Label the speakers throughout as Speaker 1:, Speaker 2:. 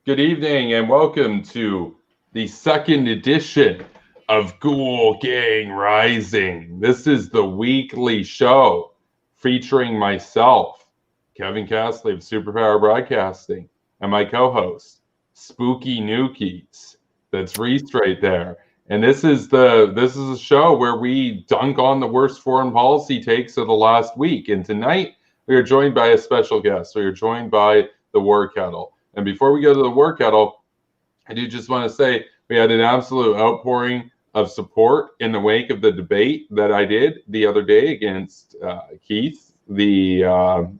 Speaker 1: Good evening and welcome to the second edition of Ghoul Gang Rising. This is the weekly show featuring myself, Kevin Castley of Superpower Broadcasting, and my co-host, Spooky Nukies. That's Reece right there. And this is a show where we dunk on the worst foreign policy takes of the last week. And tonight we are joined by a special guest. We are joined by the War Kettle. And before we go to the War Kettle, I do just want to say we had an absolute outpouring of support in the wake of the debate that I did the other day against Keith, the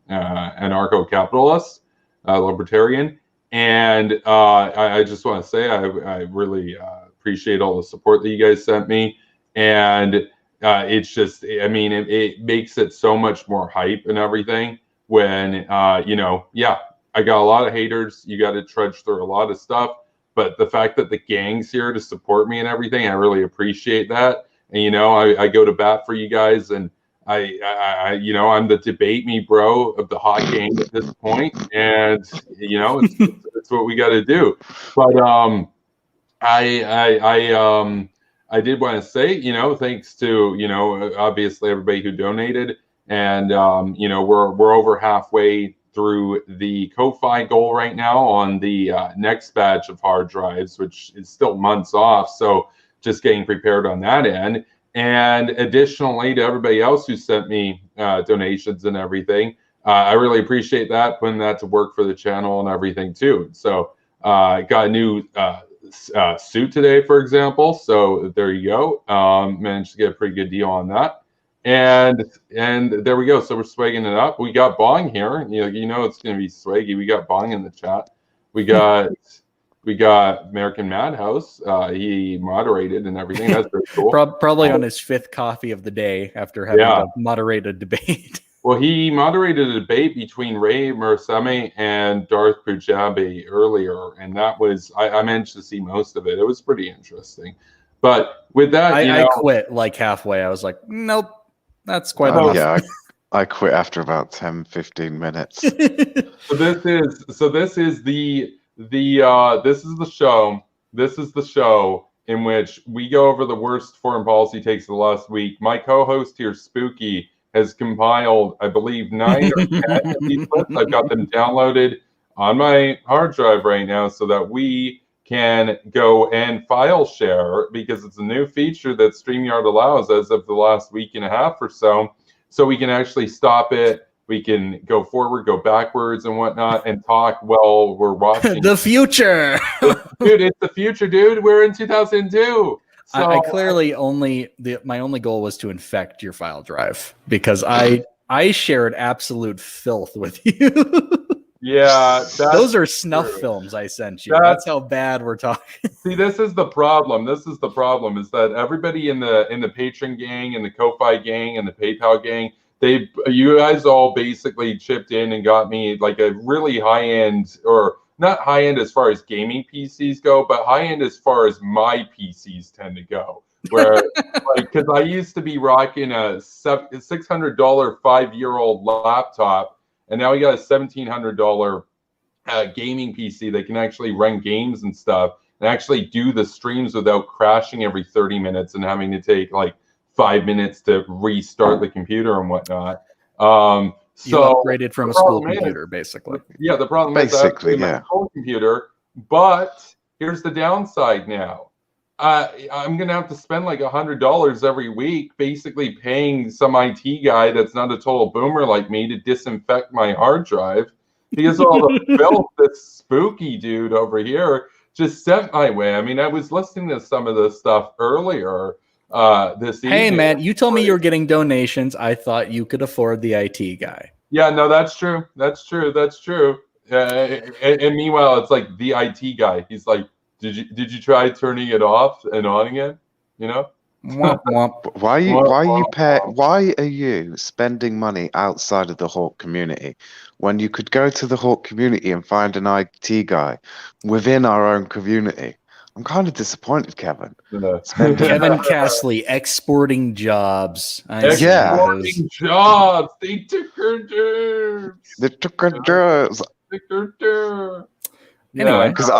Speaker 1: anarcho-capitalist, libertarian. And I just want to say I really appreciate all the support that you guys sent me. And it's just, I mean, it makes it so much more hype and everything when, I got a lot of haters. You got to trudge through a lot of stuff. But the fact that the gang's here to support me and everything, I really appreciate that. And, I go to bat for you guys. And I'm the debate me bro of the hot gang at this point. And, it's what we got to do. But I did want to say, thanks to, obviously everybody who donated. And, we're over halfway through the Ko-Fi goal right now on the next batch of hard drives, which is still months off. So just getting prepared on that end. And additionally, to everybody else who sent me donations and everything, I really appreciate that, putting that to work for the channel and everything too. So I got a new suit today, for example. So there you go. Managed to get a pretty good deal on that. And there we go. So we're swagging it up. We got Bong here. It's going to be swaggy. We got Bong in the chat. We got American Madhouse. He moderated and everything. That's very cool.
Speaker 2: Probably on his fifth coffee of the day after having to moderate a debate.
Speaker 1: Well, he moderated a debate between Ray Mursame and Darth Pujabi earlier, and that was I managed to see most of it. It was pretty interesting. But with that,
Speaker 2: I quit like halfway. I was like, nope. That's quite enough.
Speaker 3: Yeah, I quit after about 10-15 minutes.
Speaker 1: So this is the show. This is the show in which we go over the worst foreign policy takes of the last week. My co-host here, Spooky, has compiled, I believe, 9 or 10 of these clips. I've got them downloaded on my hard drive right now so that we can go and file share, because it's a new feature that StreamYard allows as of the last week and a half or so. So we can actually stop it. We can go forward, go backwards and whatnot, and talk while we're watching.
Speaker 2: The future.
Speaker 1: Dude, it's the future, dude. We're in 2002. So,
Speaker 2: I clearly my only goal was to infect your file drive because I shared absolute filth with you.
Speaker 1: Yeah,
Speaker 2: those are snuff films I sent you. That's how bad we're talking.
Speaker 1: See, this is the problem. Is that everybody in the Patreon gang and the Ko-Fi gang and the PayPal gang, you guys all basically chipped in and got me like a really high end, or not high end as far as gaming PCs go, but high end as far as my PCs tend to go. Where, because I used to be rocking a $600 5-year-old laptop. And now we got a $1,700 gaming PC that can actually run games and stuff and actually do the streams without crashing every 30 minutes and having to take like 5 minutes to restart the computer and whatnot.
Speaker 2: You upgraded from a school computer, basically.
Speaker 1: Yeah, the problem is my school computer, but here's the downside now. I'm going to have to spend like $100 every week basically paying some IT guy that's not a total boomer like me to disinfect my hard drive because all the filth that Spooky dude over here just sent my way. I mean, I was listening to some of this stuff earlier this evening.
Speaker 2: Hey, man, you told me you were getting donations. I thought you could afford the IT guy.
Speaker 1: Yeah, no, that's true. That's true. And meanwhile, it's like the IT guy. He's like, Did you try turning it off and on again?
Speaker 3: Why are you spending money outside of the Hawk community when you could go to the Hawk community and find an IT guy within our own community? I'm kind of disappointed, Kevin.
Speaker 2: Kevin Castley exporting jobs.
Speaker 1: Exporting jobs. They took her jobs.
Speaker 3: They took her jobs.
Speaker 2: Anyway.
Speaker 3: Because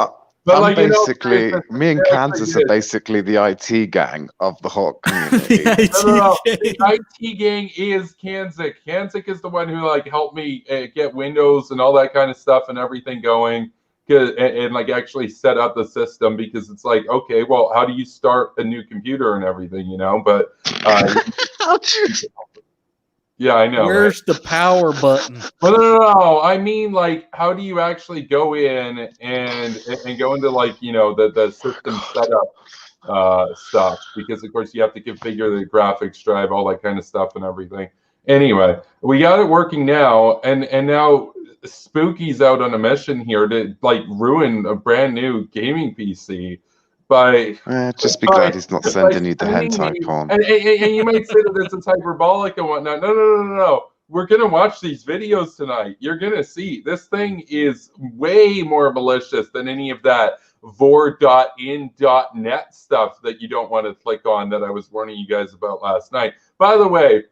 Speaker 1: But
Speaker 3: I'm
Speaker 1: like, you know,
Speaker 3: basically, me and
Speaker 1: it's
Speaker 3: Kansas
Speaker 1: like
Speaker 3: are basically the IT gang of the Hawk community.
Speaker 1: no. The IT gang is Kanzik. Kanzik is the one who like helped me get Windows and all that kind of stuff and everything going, and like actually set up the system, because it's like, okay, well, how do you start a new computer and everything, you know? But yeah, I know.
Speaker 2: Where's the power button?
Speaker 1: Well, no. I mean, like, how do you actually go in and go into like, you know, the system setup stuff? Because of course you have to configure the graphics drive, all that kind of stuff and everything. Anyway, we got it working now, and now Spooky's out on a mission here to like ruin a brand new gaming PC.
Speaker 3: Just be glad he's not sending you the hentai porn.
Speaker 1: And you might say that it's hyperbolic and whatnot. No. We're going to watch these videos tonight. You're going to see this thing is way more malicious than any of that vor.in.net stuff that you don't want to click on that I was warning you guys about last night. By the way,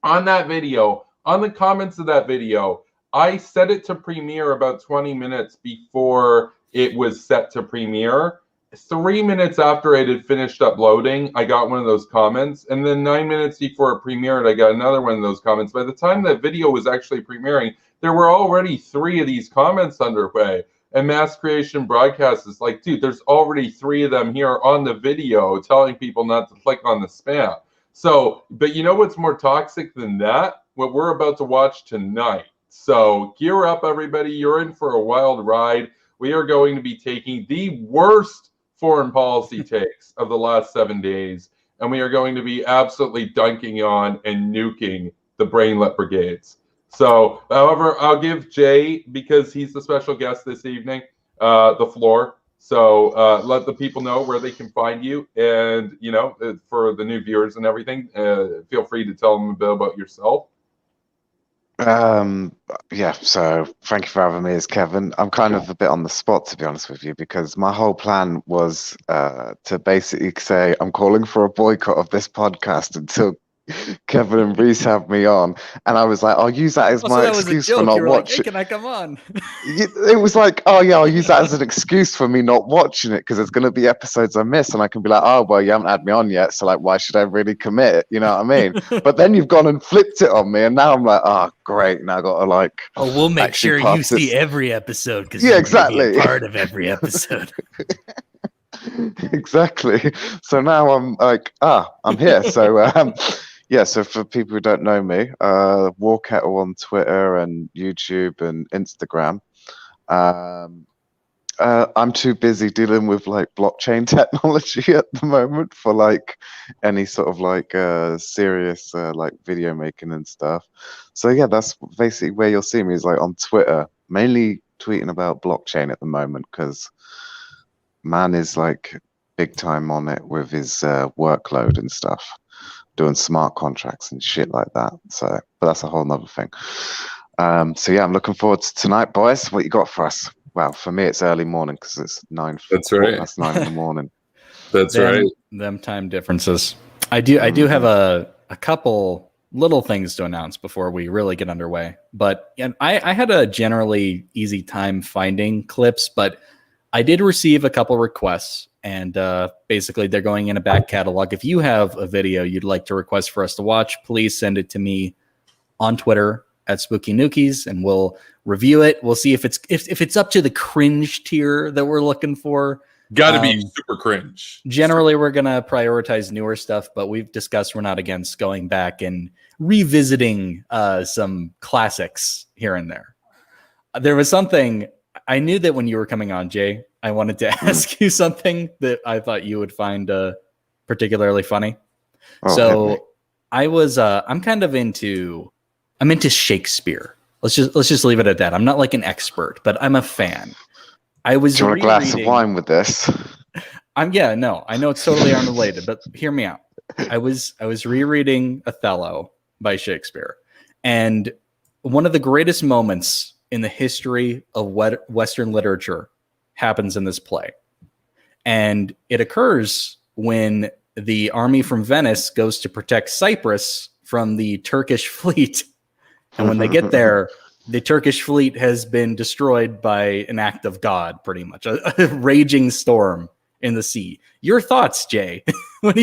Speaker 1: on that video, on the comments of that video, I set it to premiere about 20 minutes before it was set to premiere. 3 minutes after it had finished uploading, I got one of those comments, and then 9 minutes before it premiered, I got another one of those comments. By the time that video was actually premiering, there were already 3 of these comments underway. And Mass Creation Broadcast is like, dude, there's already 3 of them here on the video telling people not to click on the spam. So, but you know what's more toxic than that? What we're about to watch tonight. So gear up, everybody. You're in for a wild ride. We are going to be taking the worst foreign policy takes of the last 7 days, and we are going to be absolutely dunking on and nuking the brainlet brigades. So, however, I'll give Jay, because he's the special guest this evening, the floor. So let the people know where they can find you, and, you know, for the new viewers and everything, feel free to tell them a bit about yourself.
Speaker 3: Yeah, so thank you for having me as Kevin. I'm kind of a bit on the spot, to be honest with you, because my whole plan was to basically say I'm calling for a boycott of this podcast until Kevin and Reece have me on, and I was like, I'll use that as my excuse for not watching.
Speaker 2: Hey, can I come on?
Speaker 3: It was like, oh yeah, I'll use that as an excuse for me not watching it, because there's going to be episodes I miss, and I can be like, oh well, you haven't had me on yet, so like, why should I really commit? You know what I mean? But then you've gone and flipped it on me, and now I'm like, oh great, now I got to like.
Speaker 4: Oh, we'll make sure you see every episode, because
Speaker 3: yeah, exactly,
Speaker 4: be a part of every episode.
Speaker 3: Exactly. So now I'm like, I'm here. So yeah, so for people who don't know me, War Kettle on Twitter and YouTube and Instagram. I'm too busy dealing with like blockchain technology at the moment for like any sort of like serious like video making and stuff. So yeah, that's basically where you'll see me, is like on Twitter, mainly tweeting about blockchain at the moment, because man is like big time on it with his workload and stuff, doing smart contracts and shit like that. So, but that's a whole nother thing. So yeah, I'm looking forward to tonight, boys. What you got for us? Well, for me, it's early morning because it's 9.
Speaker 1: That's right.
Speaker 3: That's 9 in the morning.
Speaker 1: That's right.
Speaker 2: Them time differences. I do have a couple little things to announce before we really get underway. But I had a generally easy time finding clips, but I did receive a couple requests, and basically they're going in a back catalog. If you have a video you'd like to request for us to watch, please send it to me on Twitter at Spooky Nukies, and we'll review it. We'll see if it's up to the cringe tier that we're looking for.
Speaker 1: Got to be super cringe.
Speaker 2: Generally, we're going to prioritize newer stuff, but we've discussed we're not against going back and revisiting some classics here and there. There was something I knew that when you were coming on, Jay, I wanted to ask you something that I thought you would find particularly funny. So I was I'm into Shakespeare. Let's just leave it at that. I'm not like an expert, but I'm a fan. I was.
Speaker 3: Do you want a glass of wine with this?
Speaker 2: I know it's totally unrelated, but hear me out. I was rereading Othello by Shakespeare, and one of the greatest moments in the history of Western literature happens in this play, and it occurs when the army from Venice goes to protect Cyprus from the Turkish fleet, and when they get there, the Turkish fleet has been destroyed by an act of God, pretty much a raging storm in the sea. Your thoughts, Jay? what do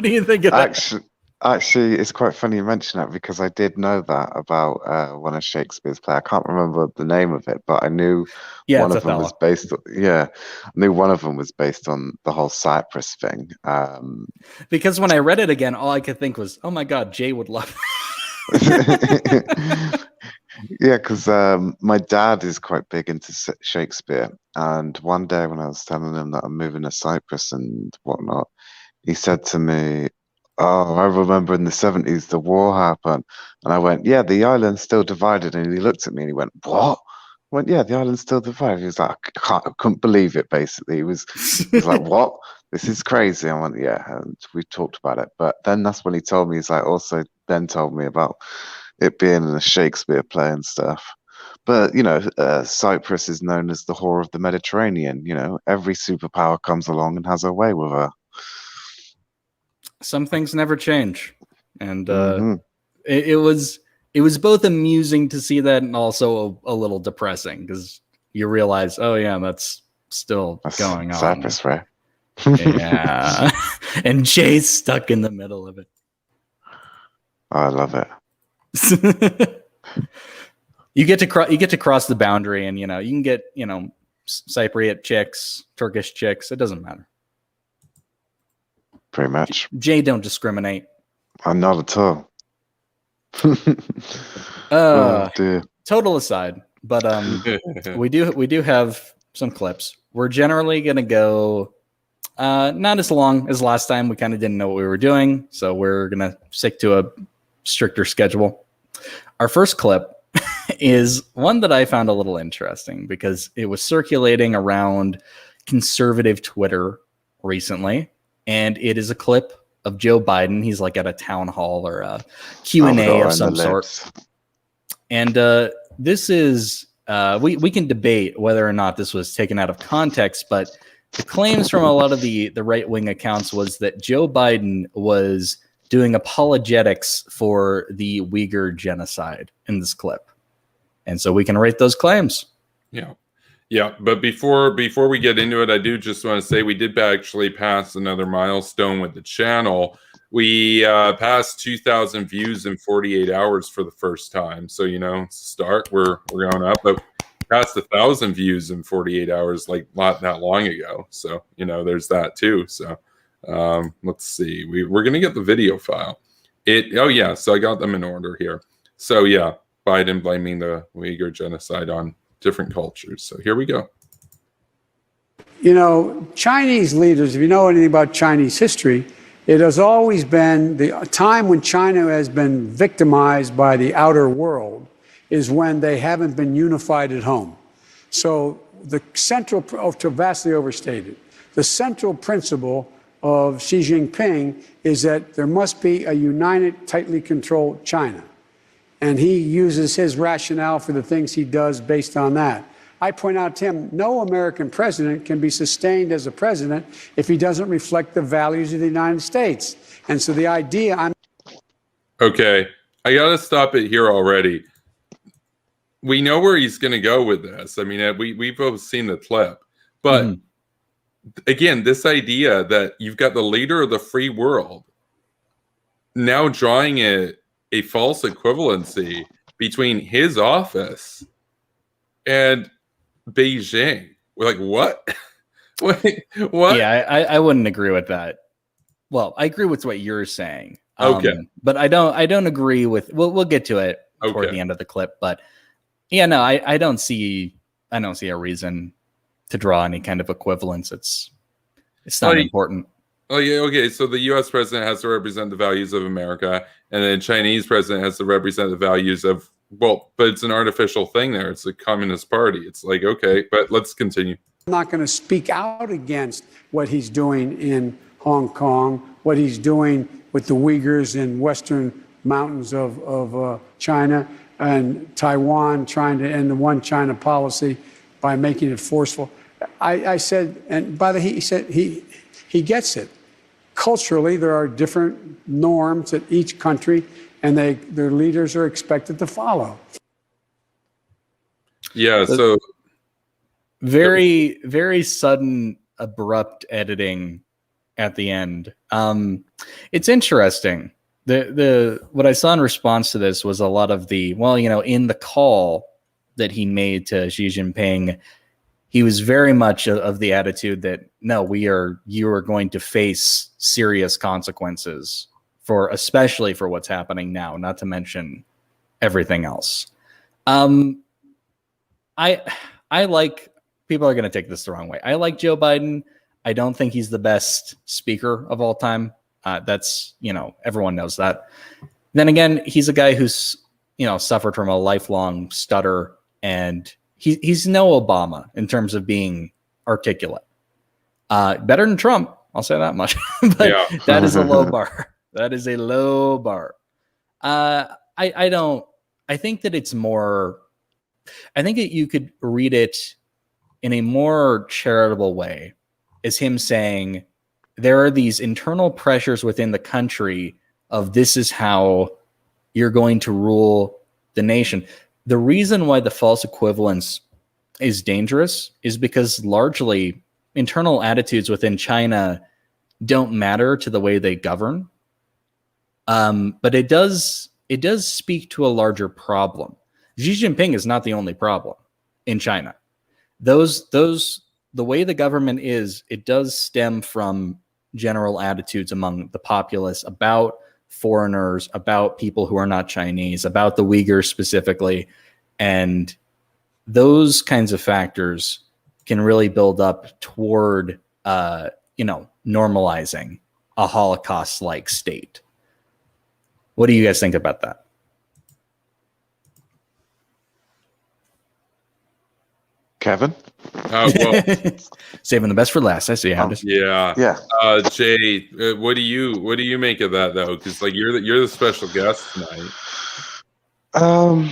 Speaker 2: you think of that?
Speaker 3: Actually, it's quite funny you mention that because I did know that about one of Shakespeare's plays. I can't remember the name of it, but I knew one of them was based on, I knew one of them was based on the whole Cyprus thing.
Speaker 2: Because when I read it again, all I could think was, oh my God, Jay would love
Speaker 3: it. Yeah, because my dad is quite big into Shakespeare. And one day when I was telling him that I'm moving to Cyprus and whatnot, he said to me, "Oh, I remember in the 70s the war happened." And I went, "Yeah, the island's still divided." And he looked at me and he went, "What?" I went, "Yeah, the island's still divided." He was like, I couldn't believe it, basically. He was like, "What? This is crazy." I went, "Yeah," and we talked about it. But then that's when he told me, he's like, also then told me about it being in a Shakespeare play and stuff. But, Cyprus is known as the whore of the Mediterranean. Every superpower comes along and has her way with her.
Speaker 2: Some things never change, and it was both amusing to see that and also a little depressing because you realize, oh yeah, that's still going on.
Speaker 3: Cyprus, right?
Speaker 2: Yeah, and Jay's stuck in the middle of it.
Speaker 3: Oh, I love it.
Speaker 2: You get to cross the boundary, and you can get Cypriot chicks, Turkish chicks. It doesn't matter.
Speaker 3: Pretty much.
Speaker 2: Jay don't discriminate.
Speaker 3: I'm not at all.
Speaker 2: Oh dear. Total aside, but we do have some clips. We're generally gonna go not as long as last time. We kind of didn't know what we were doing, so we're gonna stick to a stricter schedule. Our first clip is one that I found a little interesting because it was circulating around conservative Twitter recently. And it is a clip of Joe Biden. He's like at a town hall or a Q&A of some sort. And this is, we can debate whether or not this was taken out of context, but the claims from a lot of the right-wing accounts was that Joe Biden was doing apologetics for the Uyghur genocide in this clip. And so we can rate those claims.
Speaker 1: Yeah, but before we get into it, I do just want to say we did actually pass another milestone with the channel. We passed 2,000 views in 48 hours for the first time. So, it's a start. We're going up, but passed 1,000 views in 48 hours, like not that long ago. So, there's that too. So, let's see. We're going to get the video file. So I got them in order here. So, yeah, Biden blaming the Uyghur genocide on different cultures. So here we go.
Speaker 5: Chinese leaders, if you know anything about Chinese history, it has always been the time when China has been victimized by the outer world is when they haven't been unified at home. So the central, vastly overstated, the central principle of Xi Jinping is that there must be a united, tightly controlled China. And he uses his rationale for the things he does based on that. I point out to him, no American president can be sustained as a president if he doesn't reflect the values of the United States. And so the idea
Speaker 1: Okay, I got to stop it here already. We know where he's going to go with this. I mean, we've both seen the clip. But again, this idea that you've got the leader of the free world now drawing a false equivalency between his office and Beijing. We're like, what? What?
Speaker 2: Yeah, I wouldn't agree with that. Well, I agree with what you're saying.
Speaker 1: Okay.
Speaker 2: But I don't agree with, we'll get to it toward the end of the clip. But yeah, no, I don't see a reason to draw any kind of equivalence. It's not important.
Speaker 1: Oh yeah, okay. So the U.S. president has to represent the values of America, and the Chinese president has to represent the values of, but it's an artificial thing there. It's a communist party. It's like, okay, but let's continue.
Speaker 5: I'm not going to speak out against what he's doing in Hong Kong, what he's doing with the Uyghurs in western mountains of China, and Taiwan trying to end the one China policy by making it forceful. I said, and by the he said he gets it. Culturally, there are different norms at each country, and their leaders are expected to follow.
Speaker 1: Yeah. So
Speaker 2: very, very sudden, abrupt editing at the end. It's interesting. The what I saw in response to this was a lot of the, well, in the call that he made to Xi Jinping, he was very much of the attitude that no, you are going to face serious consequences especially for what's happening now, not to mention everything else. I like, people are going to take this the wrong way. I like Joe Biden. I don't think he's the best speaker of all time. That's, everyone knows that. Then again, he's a guy who's, suffered from a lifelong stutter, and he's no Obama in terms of being articulate. Better than Trump, I'll say that much. But yeah. That is a low bar. That is a low bar. I think that it's more, I think that you could read it in a more charitable way as him saying there are these internal pressures within the country of this is how you're going to rule the nation. The reason why the false equivalence is dangerous is because largely internal attitudes within China don't matter to the way they govern. But it does speak to a larger problem. Xi Jinping is not the only problem in China. The way the government is, it does stem from general attitudes among the populace about foreigners, about people who are not Chinese, about the Uyghurs specifically. And those kinds of factors can really build up toward, normalizing a Holocaust-like state. What do you guys think about that?
Speaker 3: Kevin?
Speaker 1: Well,
Speaker 2: saving the best for last. I see how it is.
Speaker 1: Yeah. Jay, what do you make of that though? Because you're the special guest tonight.
Speaker 3: I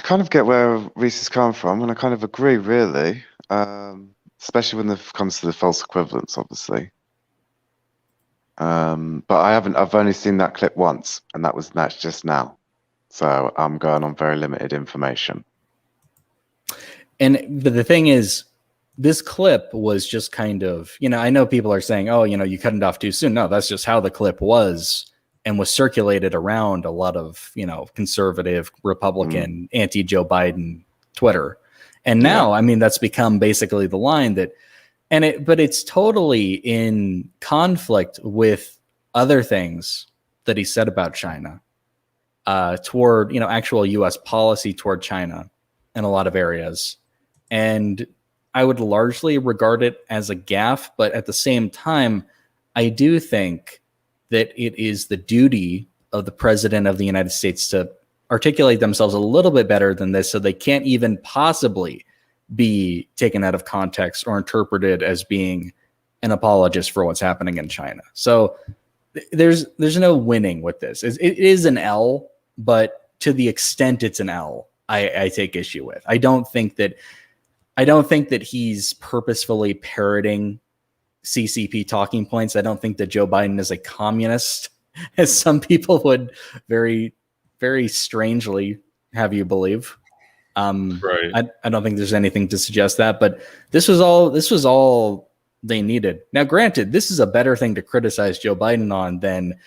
Speaker 3: kind of get where Reece is coming from, and I kind of agree, really. Especially when it comes to the false equivalence, obviously. But I've only seen that clip once, and that's just now. So I'm going on very limited information.
Speaker 2: But the thing is, this clip was just kind of, I know people are saying, oh, you cut it off too soon. No, that's just how the clip was and was circulated around a lot of, conservative, Republican, anti-Joe Biden Twitter. And now, that's become basically the line but it's totally in conflict with other things that he said about China, toward, actual U.S. policy toward China in a lot of areas. And I would largely regard it as a gaffe, but at the same time, I do think that it is the duty of the president of the United States to articulate themselves a little bit better than this, so they can't even possibly be taken out of context or interpreted as being an apologist for what's happening in China. So there's no winning with this. It is an L, but to the extent it's an L, I take issue with. I don't think that he's purposefully parroting CCP talking points. I don't think that Joe Biden is a communist, as some people would very, very strangely have you believe.
Speaker 1: Right.
Speaker 2: I don't think there's anything to suggest that, but this was all they needed. Now, granted, this is a better thing to criticize Joe Biden on than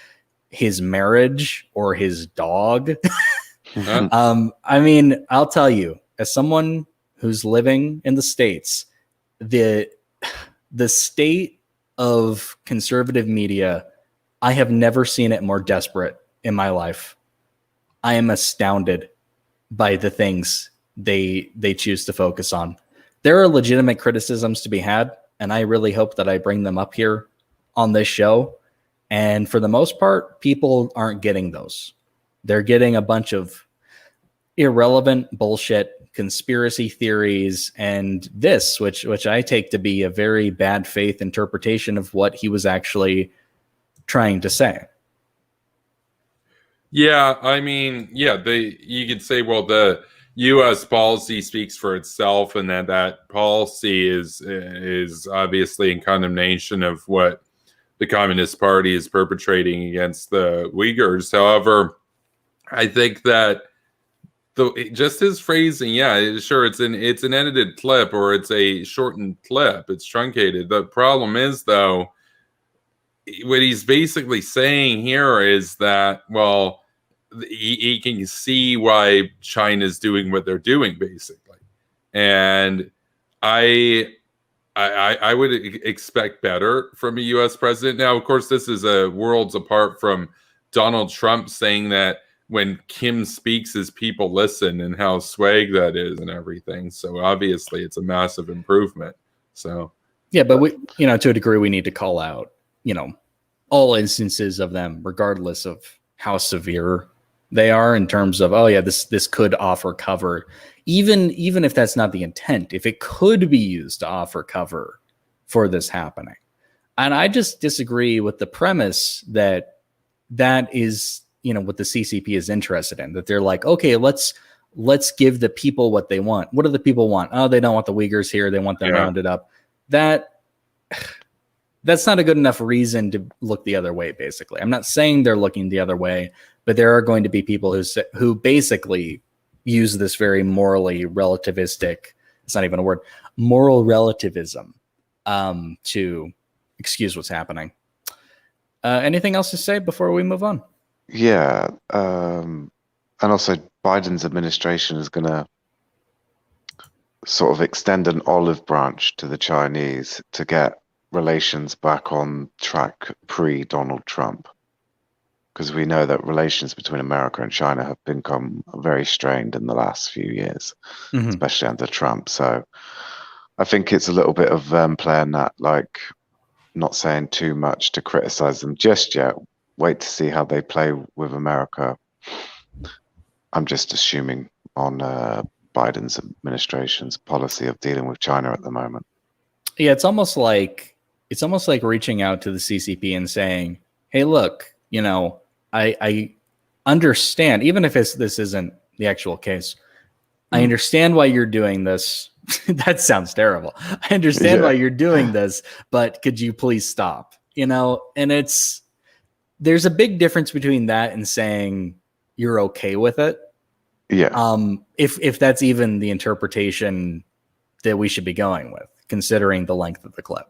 Speaker 2: his marriage or his dog. I'll tell you, as someone who's living in the States, the state of conservative media, I have never seen it more desperate in my life. I am astounded by the things they choose to focus on. There are legitimate criticisms to be had, and I really hope that I bring them up here on this show. And for the most part, people aren't getting those. They're getting a bunch of irrelevant bullshit, conspiracy theories, and this, which I take to be a very bad faith interpretation of what he was actually trying to say.
Speaker 1: Yeah, you could say, well, the U.S. policy speaks for itself, and that policy is obviously in condemnation of what the Communist Party is perpetrating against the Uyghurs. However, I think that just his phrasing, sure, it's an edited clip or it's a shortened clip. It's truncated. The problem is, though, what he's basically saying here is that, well, he can see why China's doing what they're doing, basically. And I would expect better from a U.S. president. Now, of course, this is a worlds apart from Donald Trump saying that when Kim speaks, his people listen, and how swag that is and everything. So obviously, it's a massive improvement. So
Speaker 2: yeah, but we, to a degree, we need to call out, all instances of them, regardless of how severe they are, in terms of, this could offer cover, even if that's not the intent, if it could be used to offer cover for this happening. And I just disagree with the premise that is, what the CCP is interested in, that they're like, okay, let's give the people what they want. What do the people want? Oh, they don't want the Uyghurs here. They want them rounded up. That's not a good enough reason to look the other way, basically. I'm not saying they're looking the other way, but there are going to be people who basically use this very morally relativistic, it's not even a word, moral relativism, to excuse what's happening. Anything else to say before we move on?
Speaker 3: Yeah. And also, Biden's administration is going to sort of extend an olive branch to the Chinese to get relations back on track pre-Donald Trump, because we know that relations between America and China have become very strained in the last few years, especially under Trump. So I think it's a little bit of playing that, like, not saying too much to criticize them just yet. Wait to see how they play with America. I'm just assuming on Biden's administration's policy of dealing with China at the moment.
Speaker 2: Yeah, it's almost like reaching out to the CCP and saying, "Hey, look, I understand, even if this isn't the actual case, I understand why you're doing this." That sounds terrible. I understand why you're doing this, but could you please stop? And there's a big difference between that and saying you're okay with it.
Speaker 3: Yeah.
Speaker 2: If that's even the interpretation that we should be going with, considering the length of the clip.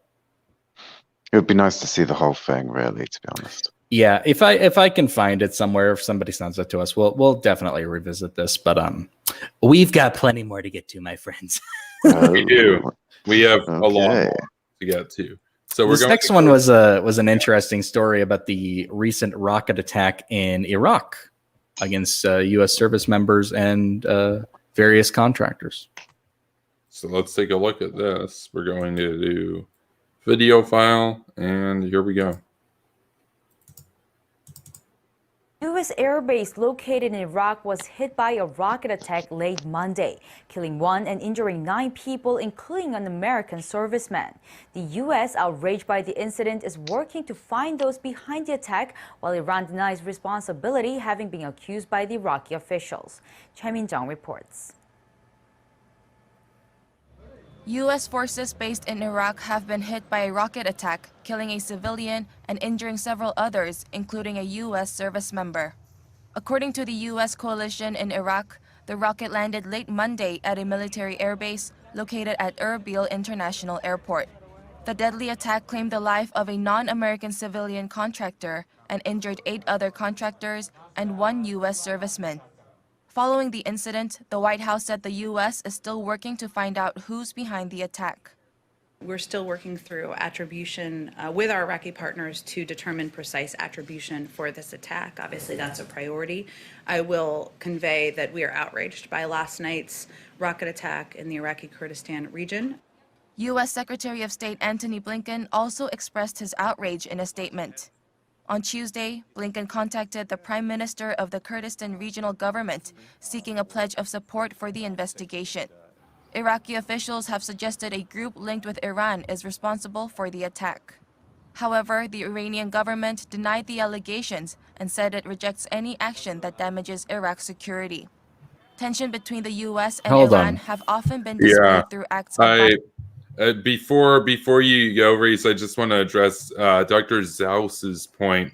Speaker 3: It would be nice to see the whole thing, really, to be honest.
Speaker 2: Yeah, if I can find it somewhere, if somebody sends it to us, we'll definitely revisit this. But
Speaker 4: we've got plenty more to get to, my friends.
Speaker 1: We do. We have a lot more to get to. So
Speaker 2: this next one was an interesting story about the recent rocket attack in Iraq against U.S. service members and various contractors.
Speaker 1: So let's take a look at this. We're going to do video file, and here we go.
Speaker 6: U.S. airbase located in Iraq was hit by a rocket attack late Monday, killing 1 and injuring 9 people, including an American serviceman. The U.S., outraged by the incident, is working to find those behind the attack, while Iran denies responsibility, having been accused by the Iraqi officials. Choi Min-jung reports.
Speaker 7: U.S. forces based in Iraq have been hit by a rocket attack, killing a civilian and injuring several others, including a U.S. service member. According to the U.S. coalition in Iraq, the rocket landed late Monday at a military airbase located at Erbil International Airport. The deadly attack claimed the life of a non-American civilian contractor and injured 8 other contractors and 1 U.S. serviceman. Following the incident, the White House said the U.S. is still working to find out who's behind the attack.
Speaker 8: We're still working through attribution with our Iraqi partners to determine precise attribution for this attack. Obviously, that's a priority. I will convey that we are outraged by last night's rocket attack in the Iraqi Kurdistan region.
Speaker 7: U.S. Secretary of State Antony Blinken also expressed his outrage in a statement. On Tuesday, Blinken contacted the Prime Minister of the Kurdistan Regional Government, seeking a pledge of support for the investigation. Iraqi officials have suggested a group linked with Iran is responsible for the attack. However, the Iranian government denied the allegations and said it rejects any action that damages Iraq's security. Tension between the U.S. and Iran have often been displayed through acts of
Speaker 1: before you go, Reece, I just want to address Dr. Zaus's point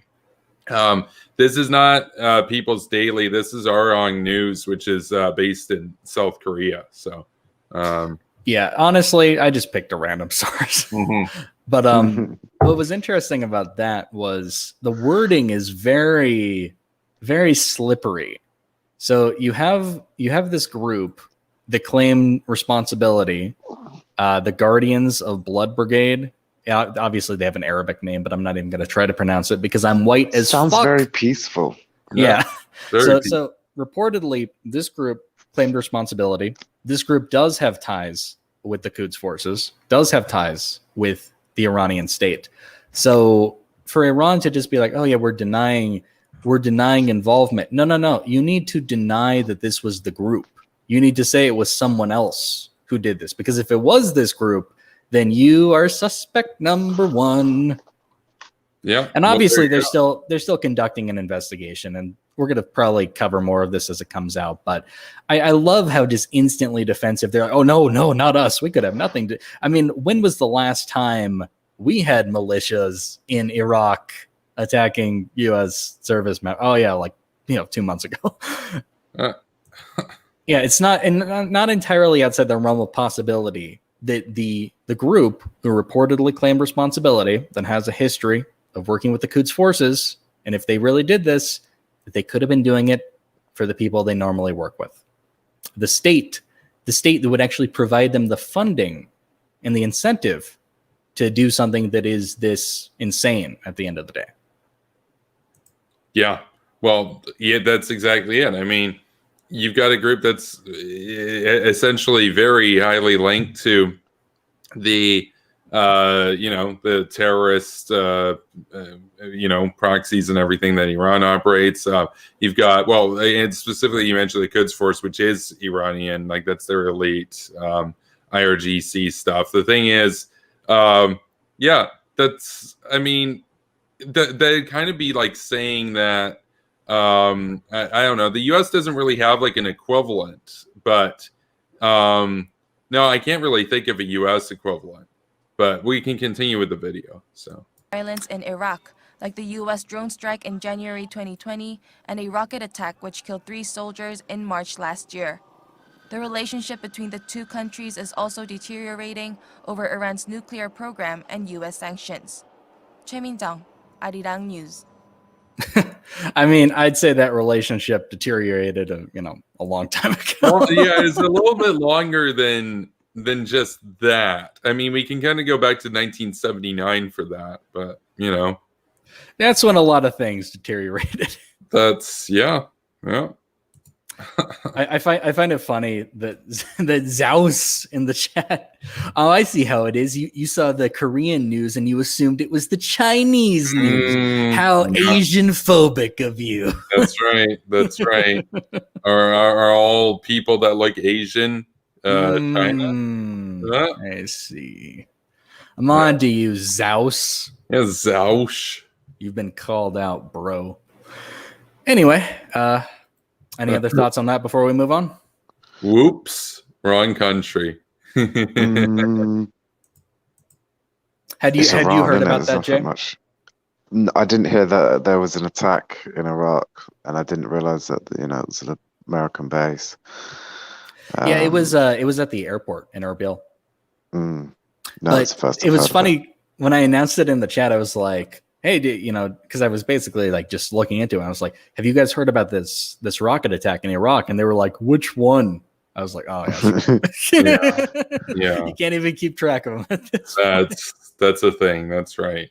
Speaker 1: This is not People's Daily. This is Arong News, which is based in South Korea. So,
Speaker 2: yeah, honestly, I just picked a random source. But what was interesting about that was the wording is very, very slippery. So you have this group that claim responsibility, the Guardians of Blood Brigade. Yeah, obviously they have an Arabic name, but I'm not even going to try to pronounce it because I'm white as
Speaker 3: Sounds
Speaker 2: fuck.
Speaker 3: very peaceful.
Speaker 2: Yeah.
Speaker 1: Very
Speaker 2: So reportedly, this group claimed responsibility. This group does have ties with the Quds forces, does have ties with the Iranian state. So for Iran to just be like, oh yeah, we're denying involvement. No. You need to deny that this was the group. You need to say it was someone else who did this. Because if it was this group, then you are suspect number one.
Speaker 1: Yeah.
Speaker 2: And obviously they're still conducting an investigation, and we're going to probably cover more of this as it comes out. But I love how just instantly defensive they're like, oh, no, not us. We could have nothing to. I mean, when was the last time we had militias in Iraq attacking U.S. servicemen? Oh, yeah, 2 months ago. Yeah, it's not entirely outside the realm of possibility that the group who reportedly claimed responsibility, that has a history of working with the Quds forces, and if they really did this, that they could have been doing it for the people they normally work with. The state that would actually provide them the funding and the incentive to do something that is this insane at the end of the day.
Speaker 1: Yeah. Well, yeah, that's exactly it. I mean, you've got a group that's essentially very highly linked to the the terrorist proxies and everything that Iran operates. You've got, well, and specifically you mentioned the Quds Force, which is Iranian, like that's their elite IRGC stuff. The thing is, that's, I mean, that'd kind of be like saying that I don't know, the US doesn't really have like an equivalent, but no, I can't really think of a US equivalent, but we can continue with the video. So
Speaker 7: Violence in Iraq, like the U.S. drone strike in January 2020 and a rocket attack which killed 3 soldiers in March last year. The relationship between the two countries is also deteriorating over Iran's nuclear program and U.S. sanctions. Choi Min-jung, Arirang News.
Speaker 2: I mean, I'd say that relationship deteriorated, a long time ago.
Speaker 1: Well, yeah, it's a little bit longer than just that. I mean, we can kind of go back to 1979 for that, but
Speaker 2: that's when a lot of things deteriorated.
Speaker 1: That's yeah.
Speaker 2: I find it funny that Zaus in the chat. Oh, I see how it is. You saw the Korean news and you assumed it was the Chinese news. How Asian phobic of you.
Speaker 1: That's right. That's right. Are all people that like Asian China?
Speaker 2: I see. I'm on to you, Zaus.
Speaker 1: Yeah, Zaus.
Speaker 2: You've been called out, bro. Anyway, any other thoughts on that before we move on?
Speaker 1: Whoops. Wrong country.
Speaker 2: Had you heard about that, Jay?
Speaker 3: I didn't hear that there was an attack in Iraq, and I didn't realize that it was an American base.
Speaker 2: Yeah, it was at the airport in Erbil.
Speaker 3: No, it's the first.
Speaker 2: It was funny when I announced it in the chat. I was like, "Hey, because I was basically like just looking into it. I was like, "Have you guys heard about this rocket attack in Iraq?" And they were like, "Which one?" I was like, "Oh, yeah."
Speaker 1: Yeah.
Speaker 2: You can't even keep track of them.
Speaker 1: That's a thing. That's right.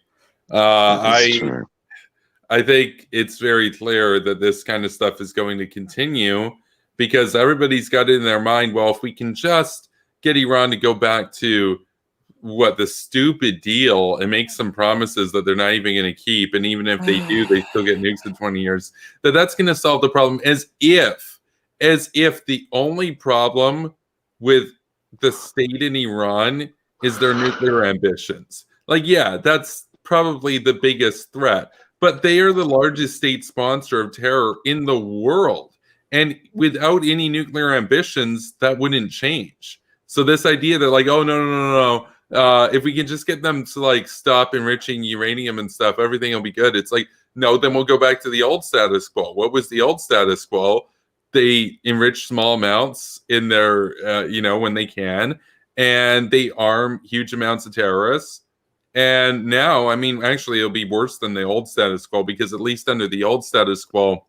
Speaker 1: I think it's very clear that this kind of stuff is going to continue because everybody's got it in their mind. Well, if we can just get Iran to go back to the stupid deal and make some promises that they're not even going to keep, and even if they do, they still get nukes in 20 years, that's going to solve the problem, as if the only problem with the state in Iran is their nuclear ambitions. Like, yeah, that's probably the biggest threat, but they are the largest state sponsor of terror in the world, and without any nuclear ambitions, that wouldn't change. So this idea that like, oh no, if we can just get them to like stop enriching uranium and stuff, everything will be good. It's like, No, then we'll go back to the old status quo. What was the old status quo? They enrich small amounts in their, when they can, and they arm huge amounts of terrorists. And now, I mean, actually, it'll be worse than the old status quo, because at least under the old status quo,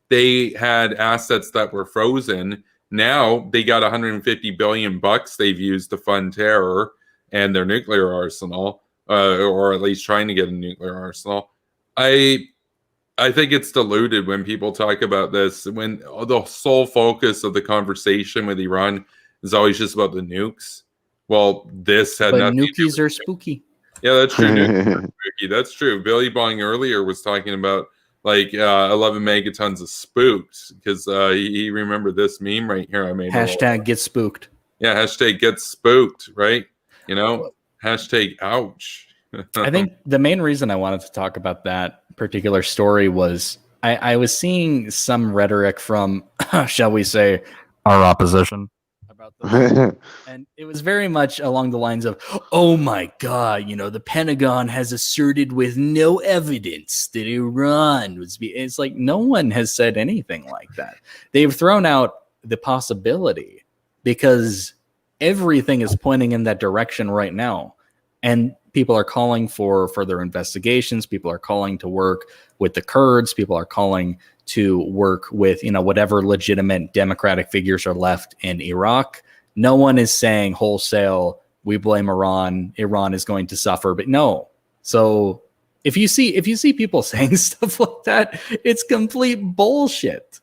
Speaker 1: they had assets that were frozen. Now they got 150 billion bucks they've used to fund terror and their nuclear arsenal, or at least trying to get a nuclear arsenal. I think it's diluted when people talk about this, when the sole focus of the conversation with Iran is always just about the nukes. Well, this had nothing to do
Speaker 2: Nukies are spooky.
Speaker 1: Yeah, that's true. Nukes are spooky. That's true. Billy Bong earlier was talking about 11 megatons of spooked, because he remembered this meme right here I made.
Speaker 2: Hashtag get spooked.
Speaker 1: Yeah, hashtag get spooked, right? Hashtag ouch.
Speaker 2: I think the main reason I wanted to talk about that particular story was I was seeing some rhetoric from, shall we say, our opposition about this. And it was very much along the lines of, oh my God, the Pentagon has asserted with no evidence that Iran was. It's like no one has said anything like that. They've thrown out the possibility because everything is pointing in that direction right now. And people are calling for further investigations. People are calling to work with the Kurds. People are calling to work with, whatever legitimate democratic figures are left in Iraq. No one is saying wholesale, we blame Iran. Iran is going to suffer, but no. So if you see people saying stuff like that, it's complete bullshit.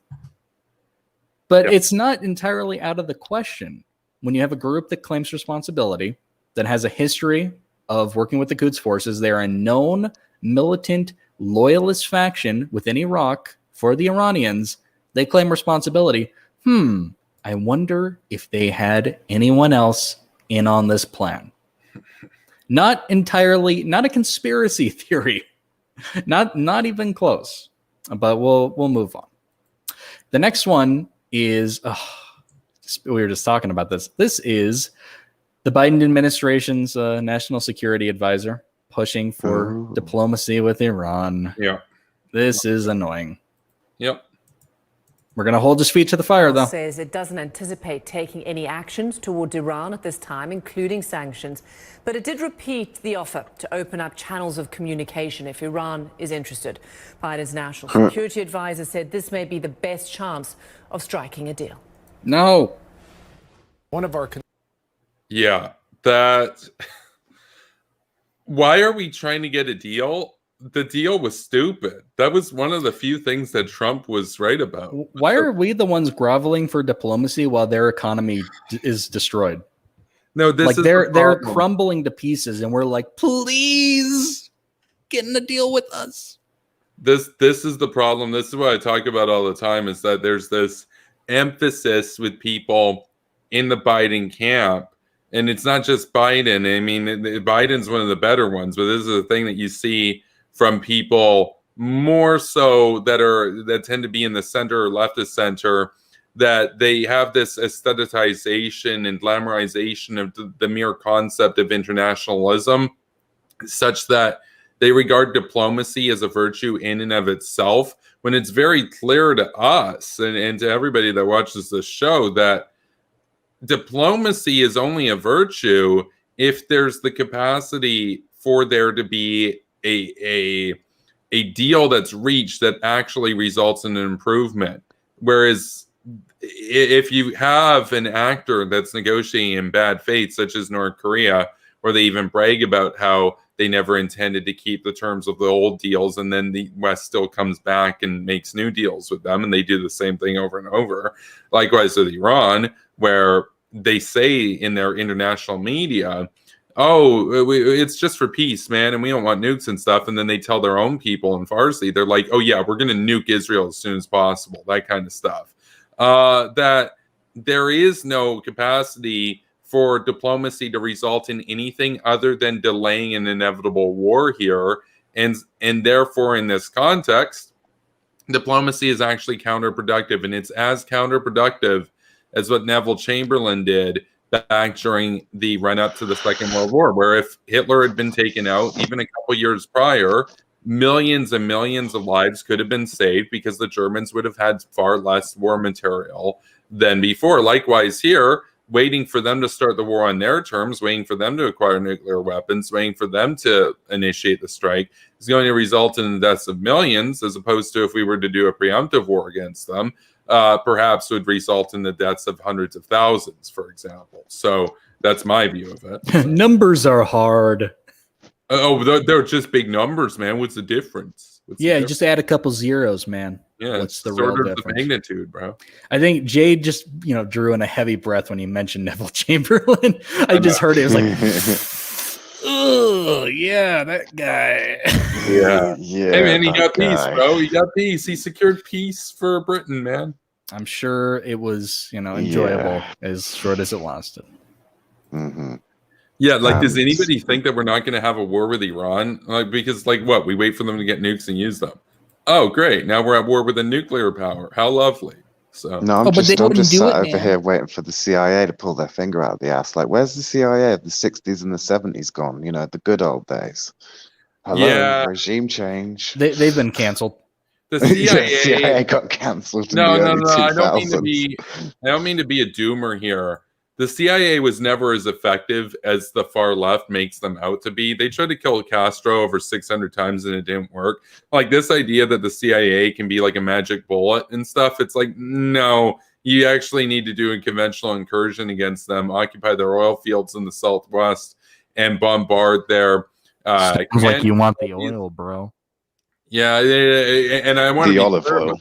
Speaker 2: But It's not entirely out of the question when you have a group that claims responsibility, that has a history of working with the Quds forces. They are a known militant loyalist faction within Iraq for the Iranians. They claim responsibility. I wonder if they had anyone else in on this plan. Not a conspiracy theory. Not even close. But we'll move on. The next one is we were just talking about this. This is the Biden administration's national security advisor pushing for diplomacy with Iran.
Speaker 1: Yeah.
Speaker 2: This is annoying.
Speaker 1: Yep.
Speaker 2: We're going to hold his feet to the fire, though.
Speaker 9: Says it doesn't anticipate taking any actions towards Iran at this time, including sanctions. But it did repeat the offer to open up channels of communication if Iran is interested. Biden's national security advisor said this may be the best chance of striking a deal.
Speaker 2: No.
Speaker 10: One of our
Speaker 1: why are we trying to get a deal? The deal was stupid. That was one of the few things that Trump was right about.
Speaker 2: Why are we the ones groveling for diplomacy while their economy is destroyed?
Speaker 1: No,
Speaker 2: they're crumbling to pieces, and we're like, please get in a deal with us.
Speaker 1: This is the problem. This is what I talk about all the time, is that there's this emphasis with people in the Biden camp. And it's not just Biden. I mean, Biden's one of the better ones, but this is a thing that you see from people more so that tend to be in the center or leftist center, that they have this aestheticization and glamorization of the mere concept of internationalism, such that they regard diplomacy as a virtue in and of itself, when it's very clear to us and to everybody that watches this show that diplomacy is only a virtue if there's the capacity for there to be a deal that's reached that actually results in an improvement. Whereas if you have an actor that's negotiating in bad faith, such as North Korea, where they even brag about how they never intended to keep the terms of the old deals, and then the West still comes back and makes new deals with them, and they do the same thing over and over. Likewise with Iran, where they say in their international media, it's just for peace, man, and we don't want nukes and stuff. And then they tell their own people in Farsi, they're like, oh yeah, we're going to nuke Israel as soon as possible, that kind of stuff. That there is no capacity for diplomacy to result in anything other than delaying an inevitable war here. And therefore, in this context, diplomacy is actually counterproductive. And it's as counterproductive as what Neville Chamberlain did back during the run-up to the Second World War, where if Hitler had been taken out even a couple years prior, millions and millions of lives could have been saved because the Germans would have had far less war material than before. Likewise here, waiting for them to start the war on their terms, waiting for them to acquire nuclear weapons, waiting for them to initiate the strike is going to result in the deaths of millions, as opposed to if we were to do a preemptive war against them, perhaps would result in the deaths of hundreds of thousands, for example. So that's my view of it.
Speaker 2: Numbers are hard.
Speaker 1: Oh, they're just big numbers, man. What's the difference?
Speaker 2: You just add a couple zeros, man.
Speaker 1: Yeah,
Speaker 2: what's the
Speaker 1: sort
Speaker 2: real
Speaker 1: of the
Speaker 2: difference?
Speaker 1: magnitude, bro.
Speaker 2: I think Jade just, drew in a heavy breath when he mentioned Neville Chamberlain. I just heard it. It was like, oh, yeah, that guy.
Speaker 1: Yeah.
Speaker 3: Yeah.
Speaker 1: Hey, man, he
Speaker 3: that
Speaker 1: got
Speaker 3: guy.
Speaker 1: peace, bro. He got peace. He secured peace for Britain, man.
Speaker 2: I'm sure it was, enjoyable as short as it lasted.
Speaker 3: Mm-hmm.
Speaker 1: Yeah, like, does anybody think that we're not going to have a war with Iran? Like, because, like, what? We wait for them to get nukes and use them. Oh, great. Now we're at war with a nuclear power. How lovely. So
Speaker 3: No, I'm just sat over here waiting for the CIA to pull their finger out of the ass. Like, where's the CIA of the 60s and the 70s gone? The good old days. Hello,
Speaker 1: Yeah.
Speaker 3: regime change.
Speaker 2: They've been canceled.
Speaker 1: The CIA,
Speaker 3: CIA got cancelled in
Speaker 1: no,
Speaker 3: the
Speaker 1: no,
Speaker 3: early
Speaker 1: no.
Speaker 3: 2000s.
Speaker 1: I don't mean to be a doomer here. The CIA was never as effective as the far left makes them out to be. They tried to kill Castro over 600 times and it didn't work. Like, this idea that the CIA can be like a magic bullet and stuff, it's like, no, you actually need to do a conventional incursion against them, occupy their oil fields in the Southwest, and bombard their...
Speaker 2: Sounds like you want the oil, bro.
Speaker 1: Yeah, and I want
Speaker 3: the
Speaker 1: to
Speaker 3: olive oil.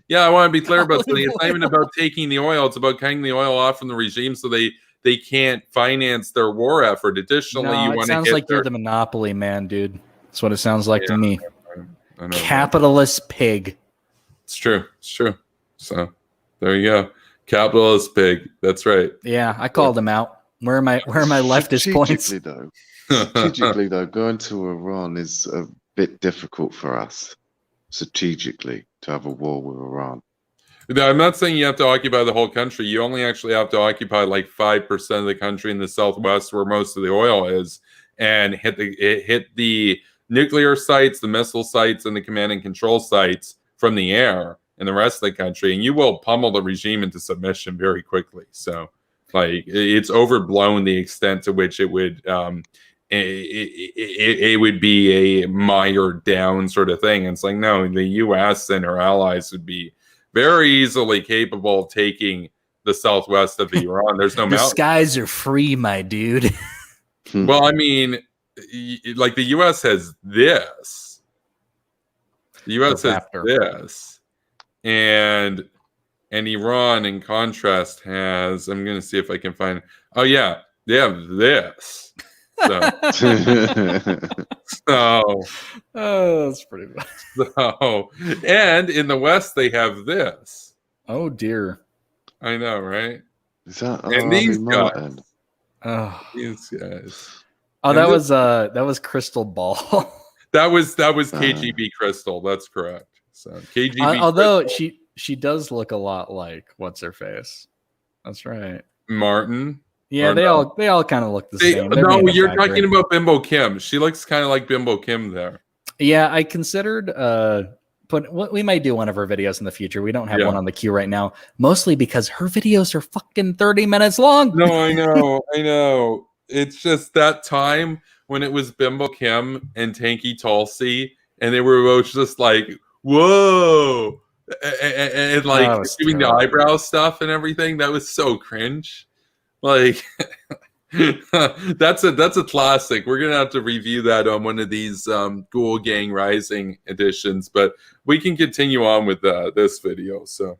Speaker 1: Yeah, I want to be clear about something. It's not even about taking the oil. It's about cutting the oil off from the regime so they can't finance their war effort. Additionally, you want to
Speaker 2: sounds like you're the monopoly man, dude. That's what it sounds like to me.
Speaker 1: I know,
Speaker 2: capitalist pig.
Speaker 1: It's true. It's true. So there you go. Capitalist pig. That's right.
Speaker 2: Yeah, I called him out. Where are my leftist points?
Speaker 3: Strategically, though, going to Iran is a bit difficult for us. Strategically, to have a war with Iran.
Speaker 1: I'm not saying you have to occupy the whole country. You only actually have to occupy like 5% of the country in the Southwest, where most of the oil is, and hit the nuclear sites, the missile sites, and the command and control sites from the air in the rest of the country, and you will pummel the regime into submission very quickly. So, like, it's overblown the extent to which it would. It would be a mired down sort of thing. It's like, no, the U.S. and her allies would be very easily capable of taking the southwest of Iran. There's no
Speaker 4: the skies are free, my dude.
Speaker 1: Well, I mean, like, the U.S. has this. The U.S. has this, and Iran, in contrast, has. I'm going to see if I can find. Oh yeah, they have this. So,
Speaker 2: that's pretty bad.
Speaker 1: So, and in the West, they have this.
Speaker 2: Oh dear.
Speaker 1: I know, right?
Speaker 3: Is that
Speaker 1: and these guys.
Speaker 3: Martin?
Speaker 1: Oh, these guys.
Speaker 2: Oh, that was Crystal Ball.
Speaker 1: that was KGB Crystal. That's correct. So KGB.
Speaker 2: Although
Speaker 1: Crystal.
Speaker 2: she does look a lot like what's her face. That's right.
Speaker 1: Martin.
Speaker 2: Yeah, they all kind of look the same.
Speaker 1: No, you're talking about Bimbo Kim. She looks kind of like Bimbo Kim there.
Speaker 2: Yeah, I considered we might do one of her videos in the future. We don't have one on the queue right now, mostly because her videos are fucking 30 minutes long.
Speaker 1: No, I know. It's just that time when it was Bimbo Kim and Tanky Tulsi, and they were both just like, whoa, and like doing the eyebrow stuff and everything. That was so cringe. Like, that's a classic. We're gonna have to review that on one of these Ghoul Gang Rising editions, but we can continue on with this video. So,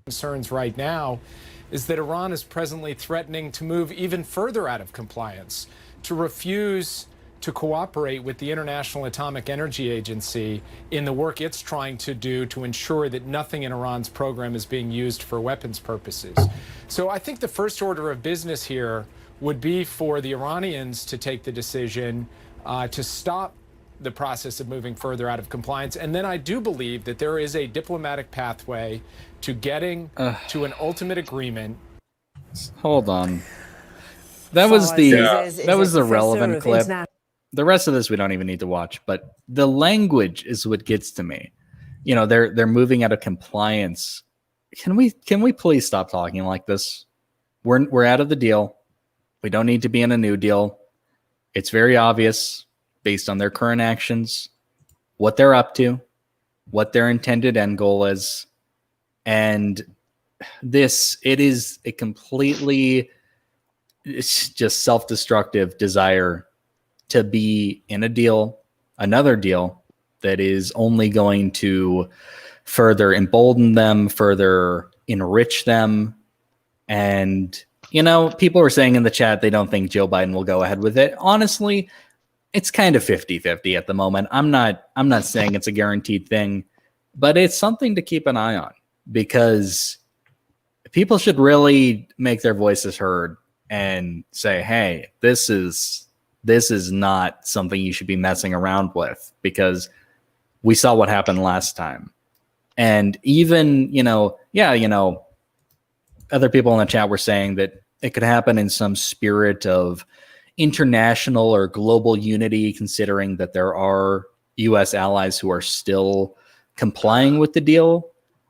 Speaker 10: concerns right now is that Iran is presently threatening to move even further out of compliance, to refuse to cooperate with the International Atomic Energy Agency in the work it's trying to do to ensure that nothing in Iran's program is being used for weapons purposes. So I think the first order of business here would be for the Iranians to take the decision to stop the process of moving further out of compliance. And then I do believe that there is a diplomatic pathway to getting to an ultimate agreement.
Speaker 2: Hold on. That was the relevant clip. the rest of this we don't even need to watch, but the language is what gets to me. You know, they're moving out of compliance. Can we please stop talking like this? We're out of the deal. We don't need to be in a new deal. It's very obvious based on their current actions, what they're up to, what their intended end goal is. And it is a completely, it's just self-destructive desire to be in a deal, another deal that is only going to further embolden them, further enrich them. And, you know, people were saying in the chat they don't think Joe Biden will go ahead with it. Honestly, it's kind of 50-50 at the moment. I'm not saying it's a guaranteed thing, but it's something to keep an eye on, because people should really make their voices heard and say, hey, this is not something you should be messing around with, because we saw what happened last time. And even, other people in the chat were saying that it could happen in some spirit of international or global unity, considering that there are U.S. allies who are still complying with the deal.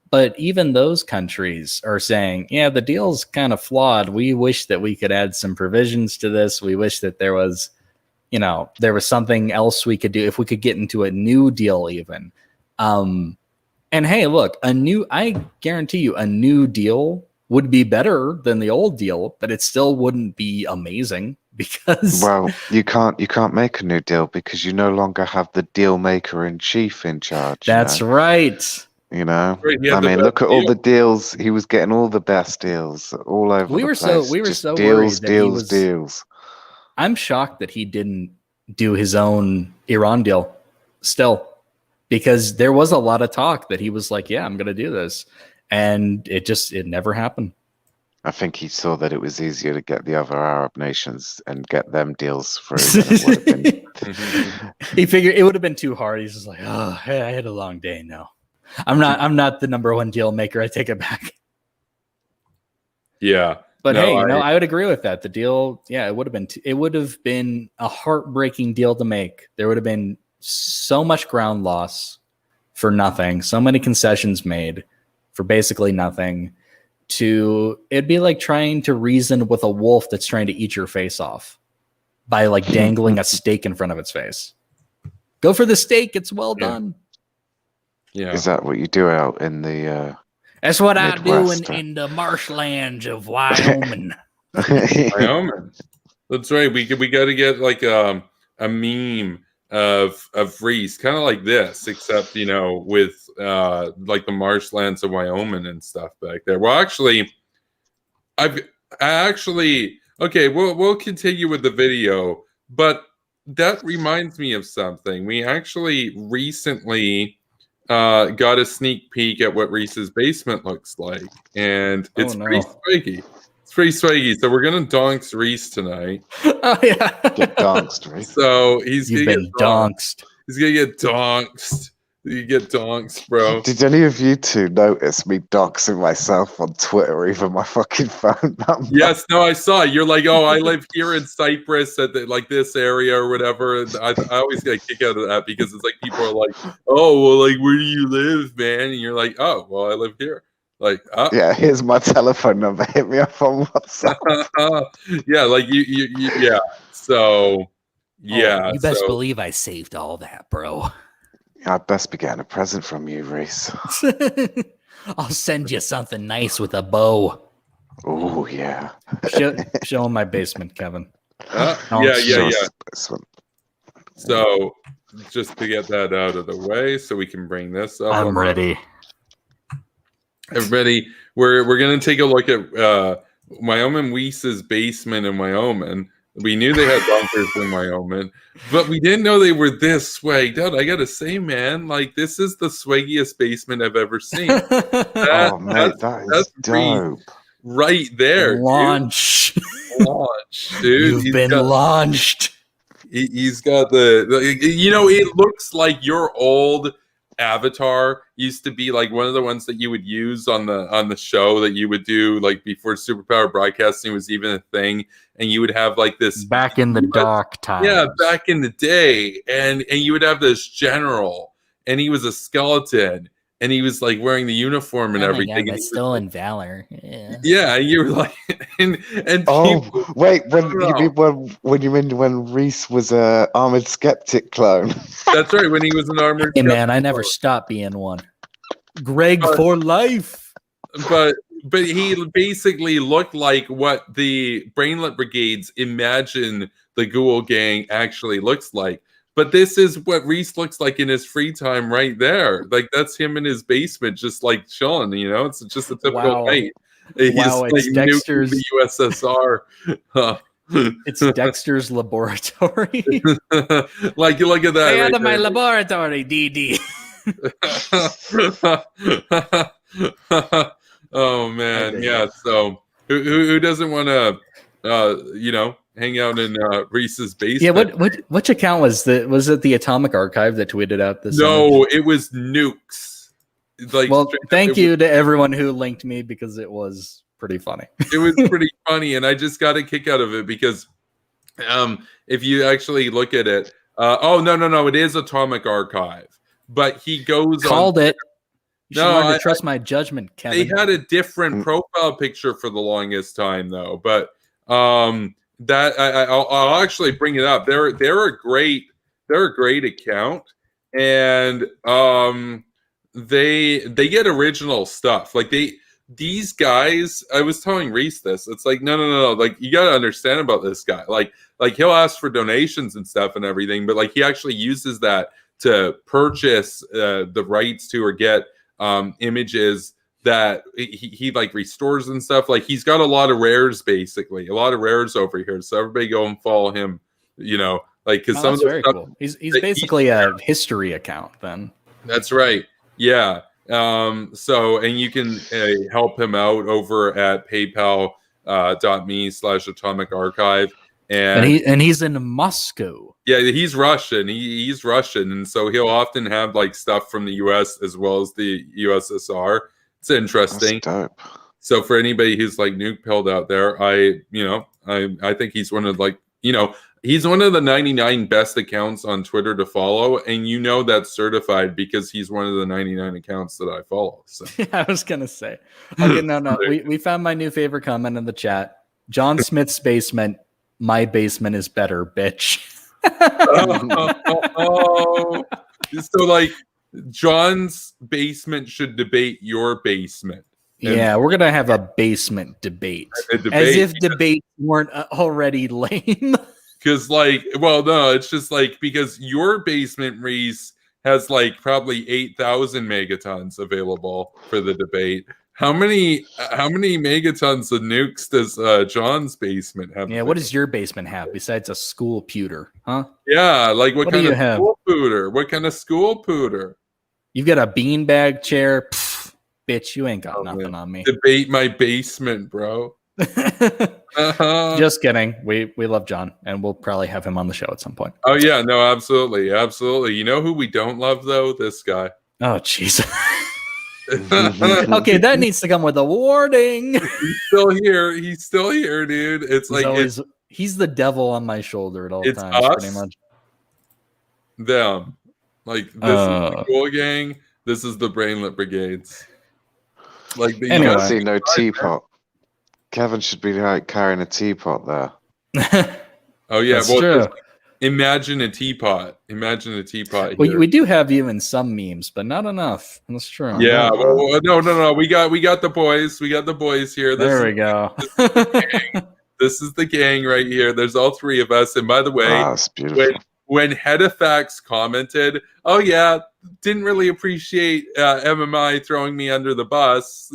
Speaker 2: But even those countries are saying, yeah, the deal's kind of flawed. We wish that we could add some provisions to this. We wish that there was something else we could do, if we could get into a new deal even. And hey, look, I guarantee you a new deal would be better than the old deal, but it still wouldn't be amazing, because
Speaker 3: you can't make a new deal because you no longer have the deal maker in chief in charge.
Speaker 2: That's right.
Speaker 3: You know, I mean, look at all the deals. He was getting all the best deals all over the place.
Speaker 2: We were
Speaker 3: Just
Speaker 2: so
Speaker 3: deals,
Speaker 2: worried that
Speaker 3: deals.
Speaker 2: I'm shocked that he didn't do his own Iran deal still, because there was a lot of talk that he was like, yeah, I'm going to do this. And it never happened.
Speaker 3: I think he saw that it was easier to get the other Arab nations and get them deals through than it would have been.
Speaker 2: He figured it would have been too hard. He's just like, oh, hey, I had a long day. No, I'm not the number one deal maker. I take it back.
Speaker 1: Yeah.
Speaker 2: But no, I would agree with that. The deal, yeah, it would have been a heartbreaking deal to make. There would have been so much ground loss for nothing, so many concessions made for basically nothing. It'd be like trying to reason with a wolf that's trying to eat your face off by like dangling a steak in front of its face. Go for the steak. It's well done.
Speaker 1: Yeah.
Speaker 3: Is that what you do out in the
Speaker 4: That's what
Speaker 3: Midwest,
Speaker 4: I do in the marshlands of Wyoming.
Speaker 1: Wyoming. That's right. We got to get like a meme of Reece, kind of like this, except with like the marshlands of Wyoming and stuff back there. Well, actually, okay. We'll continue with the video, but that reminds me of something. We actually recently got a sneak peek at what Reece's basement looks like, and it's pretty swaggy. It's pretty swaggy. So we're gonna donks Reece tonight.
Speaker 2: Oh yeah,
Speaker 3: get donked, Reece.
Speaker 1: So he's
Speaker 2: You've
Speaker 1: gonna
Speaker 2: been
Speaker 1: get
Speaker 2: donked.
Speaker 1: He's gonna get donked. You get donks, bro.
Speaker 3: Did any of you two notice me doxing myself on Twitter or even my fucking phone number?
Speaker 1: Yes, no, I saw. You're like, oh, I live here in Cyprus at like this area or whatever. And I always get a kick out of that, because it's like people are like, oh, well, like, where do you live, man? And you're like, oh, well, I live here. Like,
Speaker 3: yeah, here's my telephone number. Hit me up on WhatsApp.
Speaker 1: Yeah, like you yeah. So yeah,
Speaker 4: you best believe I saved all that, bro.
Speaker 3: I'd best be getting a present from you, Reece.
Speaker 4: I'll send you something nice with a bow.
Speaker 3: Oh yeah.
Speaker 2: Show him my basement, Kevin.
Speaker 1: Yeah. So just to get that out of the way, so we can bring this up.
Speaker 4: I'm ready.
Speaker 1: Everybody, we're gonna take a look at Wyoming Reece's basement in Wyoming. We knew they had bunkers in Wyoming, but we didn't know they were this swagged out. I gotta say, man, like, this is the swaggiest basement I've ever seen.
Speaker 3: Oh man, that's dope.
Speaker 1: Right there,
Speaker 2: launch,
Speaker 1: dude.
Speaker 4: You've been launched.
Speaker 1: He's got the it looks like your old avatar, used to be like one of the ones that you would use on the show that you would do like before Superpower broadcasting was even a thing, and you would have like this
Speaker 2: back in the dark times.
Speaker 1: Yeah, back in the day, and you would have this general, and he was a skeleton, and he was like wearing the uniform and everything.
Speaker 4: God, that's stolen valor. Yeah.
Speaker 1: Yeah, you were like, and
Speaker 3: Oh
Speaker 1: people,
Speaker 3: wait, when you mean when Reece was a Armored Skeptic clone?
Speaker 1: that's right, when he was an armored.
Speaker 4: Hey man, I never stopped being one. Greg for life.
Speaker 1: But he basically looked like what the Brainlet Brigades imagine the Ghoul Gang actually looks like. But this is what Reece looks like in his free time right there. Like, that's him in his basement, just like chilling, you know? It's just a typical night. He's
Speaker 2: Wow, it's
Speaker 1: like
Speaker 2: Dexter's...
Speaker 1: the USSR.
Speaker 2: It's Dexter's laboratory.
Speaker 1: Like, you look at that.
Speaker 4: Stay
Speaker 1: right
Speaker 4: out of my
Speaker 1: there.
Speaker 4: laboratory, DD.
Speaker 1: Oh man, yeah. So who doesn't want to, hang out in Reece's basement?
Speaker 2: Yeah, which account was that? Was it the Atomic Archive that tweeted out this?
Speaker 1: No,
Speaker 2: image?
Speaker 1: it was Nukes. Like,
Speaker 2: well, thank you to everyone who linked me because it was pretty funny.
Speaker 1: It was pretty funny, and I just got a kick out of it because if you actually look at it, no, it is Atomic Archive, but he goes
Speaker 2: called
Speaker 1: on,
Speaker 2: it. You should learn to trust my judgment, Kevin.
Speaker 1: They had a different profile picture for the longest time, though. But that I'll actually bring it up. They're a great account, and they get original stuff. Like these guys. I was telling Reece this. It's like no. Like, you got to understand about this guy. Like he'll ask for donations and stuff and everything, but like he actually uses that to purchase the rights to or get images that he like restores and stuff. Like, he's got a lot of rares, basically a lot of rares over here, so everybody go and follow him, like, because some of the
Speaker 2: very
Speaker 1: stuff,
Speaker 2: cool. He's basically a history account then.
Speaker 1: That's right, yeah. So, and you can help him out over at paypal.me/atomic archive, and
Speaker 2: he's in Moscow.
Speaker 1: Yeah, he's Russian. He's Russian, and so he'll often have like stuff from the U.S. as well as the USSR. It's interesting.
Speaker 3: That's dope.
Speaker 1: So for anybody who's like nuke pilled out there, I think he's one of he's one of the 99 best accounts on Twitter to follow, and that's certified because he's one of the 99 accounts that I follow. So
Speaker 2: I was gonna say, okay, no, we found my new favorite comment in the chat. John Smith's basement. My basement is better, bitch.
Speaker 1: So like John's basement should debate your basement.
Speaker 2: Yeah, we're gonna have a basement debate. As if debates weren't already lame.
Speaker 1: Because no, it's just like, because your basement, Reece, has like probably 8,000 megatons available for the debate. How many megatons of nukes does John's basement have?
Speaker 2: Yeah, what does your basement have besides a school pewter, huh?
Speaker 1: Yeah, like what kind of
Speaker 2: have?
Speaker 1: School pooter? What kind of school pooter?
Speaker 2: You've got a beanbag chair. Pfft, bitch, you ain't got nothing on me.
Speaker 1: Debate my basement, bro.
Speaker 2: Just kidding. We love John, and we'll probably have him on the show at some point.
Speaker 1: Oh yeah, no, absolutely. You know who we don't love though? This guy.
Speaker 2: Oh jeez. Okay, that needs to come with a warning.
Speaker 1: He's still here, dude.
Speaker 2: He's the devil on my shoulder at all times,
Speaker 1: us,
Speaker 2: pretty much.
Speaker 1: Them. Like, this is the Ghoul Gang, this is the Brainlet Brigades. Like,
Speaker 3: anyway. I see no teapot. Kevin should be like carrying a teapot there.
Speaker 1: Oh yeah,
Speaker 2: that's true.
Speaker 1: Imagine a teapot. Here.
Speaker 2: We do have you in some memes, but not enough. That's true.
Speaker 1: Yeah. Well, no. We got the boys. We got the boys here.
Speaker 2: There we go.
Speaker 1: This is the gang right here. There's all three of us. And by the way,
Speaker 3: that's beautiful.
Speaker 1: When Hedafax commented, "Oh yeah, didn't really appreciate MMI throwing me under the bus,"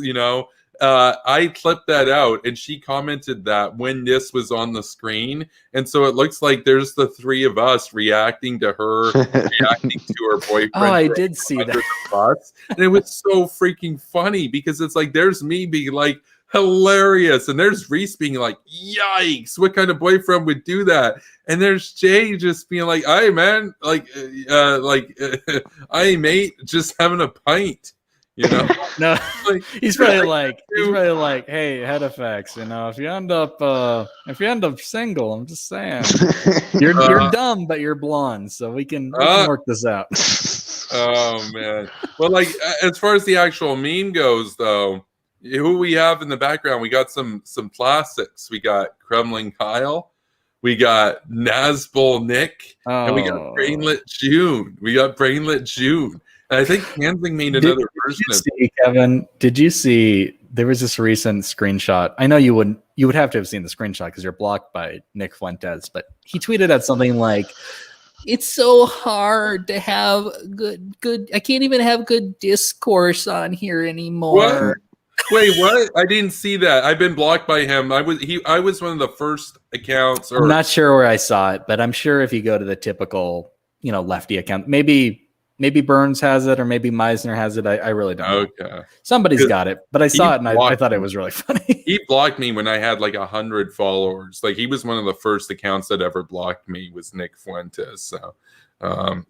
Speaker 1: I clipped that out, and she commented that when this was on the screen, and so it looks like there's the three of us reacting to her, reacting to her boyfriend.
Speaker 2: Oh, I did see that.
Speaker 1: Bus. And it was so freaking funny because it's like there's me being like hilarious, and there's Reece being like, "Yikes! What kind of boyfriend would do that?" And there's Jay just being like, "Hey man, hey mate, just having a pint." You know,
Speaker 2: No,
Speaker 1: like,
Speaker 2: he's probably like, hey, head effects. You know, if you end up single, I'm just saying, you're dumb, but you're blonde, so we can work this out.
Speaker 1: Oh man. Well, like as far as the actual meme goes, though, who we have in the background, we got some classics. We got Kremlin Kyle, we got Nazbol Nick, and we got Brainlet June. And I think Hansing made another version of it.
Speaker 2: Kevin, did you see there was this recent screenshot? I know you would have to have seen the screenshot because you're blocked by Nick Fuentes, but he tweeted out something like, "It's so hard to have good. I can't even have good discourse on here anymore."
Speaker 1: What? Wait, what? I didn't see that. I've been blocked by him. I was one of the first accounts.
Speaker 2: I'm not sure where I saw it, but I'm sure if you go to the typical, lefty account, maybe Burns has it or maybe Meisner has it. I really don't know.
Speaker 1: Okay.
Speaker 2: Somebody's got it, but I saw it and I thought it was really funny.
Speaker 1: He blocked me when I had like 100 followers. Like he was one of the first accounts that ever blocked me was Nick Fuentes. So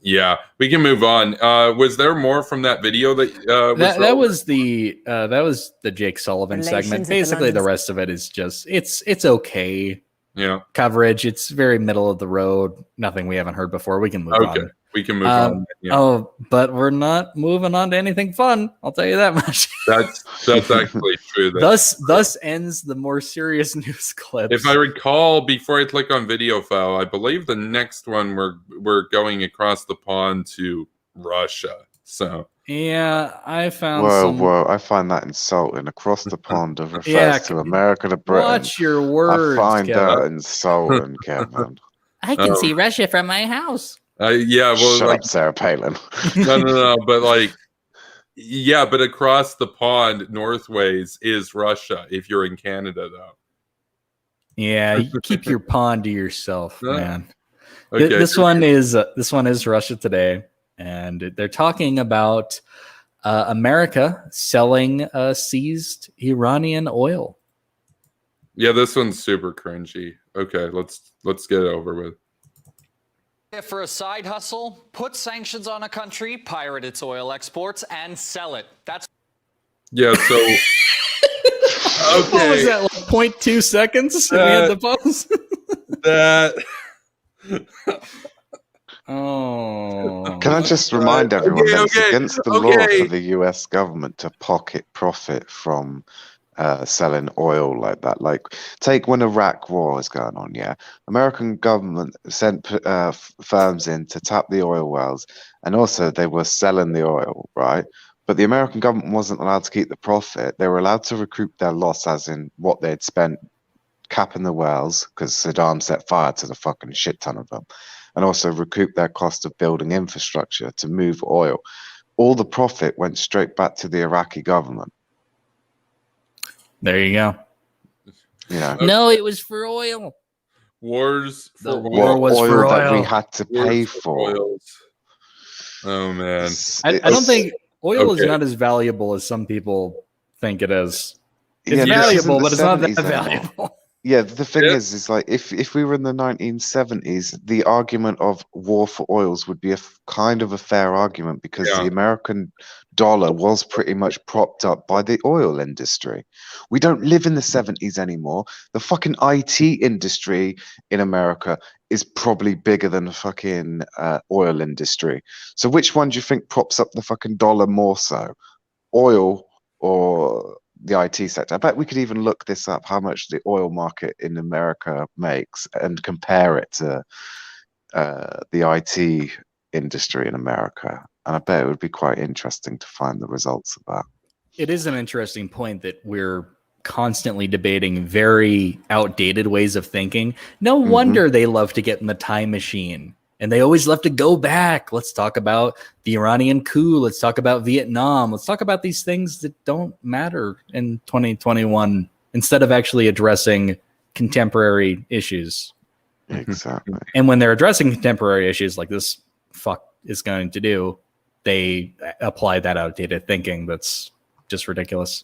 Speaker 1: yeah, we can move on. Was there more from that video that was the Jake Sullivan segment? Basically the rest of it is just it's okay. Yeah. Coverage. It's very middle of the road. Nothing we haven't heard before. We can move on. We can move on. Yeah. Oh, but we're not moving on to anything fun. I'll tell you that much. That's actually true. Thus ends the more serious news clips. If I recall, before I click on video file, I believe the next one we're going across the pond to Russia. So yeah, I found.
Speaker 3: Whoa! I find that insulting. Across the pond refers to America to Britain.
Speaker 2: Watch your words.
Speaker 3: I find that insulting, Kevin.
Speaker 2: I can see Russia from my house.
Speaker 1: Yeah, well,
Speaker 3: shut up, Sarah Palin.
Speaker 1: No, but like, yeah, but across the pond, northways is Russia. If you're in Canada, though. Yeah, you keep your pond to yourself, man. Okay. This one is Russia Today, and they're talking about America selling seized Iranian oil. Yeah, this one's super cringy. Okay, let's get it over with.
Speaker 11: For a side hustle, put sanctions on a country, pirate its oil exports, and sell it. That's
Speaker 1: yeah. So okay.
Speaker 2: What was that? Like 0.2 seconds? We had the pause.
Speaker 3: That. Oh. Can I just remind everyone that it's against the law for the U.S. government to pocket profit from selling oil like that? Like, take when Iraq war was going on, yeah, American government sent firms in to tap the oil wells, and also they were selling the oil, right? But the American government wasn't allowed to keep the profit. They were allowed to recoup their loss, as in what they'd spent capping the wells, because Saddam set fire to the fucking shit ton of them, and also recoup their cost of building infrastructure to move oil. All the profit went straight back to the Iraqi government.
Speaker 2: There you go.
Speaker 3: Yeah.
Speaker 2: No, it was for oil.
Speaker 1: Wars for
Speaker 3: oil. War was oil for that
Speaker 1: oil.
Speaker 3: We had to pay for.
Speaker 1: Oh man,
Speaker 2: I don't think oil is not as valuable as some people think it is. It's valuable, but it's not that valuable.
Speaker 3: Yeah, the thing is like if we were in the 1970s, the argument of war for oils would be a kind of a fair argument, because the American dollar was pretty much propped up by the oil industry. We don't live in the 70s anymore. The fucking IT industry in America is probably bigger than the fucking oil industry. So which one do you think props up the fucking dollar more so? Oil or the IT sector? I bet we could even look this up, how much the oil market in America makes, and compare it to the IT industry in America. And I bet it would be quite interesting to find the results of that.
Speaker 2: It is an interesting point that we're constantly debating very outdated ways of thinking. No wonder they love to get in the time machine. And they always love to go back. Let's talk about the Iranian coup. Let's talk about Vietnam. Let's talk about these things that don't matter in 2021, instead of actually addressing contemporary issues.
Speaker 3: Exactly.
Speaker 2: And when they're addressing contemporary issues like this fuck is going to do, they apply that outdated thinking that's just ridiculous.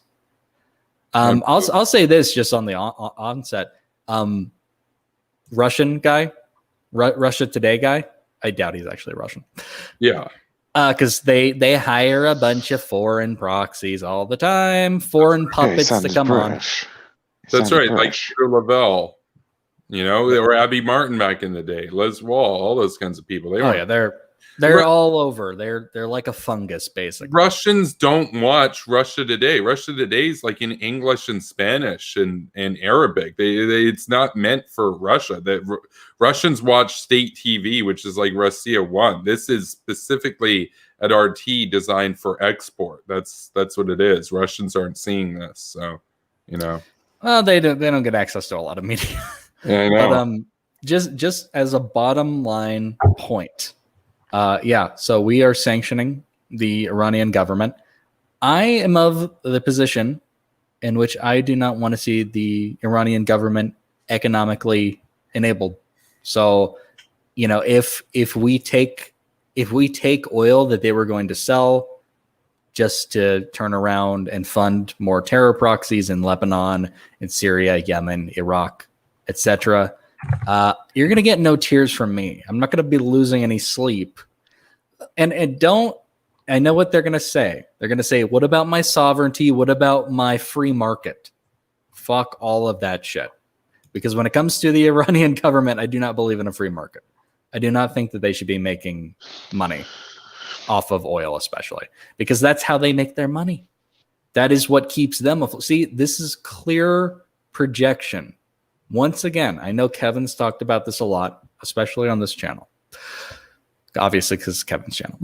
Speaker 2: I'll say this just on the onset. Russian guy, Russia Today guy, I doubt he's actually Russian.
Speaker 1: Yeah.
Speaker 2: Because they hire a bunch of foreign proxies all the time, foreign puppets to come
Speaker 3: British.
Speaker 1: That's right, like
Speaker 3: British.
Speaker 1: Peter Lavelle, or Abby Martin back in the day, Les Wall, all those kinds of people.
Speaker 2: They're all over. They're like a fungus, basically.
Speaker 1: Russians don't watch Russia Today. Russia Today is like in English and Spanish and Arabic. It's not meant for Russia. Russians watch state TV, which is like Russia One. This is specifically at RT designed for export. That's what it is. Russians aren't seeing this, so
Speaker 2: Well, they don't get access to a lot of media.
Speaker 1: Yeah, I know.
Speaker 2: But just as a bottom line point. So we are sanctioning the Iranian government. I am of the position in which I do not want to see the Iranian government economically enabled. So, if we take oil that they were going to sell just to turn around and fund more terror proxies in Lebanon, in Syria, Yemen, Iraq, etc., you're going to get no tears from me. I'm not going to be losing any sleep. And I know what they're going to say. They're going to say, what about my sovereignty? What about my free market? Fuck all of that shit. Because when it comes to the Iranian government, I do not believe in a free market. I do not think that they should be making money off of oil, especially because that's how they make their money. That is what keeps them afloat. See, this is clear projection. Once again, I know Kevin's talked about this a lot, especially on this channel. Obviously, because it's Kevin's channel.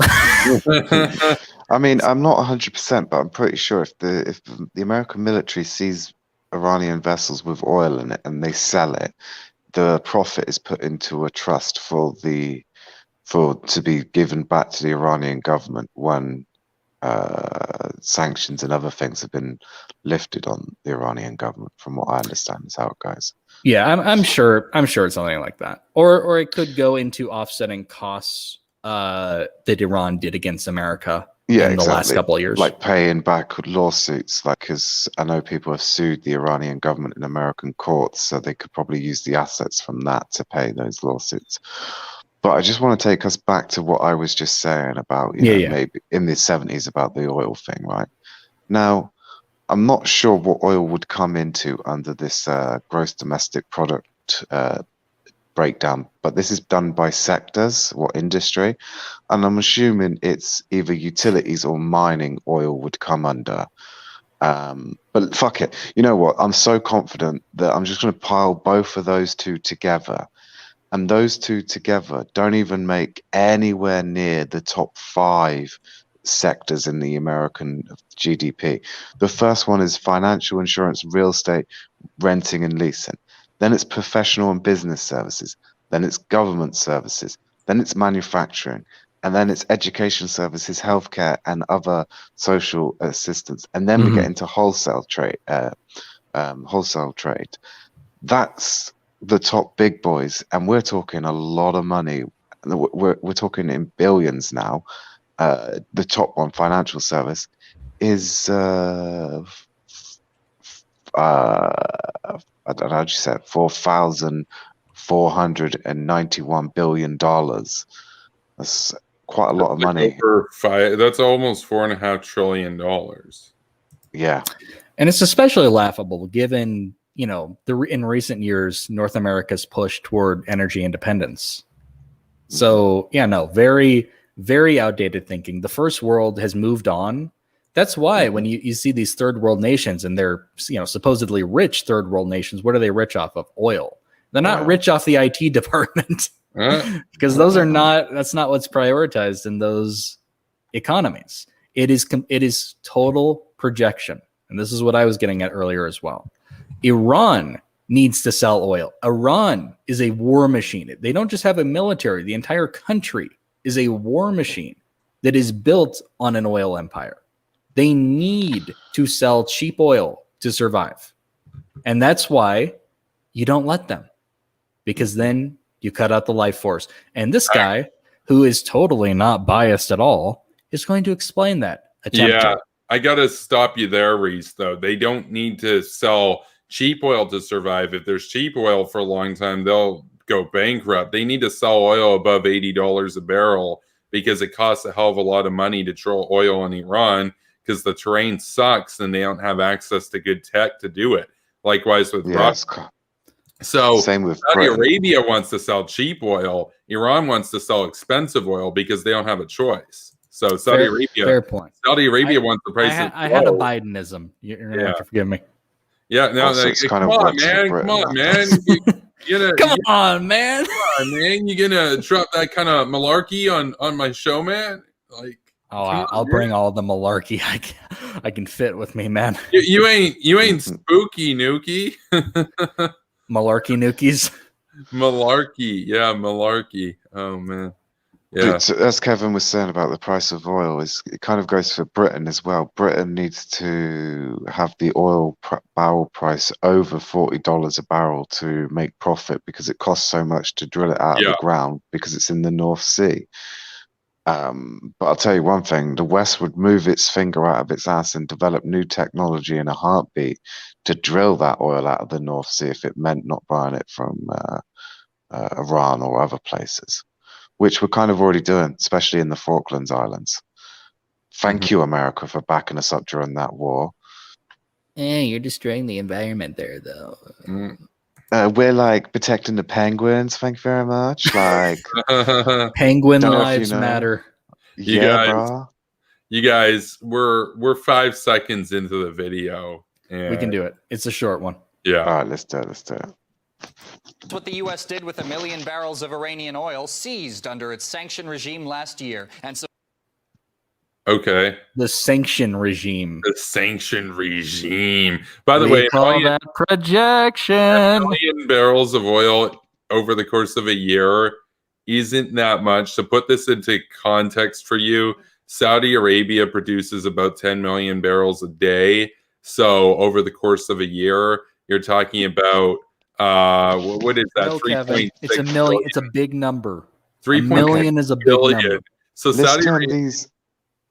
Speaker 3: I mean, I'm not 100%, but I'm pretty sure if the American military sees Iranian vessels with oil in it and they sell it, the profit is put into a trust to be given back to the Iranian government when sanctions and other things have been lifted on the Iranian government. From what I understand, is how it goes.
Speaker 2: Yeah, I'm sure it's something like that, or it could go into offsetting costs that Iran did against America in the last couple of years,
Speaker 3: like paying back lawsuits. Like, because I know people have sued the Iranian government in American courts, so they could probably use the assets from that to pay those lawsuits. But I just want to take us back to what I was just saying about maybe in the 70s about the oil thing, right? Now, I'm not sure what oil would come into under this gross domestic product breakdown, but this is done by sectors, what industry, and I'm assuming it's either utilities or mining oil would come under. But fuck it, you know what? I'm so confident that I'm just going to pile both of those two together, and those two together don't even make anywhere near the top 5 sectors in the American GDP. The first one is financial, insurance, real estate, renting and leasing. Then it's professional and business services. Then it's government services. Then it's manufacturing. And then it's education services, healthcare, and other social assistance. And then we get into wholesale trade. That's the top big boys, and we're talking a lot of money. We're talking in billions now. The top one, financial service, is I don't know how you say it, $4,491 billion. That's quite a lot of money.
Speaker 1: That's almost $4.5 trillion.
Speaker 3: Yeah,
Speaker 2: and it's especially laughable given in recent years North America's push toward energy independence. So very, very outdated thinking. The first world has moved on. That's why when you see these third world nations and they're supposedly rich third world nations, what are they rich off of? Oil. They're not rich off the IT department because that's not what's prioritized in those economies. It is total projection. And this is what I was getting at earlier as well. Iran needs to sell oil. Iran is a war machine. They don't just have a military. The entire country is a war machine that is built on an oil empire. They need to sell cheap oil to survive. And that's why you don't let them, because then you cut out the life force. And this guy, who is totally not biased at all, is going to explain that.
Speaker 1: I got to stop you there, Reece, though. They don't need to sell cheap oil to survive. If there's cheap oil for a long time, they'll go bankrupt. They need to sell oil above $80 a barrel because it costs a hell of a lot of money to drill oil in Iran because the terrain sucks and they don't have access to good tech to do it. Likewise with Russia. So
Speaker 3: same with
Speaker 1: Saudi
Speaker 3: Britain.
Speaker 1: Arabia wants to sell cheap oil. Iran wants to sell expensive oil because they don't have a choice. So Saudi Arabia,
Speaker 2: fair point.
Speaker 1: Saudi Arabia wants the prices.
Speaker 2: I had a Bidenism. You're gonna have to forgive me.
Speaker 1: Yeah, no,
Speaker 3: Also,
Speaker 1: like,
Speaker 3: it's kind
Speaker 1: come
Speaker 3: of
Speaker 1: on,
Speaker 3: works in
Speaker 1: man,
Speaker 3: Britain,
Speaker 1: come on,
Speaker 3: that
Speaker 1: man.
Speaker 3: does.
Speaker 2: Come on, man.
Speaker 1: You gonna drop that kind of malarkey on my show, man? Like,
Speaker 2: I'll bring all the malarkey I can fit with me, man.
Speaker 1: You ain't spooky, Nuki.
Speaker 2: Malarkey Nukies.
Speaker 1: Malarkey, yeah, malarkey. Oh man, yeah.
Speaker 3: But as Kevin was saying about the price of oil, it kind of goes for Britain as well. Britain needs to have the oil barrel price over $40 a barrel to make profit because it costs so much to drill it out of the ground because it's in the North Sea. But I'll tell you one thing, the West would move its finger out of its ass and develop new technology in a heartbeat to drill that oil out of the North Sea if it meant not buying it from Iran or other places, which we're kind of already doing, especially in the Falklands Islands. Thank you, America, for backing us up during that war.
Speaker 2: Yeah, you're destroying the environment there, though.
Speaker 3: We're like protecting the penguins. Thank you very much. Like
Speaker 2: penguin lives matter.
Speaker 1: You guys, we're 5 seconds into the video, and
Speaker 2: we can do it. It's a short one.
Speaker 1: Yeah.
Speaker 3: All right, let's do it.
Speaker 11: That's what the U.S. did with 1 million barrels of Iranian oil seized under its sanction regime last year, and so.
Speaker 1: Okay.
Speaker 2: The sanction regime.
Speaker 1: The sanction regime. By the
Speaker 2: we
Speaker 1: way,
Speaker 2: call that projection.
Speaker 1: 1 million barrels of oil over the course of a year isn't that much. To put this into context for you, Saudi Arabia produces about 10 million barrels a day. So over the course of a year, you're talking about what is that? 3.6
Speaker 2: it's a million. It's a big number.
Speaker 1: 3
Speaker 2: million is a big number.
Speaker 1: So Saudi Arabia.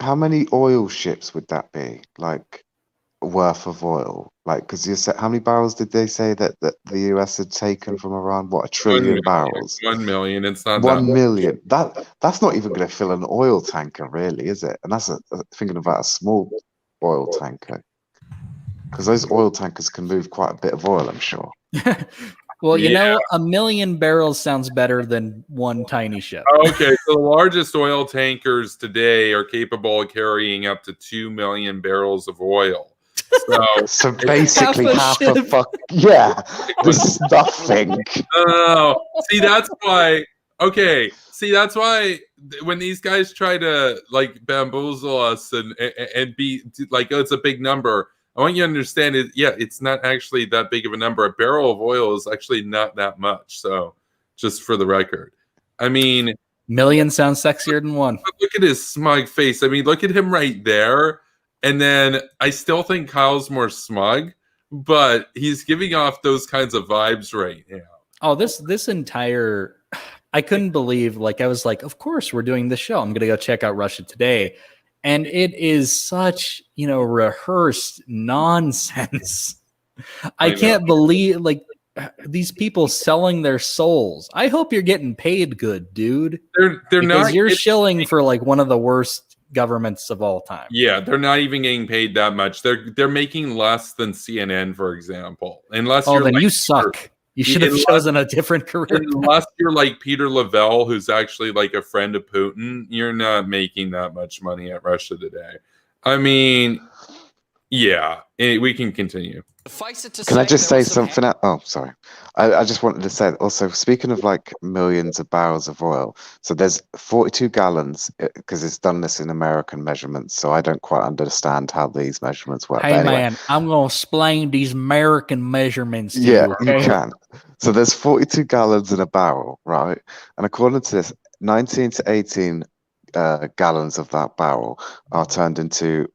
Speaker 3: How many oil ships would that be? Like worth of oil? Like, because you said, how many barrels did they say that the US had taken from Iran? What, 1 trillion barrels?
Speaker 1: 1 million. It's not
Speaker 3: 1 million. That's not even going to fill an oil tanker, really, is it? And that's thinking about a small oil tanker, because those oil tankers can move quite a bit of oil, I'm sure.
Speaker 2: Well, you know, 1 million barrels sounds better than one tiny ship.
Speaker 1: Okay, so the largest oil tankers today are capable of carrying up to 2 million barrels of oil.
Speaker 3: So basically half a fuck. Yeah, this is nothing.
Speaker 1: Oh, see, that's why. Okay, see, that's why when these guys try to like bamboozle us and be like, oh, it's a big number. I want you to understand it. Yeah, it's not actually that big of a number. A barrel of oil is actually not that much. So, just for the record, I mean,
Speaker 2: million sounds sexier than one.
Speaker 1: Look at his smug face. I mean, look at him right there. And then I still think Kyle's more smug, but he's giving off those kinds of vibes right now.
Speaker 2: Oh, this entire, I couldn't believe. Like, I was like, of course we're doing this show. I'm gonna go check out Russia Today. And it is such, rehearsed nonsense. I can't believe, like, these people selling their souls. I hope you're getting paid good, dude.
Speaker 1: They're not.
Speaker 2: You're shilling for like one of the worst governments of all time.
Speaker 1: Yeah, they're not even getting paid that much. They're making less than CNN, for example. Unless
Speaker 2: then you suck. You should have chosen a different career.
Speaker 1: Unless you're like Peter Lavelle, who's actually like a friend of Putin, you're not making that much money at Russia Today. I mean, yeah, we can continue.
Speaker 3: Can I just say something? Oh, sorry. I just wanted to say also, speaking of like millions of barrels of oil, so there's 42 gallons because it's done this in American measurements, so I don't quite understand how these measurements work.
Speaker 2: Hey, anyway, man, I'm going to explain these American measurements to you, okay?
Speaker 3: You can. So there's 42 gallons in a barrel, right? And according to this, 19 to 18 gallons of that barrel are turned into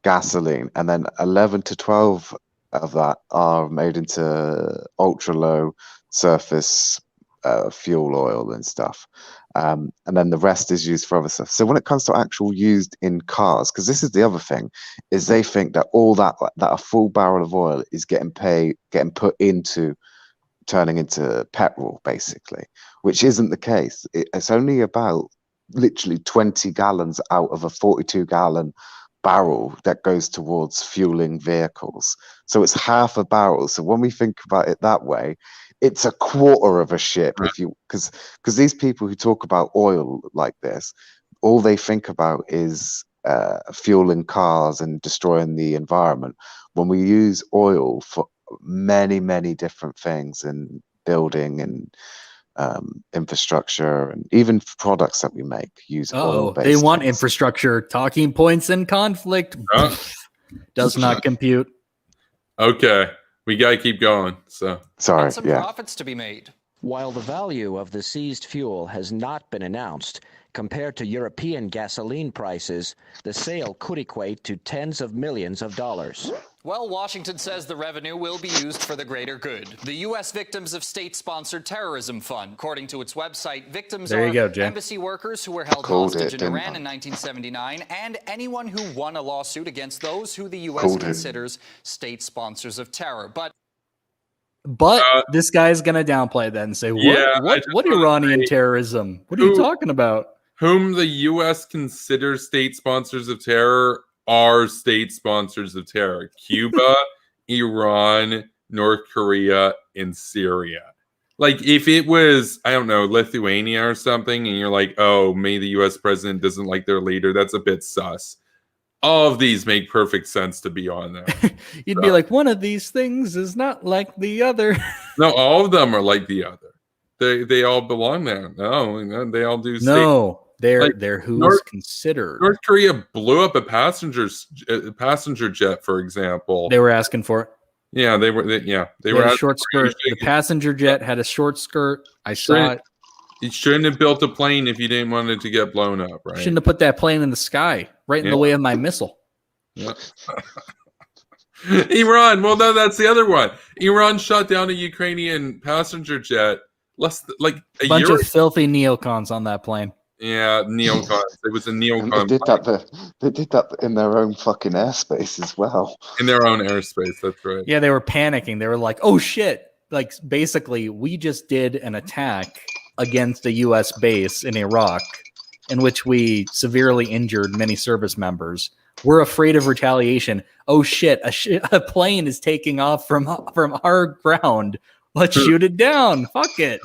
Speaker 3: gasoline, and then 11 to 12 of that are made into ultra low surface fuel oil and stuff, and then the rest is used for other stuff. So when it comes to actual used in cars, because this is the other thing, is they think that all that a full barrel of oil is getting put into turning into petrol, basically, which isn't the case. It's only about literally 20 gallons out of a 42-gallon barrel that goes towards fueling vehicles. So it's half a barrel. So when we think about it that way, it's a quarter of a ship. If you because these people who talk about oil like this, all they think about is fueling cars and destroying the environment. When we use oil for many, many different things in building and infrastructure and even products that we make use oil-based
Speaker 2: they want
Speaker 3: things.
Speaker 2: infrastructure. Talking points and conflict does not compute.
Speaker 1: Okay, we gotta keep going. So
Speaker 3: sorry,
Speaker 11: some profits to be made.
Speaker 12: While the value of the seized fuel has not been announced, compared to European gasoline prices, the sale could equate to tens of millions of dollars.
Speaker 11: Well, Washington says the revenue will be used for the greater good. The U.S. Victims of State-Sponsored Terrorism Fund. According to its website, victims are embassy workers who were held hostage in Iran in 1979 and anyone who won a lawsuit against those who the U.S. considers state sponsors of terror. But
Speaker 2: this guy's going to downplay that and say, what Iranian terrorism? What are you talking about?
Speaker 1: Whom the U.S. considers state sponsors of terror are state sponsors of terror. Cuba, Iran, North Korea, and Syria. Like, if it was, I don't know, Lithuania or something, and you're like, oh, maybe the U.S. president doesn't like their leader, that's a bit sus. All of these make perfect sense to be on there.
Speaker 2: You'd be like, one of these things is not like the other.
Speaker 1: No, all of them are like the other. They all belong there. No, they all do.
Speaker 2: They're who's considered.
Speaker 1: North Korea blew up a passenger jet, for example.
Speaker 2: They were asking for it.
Speaker 1: Yeah, they were
Speaker 2: a short skirt. The passenger jet had a short skirt. I saw it.
Speaker 1: You shouldn't have built a plane if you didn't want it to get blown up, right?
Speaker 2: Shouldn't have put that plane in the sky, right in the way of my missile.
Speaker 1: Yeah. Iran. Well, no, that's the other one. Iran shot down a Ukrainian passenger jet. Like a
Speaker 2: bunch of filthy neocons on that plane.
Speaker 1: Yeah, neocons. It was a neocon.
Speaker 3: They did that in their own fucking airspace as well.
Speaker 1: In their own airspace, that's right.
Speaker 2: Yeah, they were panicking. They were like, "Oh shit!" Like basically, we just did an attack against a U.S. base in Iraq, in which we severely injured many service members. We're afraid of retaliation. Oh shit! A plane is taking off from our ground. Let's shoot it down. Fuck it.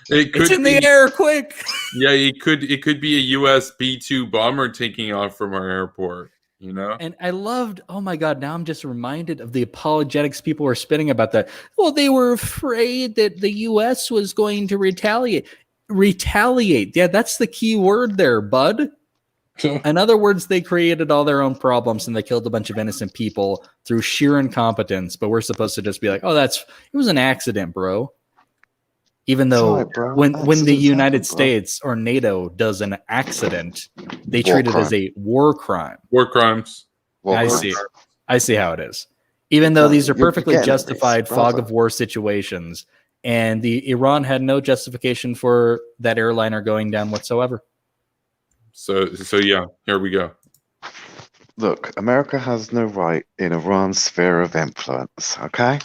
Speaker 2: It's in the air, quick.
Speaker 1: Yeah, it could be a US B-2 bomber taking off from our airport, you know?
Speaker 2: And I loved, oh my God, now I'm just reminded of the apologetics people were spitting about that. Well, they were afraid that the US was going to retaliate. Retaliate. Yeah, that's the key word there, bud. In other words, they created all their own problems and they killed a bunch of innocent people through sheer incompetence. But we're supposed to just be like, oh, it was an accident, bro. Even though when the United States or NATO does an accident, they treat it as a war crime.
Speaker 1: War crimes.
Speaker 2: I see how it is. Even though these are perfectly justified fog of war situations, and the Iran had no justification for that airliner going down whatsoever.
Speaker 1: So yeah, here we go.
Speaker 3: Look, America has no right in Iran's sphere of influence. Okay.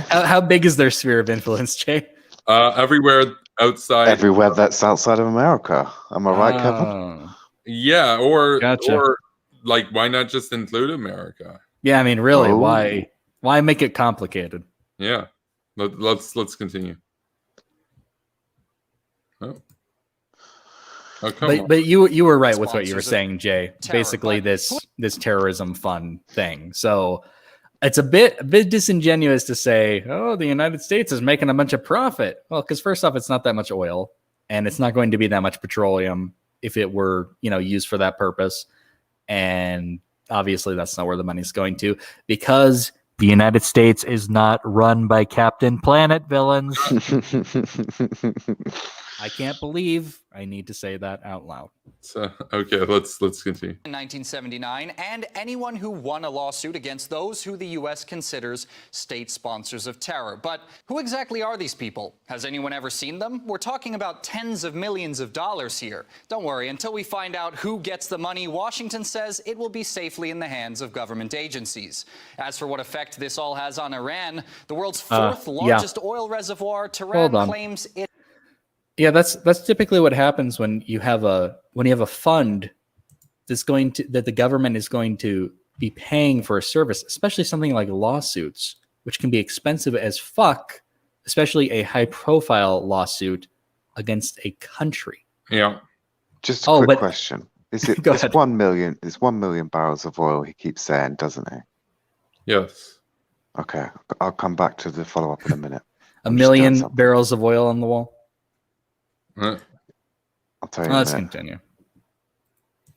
Speaker 2: How big is their sphere of influence, Jay?
Speaker 1: Everywhere outside.
Speaker 3: Everywhere that's outside of America. Am I right, Kevin?
Speaker 1: Yeah, or like, why not just include America?
Speaker 2: Yeah, I mean, really, why make it complicated?
Speaker 1: Yeah, let's continue.
Speaker 2: But you were right with what you were saying, Jay. Basically, this terrorism fund thing. So it's a bit disingenuous to say, oh, the United States is making a bunch of profit. Well, because first off, it's not that much oil, and it's not going to be that much petroleum if it were, used for that purpose. And obviously, that's not where the money's going to, because the United States is not run by Captain Planet villains. I can't believe I need to say that out loud.
Speaker 1: So, okay, let's continue.
Speaker 11: In 1979, and anyone who won a lawsuit against those who the U.S. considers state sponsors of terror. But who exactly are these people? Has anyone ever seen them? We're talking about tens of millions of dollars here. Don't worry, until we find out who gets the money, Washington says it will be safely in the hands of government agencies. As for what effect this all has on Iran, the world's fourth largest oil reservoir, Tehran claims it.
Speaker 2: Yeah, that's typically what happens when you have a fund that the government is going to be paying for a service, especially something like lawsuits, which can be expensive as fuck, especially a high profile lawsuit against a country.
Speaker 1: Yeah.
Speaker 3: Just a quick question. Is it
Speaker 2: Go
Speaker 3: it's
Speaker 2: ahead.
Speaker 3: 1 million? It's 1 million barrels of oil. He keeps saying, doesn't he?
Speaker 1: Yes.
Speaker 3: Okay, I'll come back to the follow up in a minute.
Speaker 2: A million barrels of oil on the wall.
Speaker 3: I'll tell you.
Speaker 2: Let's continue.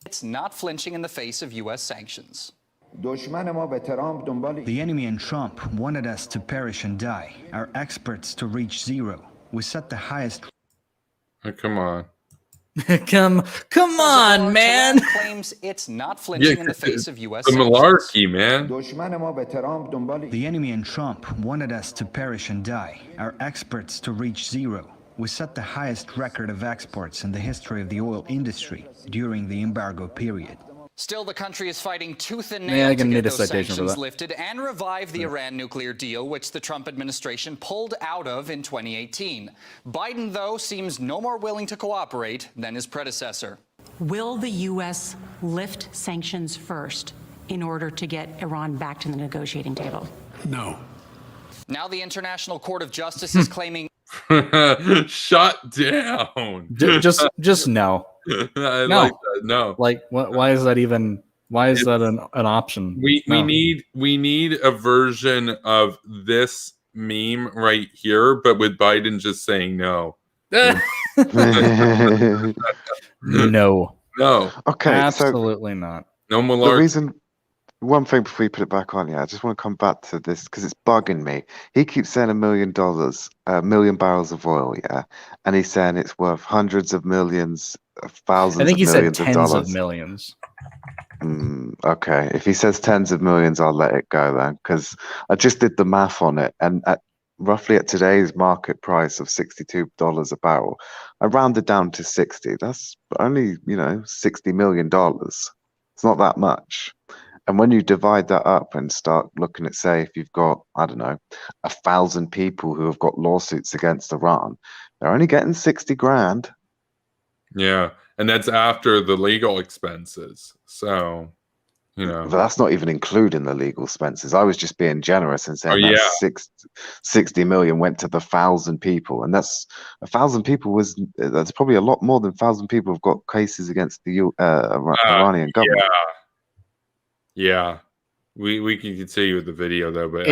Speaker 11: It's not flinching in the face of U.S. sanctions.
Speaker 13: The enemy and Trump wanted us to perish and die, our experts to reach zero. We set the highest.
Speaker 1: Oh, come on.
Speaker 2: come on, man.
Speaker 11: Claims it's not flinching in the face of U.S.
Speaker 1: The
Speaker 11: sanctions.
Speaker 1: malarkey, man.
Speaker 13: The enemy and Trump wanted us to perish and die, our experts to reach zero. We set the highest record of exports in the history of the oil industry during the embargo period.
Speaker 11: Still, the country is fighting tooth and
Speaker 2: Yeah,
Speaker 11: nail
Speaker 2: I
Speaker 11: to
Speaker 2: can
Speaker 11: get
Speaker 2: need a
Speaker 11: those
Speaker 2: citation for
Speaker 11: sanctions
Speaker 2: that.
Speaker 11: lifted and revive the Iran nuclear deal, which the Trump administration pulled out of in 2018. Biden, though, seems no more willing to cooperate than his predecessor.
Speaker 14: Will the U.S. lift sanctions first in order to get Iran back to the negotiating table?
Speaker 5: No.
Speaker 11: Now the International Court of Justice is claiming
Speaker 1: Shut down.
Speaker 2: Just no.
Speaker 1: I
Speaker 2: No.
Speaker 1: like that. No.
Speaker 2: Like, why is that even? Why is that an option?
Speaker 1: We
Speaker 2: No.
Speaker 1: need a version of this meme right here, but with Biden just saying no.
Speaker 2: No.
Speaker 1: No.
Speaker 3: Okay,
Speaker 2: Absolutely not.
Speaker 1: No
Speaker 3: The
Speaker 1: malarkey.
Speaker 3: reason, one thing before you put it back on, I just want to come back to this because it's bugging me. He keeps saying $1 million, 1 million barrels of oil, and he's saying it's worth hundreds of millions, thousands
Speaker 2: I think
Speaker 3: of
Speaker 2: he said
Speaker 3: millions
Speaker 2: tens
Speaker 3: of
Speaker 2: of
Speaker 3: dollars.
Speaker 2: millions.
Speaker 3: Okay, if he says tens of millions, I'll let it go then, because I just did the math on it, and roughly at today's market price of $62 a barrel, I rounded down to 60. That's only $60 million. It's not that much. And when you divide that up and start looking at, say, if you've got, I don't know, 1,000 people who have got lawsuits against Iran, they're only getting 60 grand.
Speaker 1: Yeah, and that's after the legal expenses. So,
Speaker 3: But that's not even including the legal expenses. I was just being generous and saying that 60 million went to the 1,000 people, and that's 1,000 people that's probably a lot more than 1,000 people have got cases against the Iranian government.
Speaker 1: Yeah. We can continue with the video though, but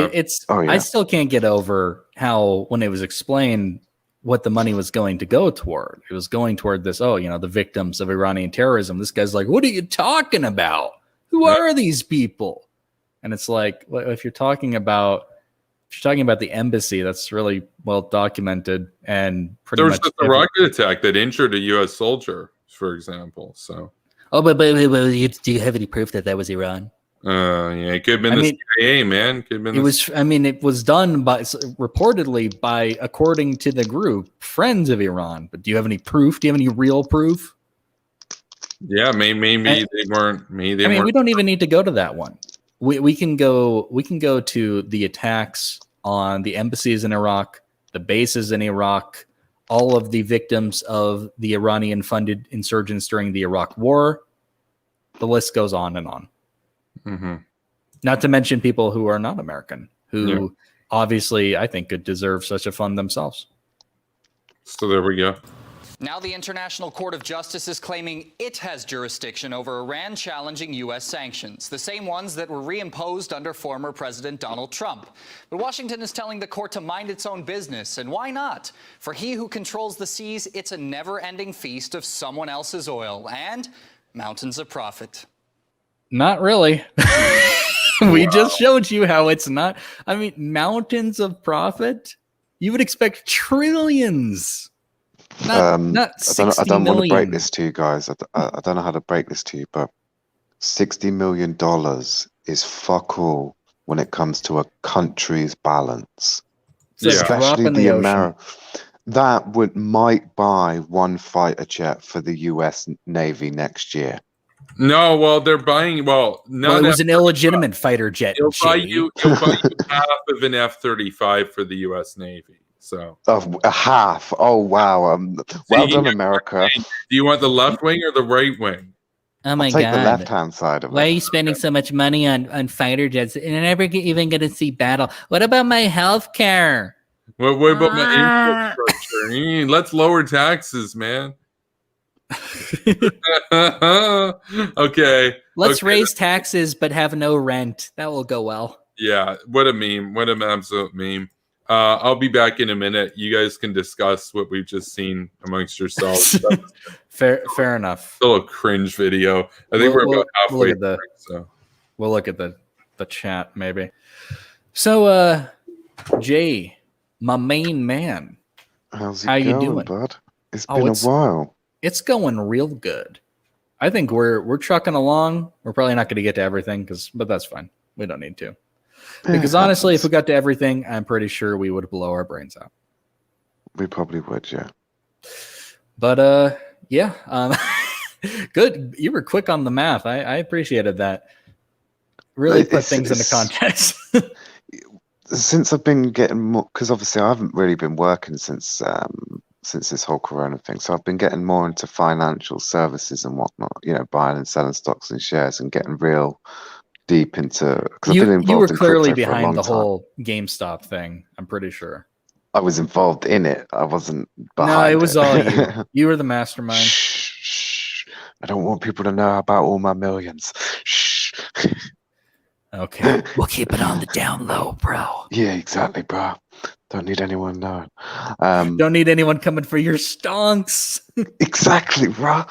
Speaker 2: I still can't get over how when it was explained what the money was going to go toward. It was going toward this, the victims of Iranian terrorism. This guy's like, what are you talking about? Who are these people? And it's like, well, if you're talking about the embassy, that's really well documented and pretty
Speaker 1: there
Speaker 2: much.
Speaker 1: was just a rocket attack that injured a U.S. soldier, for example. So.
Speaker 4: Oh, but do you have any proof that was Iran?
Speaker 1: Yeah, it could have been the CIA, man. Could have been.
Speaker 2: It was done reportedly by, according to the group, friends of Iran. But do you have any proof? Do you have any real proof?
Speaker 1: Yeah, maybe they weren't. Maybe they weren't.
Speaker 2: We don't even need to go to that one. We can go to the attacks on the embassies in Iraq, the bases in Iraq, all of the victims of the Iranian-funded insurgents during the Iraq War. The list goes on and on.
Speaker 1: Mm-hmm.
Speaker 2: Not to mention people who are not American, who obviously I think could deserve such a fund themselves.
Speaker 1: So there we go.
Speaker 11: Now the International Court of Justice is claiming it has jurisdiction over Iran challenging U.S. sanctions, the same ones that were reimposed under former President Donald Trump. But Washington is telling the court to mind its own business, and why not? For he who controls the seas, it's a never-ending feast of someone else's oil and mountains of profit.
Speaker 2: Not really. We just showed you how it's not. I mean, mountains of profit? You would expect trillions. Not 60
Speaker 3: I don't want to break
Speaker 2: million.
Speaker 3: this to you guys. I don't know how to break this to you, but $60 million is fuck all when it comes to a country's balance.
Speaker 2: It's a drop in the ocean.
Speaker 3: That might buy one fighter jet for the U.S. Navy next year.
Speaker 1: No, well, they're buying. Well,
Speaker 4: it was an illegitimate fighter jet.
Speaker 1: He'll buy you half of an F-35 for the U.S. Navy. So
Speaker 3: a half. Oh wow! Well done, America.
Speaker 1: Do you want the left wing or the right wing?
Speaker 2: Oh my
Speaker 3: I'll take
Speaker 2: god!
Speaker 3: the left-hand side of
Speaker 2: Why are
Speaker 3: it.
Speaker 2: you spending so much money on fighter jets and I never even get to see battle? What about my health care?
Speaker 1: What about my infrastructure? Let's lower taxes, man. Okay.
Speaker 2: Let's raise taxes but have no rent. That will go well.
Speaker 1: Yeah, what a meme. What an absolute meme. I'll be back in a minute. You guys can discuss what we've just seen amongst yourselves.
Speaker 2: Fair enough.
Speaker 1: Still a cringe video. I think we're about halfway through. So
Speaker 2: we'll look at the chat maybe. So Jay, my main man.
Speaker 3: How's it
Speaker 2: How
Speaker 3: going,
Speaker 2: you doing,
Speaker 3: bud? It's been a while.
Speaker 2: It's going real good. I think we're trucking along. We're probably not going to get to everything, but that's fine. We don't need to. Because honestly, if we got to everything, I'm pretty sure we would blow our brains out.
Speaker 3: We probably would, yeah.
Speaker 2: But yeah, good. You were quick on the math. I appreciated that. Really put things into context.
Speaker 3: Since I've been getting more, because obviously I haven't really been working since this whole Corona thing. So I've been getting more into financial services and whatnot. You know, buying and selling stocks and shares and getting real deep into.
Speaker 2: You were clearly behind the whole GameStop thing. I'm pretty sure.
Speaker 3: I was involved in it. I wasn't behind.
Speaker 2: No, it was all you. You were the mastermind.
Speaker 3: Shh. I don't want people to know about all my millions. Shh.
Speaker 2: Okay, we'll keep it on the down low, bro.
Speaker 3: Yeah, exactly, bro. Don't need anyone knowing.
Speaker 2: Don't need anyone coming for your stonks.
Speaker 3: Exactly, bro.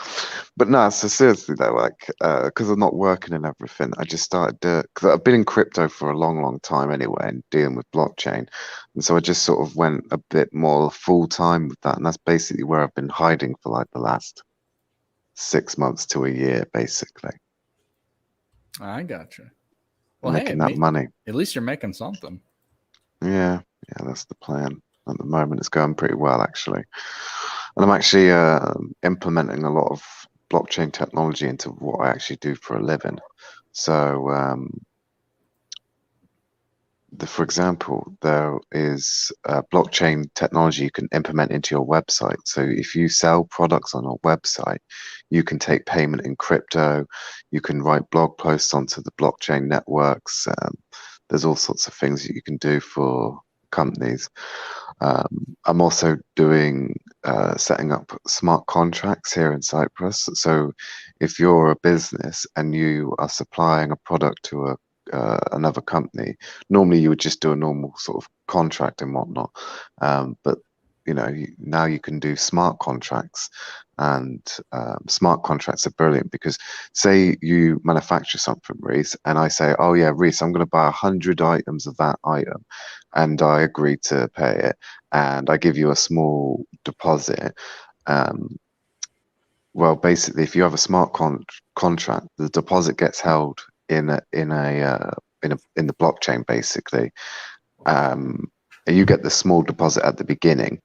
Speaker 3: But no, so seriously though, like, because I'm not working and everything, I just started because I've been in crypto for a long time anyway, and dealing with blockchain, and so I just sort of went a bit more full time with that, and that's basically where I've been hiding for like the last 6 months to a year, basically.
Speaker 2: I gotcha. Well,
Speaker 3: making that money.
Speaker 2: At least you're making something.
Speaker 3: Yeah, that's the plan. At the moment, it's going pretty well, actually. And I'm actually implementing a lot of blockchain technology into what I actually do for a living. So, for example, there is blockchain technology you can implement into your website. So if you sell products on a website, you can take payment in crypto. You can write blog posts onto the blockchain networks. There's all sorts of things that you can do for companies. I'm also doing setting up smart contracts here in Cyprus. So if you're a business and you are supplying a product to another company, normally you would just do a normal sort of contract and whatnot. But you know, now you can do smart contracts, and smart contracts are brilliant because say you manufacture something, Reece, and I say, oh yeah, Reece, I'm going to buy 100 items of that item, and I agree to pay it, and I give you a small deposit. Well, basically, if you have a smart contract, the deposit gets held in the blockchain, basically. You get the small deposit at the beginning.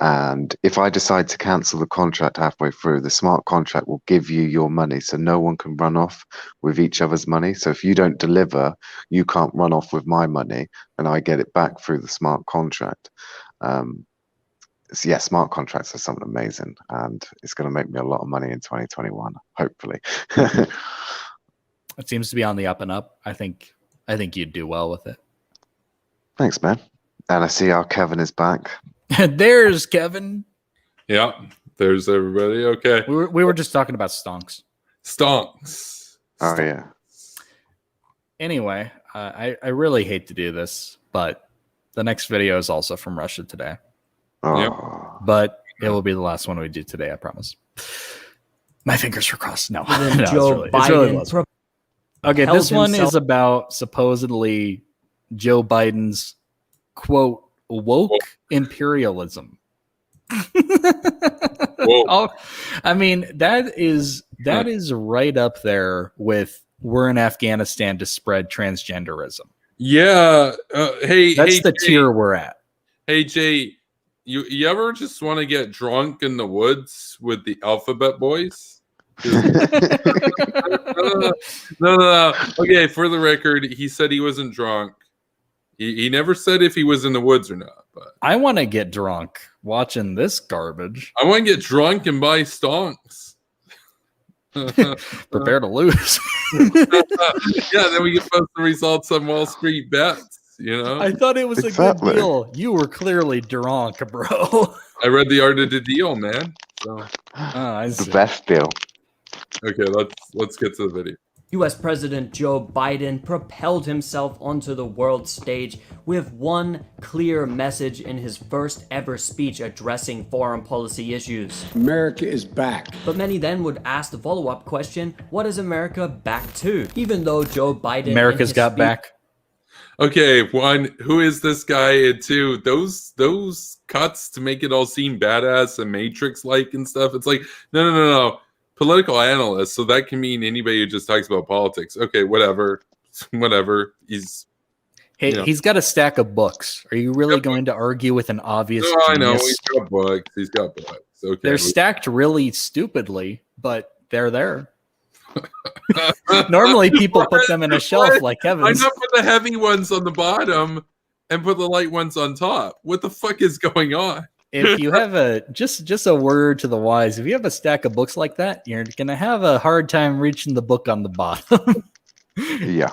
Speaker 3: And if I decide to cancel the contract halfway through, the smart contract will give you your money. So no one can run off with each other's money. So if you don't deliver, you can't run off with my money, and I get it back through the smart contract. So yeah, smart contracts are something amazing, and it's going to make me a lot of money in 2021, hopefully.
Speaker 2: It seems to be on the up and up. I think you'd do well with it.
Speaker 3: Thanks, man. And I see our Kevin is back.
Speaker 2: There's Kevin.
Speaker 1: Yeah, there's everybody. Okay.
Speaker 2: We were just talking about stonks.
Speaker 1: Stonks.
Speaker 3: Oh, yeah.
Speaker 2: Anyway, I really hate to do this, but the next video is also from Russia today.
Speaker 3: Oh.
Speaker 1: Yep.
Speaker 2: But it will be the last one we do today, I promise. My fingers are crossed. No,
Speaker 4: Joe Biden
Speaker 2: okay, this one is about supposedly Joe Biden's quote woke imperialism. Oh, I mean, that is right up there with we're in Afghanistan to spread transgenderism.
Speaker 1: Yeah.
Speaker 2: That's the tier we're at. Hey,
Speaker 1: Jay, you ever just want to get drunk in the woods with the Alphabet Boys? No. Okay, for the record, he said he wasn't drunk. He never said if he was in the woods or not. But
Speaker 2: I want to get drunk watching this garbage.
Speaker 1: I want to get drunk and buy stonks.
Speaker 2: Prepare to lose.
Speaker 1: Yeah, then we can post the results on Wall Street bets. You know,
Speaker 2: I thought it was a good deal. You were clearly drunk, bro.
Speaker 1: I read The Art of the Deal, man. So
Speaker 3: The best deal.
Speaker 1: okay, let's get to the video.
Speaker 15: U.S. President Joe Biden propelled himself onto the world stage with one clear message in his first ever speech addressing foreign policy issues.
Speaker 5: America is back.
Speaker 15: But many then would ask the follow-up question, what is America back to? Even though Joe Biden...
Speaker 2: America's got back.
Speaker 1: Okay, one, who is this guy? And two, those cuts to make it all seem badass and Matrix-like and stuff. It's like, no. Political analyst, so that can mean anybody who just talks about politics. Okay, whatever. He's
Speaker 2: got a stack of books. Are you really going to argue with an obvious
Speaker 1: No, I know.
Speaker 2: genius?
Speaker 1: He's got books. Okay.
Speaker 2: They're stacked really stupidly, but they're there. Normally people put them in a shelf like
Speaker 1: Why
Speaker 2: Kevin's.
Speaker 1: not put the heavy ones on the bottom and put the light ones on top? What the fuck is going on?
Speaker 2: If you have just a word to the wise, if you have a stack of books like that, you're gonna have a hard time reaching the book on the bottom.
Speaker 1: Yeah.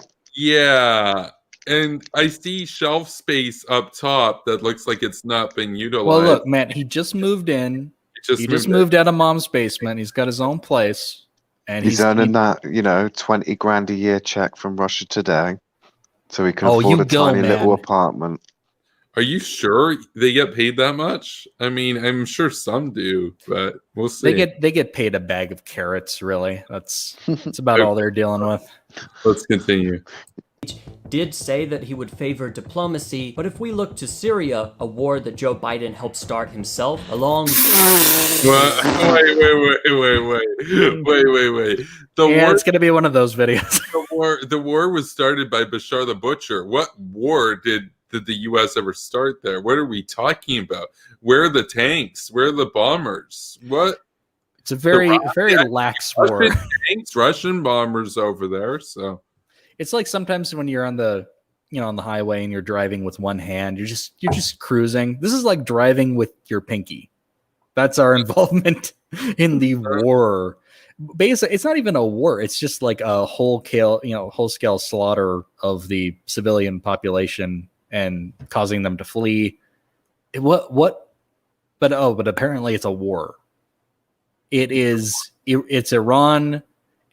Speaker 1: And I see shelf space up top that looks like it's not been utilized.
Speaker 2: Well, look, man, he just moved in. He just moved out of mom's basement. He's got his own place, and
Speaker 3: he's earning that 20 grand a year check from Russia Today, so he can afford a tiny little apartment.
Speaker 1: Are you sure they get paid that much? I mean, I'm sure some do, but we'll see.
Speaker 2: They get paid a bag of carrots, really. That's about all they're dealing with.
Speaker 1: Let's continue.
Speaker 15: Did say that he would favor diplomacy, but if we look to Syria, a war that Joe Biden helped start himself, along...
Speaker 1: Wait.
Speaker 2: It's going to be one of those videos.
Speaker 1: The war was started by Bashar the Butcher. What war did the U.S. ever start there? What are we talking about? Where are the tanks? Where are the bombers? What?
Speaker 2: It's a very lax war.
Speaker 1: Tanks, Russian bombers over there. So
Speaker 2: it's like sometimes when you're on the highway and you're driving with one hand, you're just cruising. This is like driving with your pinky. That's our involvement in the war. Basically, it's not even a war. It's just like a whole scale slaughter of the civilian population and causing them to flee. But apparently it's a war. It's Iran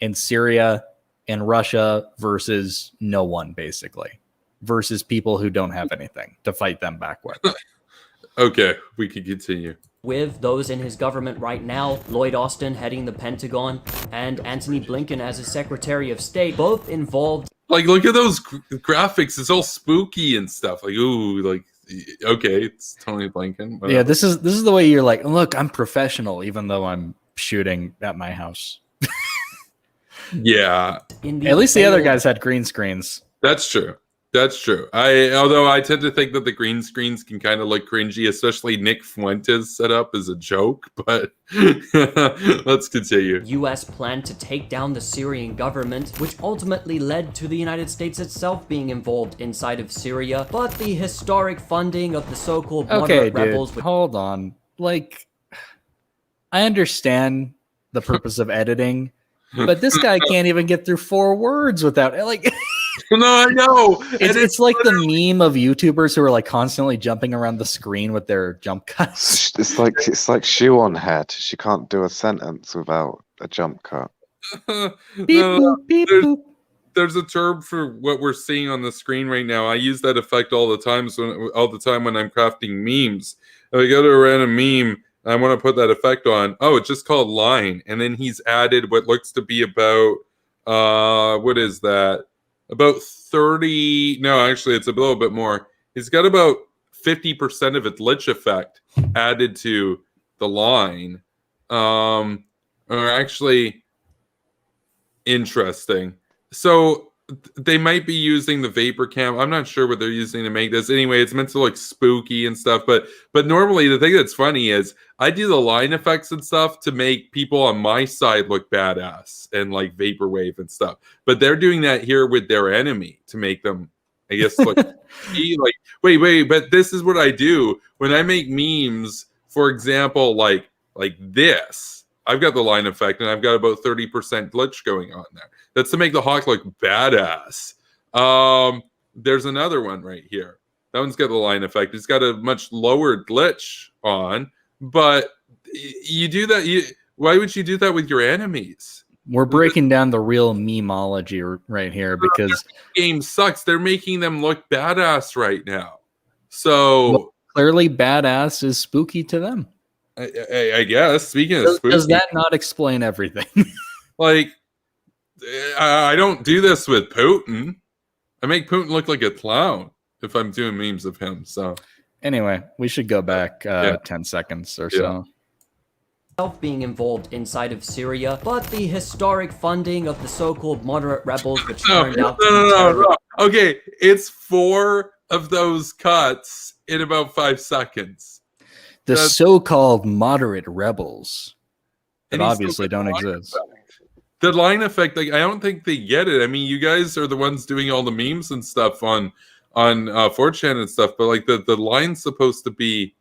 Speaker 2: and Syria and Russia versus no one, basically, versus people who don't have anything to fight them back with.
Speaker 1: Okay, we can continue.
Speaker 15: With those in his government right now, Lloyd Austin heading the Pentagon and Antony Blinken as his Secretary of State, both involved.
Speaker 1: Like, look at those graphics. It's all spooky and stuff. Like, ooh, like, okay, it's Tony Blinken. Whatever.
Speaker 2: Yeah, this is the way you're like, look, I'm professional, even though I'm shooting at my house.
Speaker 1: Yeah.
Speaker 2: At least the other guys had green screens.
Speaker 1: That's true. Although I tend to think that the green screens can kind of look cringy, especially Nick Fuentes set up as a joke, but let's continue.
Speaker 15: U.S. planned to take down the Syrian government, which ultimately led to the United States itself being involved inside of Syria, but the historic funding of the so-called moderate rebels...
Speaker 2: Hold on. Like, I understand the purpose of editing, but this guy can't even get through 4 words without... like.
Speaker 1: No, I know.
Speaker 2: It's like the meme of YouTubers who are like constantly jumping around the screen with their jump cuts.
Speaker 3: It's like shoe on head. She can't do a sentence without a jump cut.
Speaker 1: There's a term for what we're seeing on the screen right now. I use that effect all the time when I'm crafting memes. If I go to a random meme, I want to put that effect on. Oh, it's just called line, and then he's added what looks to be about what is that? About 30, no, actually it's a little bit more. He's got about 50% of its lich effect added to the line. Or actually, interesting. So they might be using the vapor cam. I'm not sure what they're using to make this. Anyway, it's meant to look spooky and stuff. But normally the thing that's funny is I do the line effects and stuff to make people on my side look badass and like vaporwave and stuff. But they're doing that here with their enemy to make them I guess like, wait, but this is what I do when I make memes. For example, like this, I've got the line effect, and I've got about 30% glitch going on there. That's to make the hawk look badass. There's another one right here. That one's got the line effect. It's got a much lower glitch on, but you do that. Why would you do that with your enemies?
Speaker 2: We're breaking down the real memeology right here because
Speaker 1: game sucks. They're making them look badass right now. So
Speaker 2: clearly, badass is spooky to them.
Speaker 1: I guess. Speaking of spooky,
Speaker 2: does that not explain everything?
Speaker 1: Like, I don't do this with Putin. I make Putin look like a clown if I'm doing memes of him. So
Speaker 2: anyway, we should go back 10 seconds or so.
Speaker 15: Being involved inside of Syria, but the historic funding of the so-called moderate rebels, which turned out to be
Speaker 1: no. Okay, it's 4 of those cuts in about 5 seconds.
Speaker 2: The so-called moderate rebels that obviously don't exist.
Speaker 1: The line effect, like, I don't think they get it. I mean, you guys are the ones doing all the memes and stuff on 4chan and stuff, but like the line's supposed to be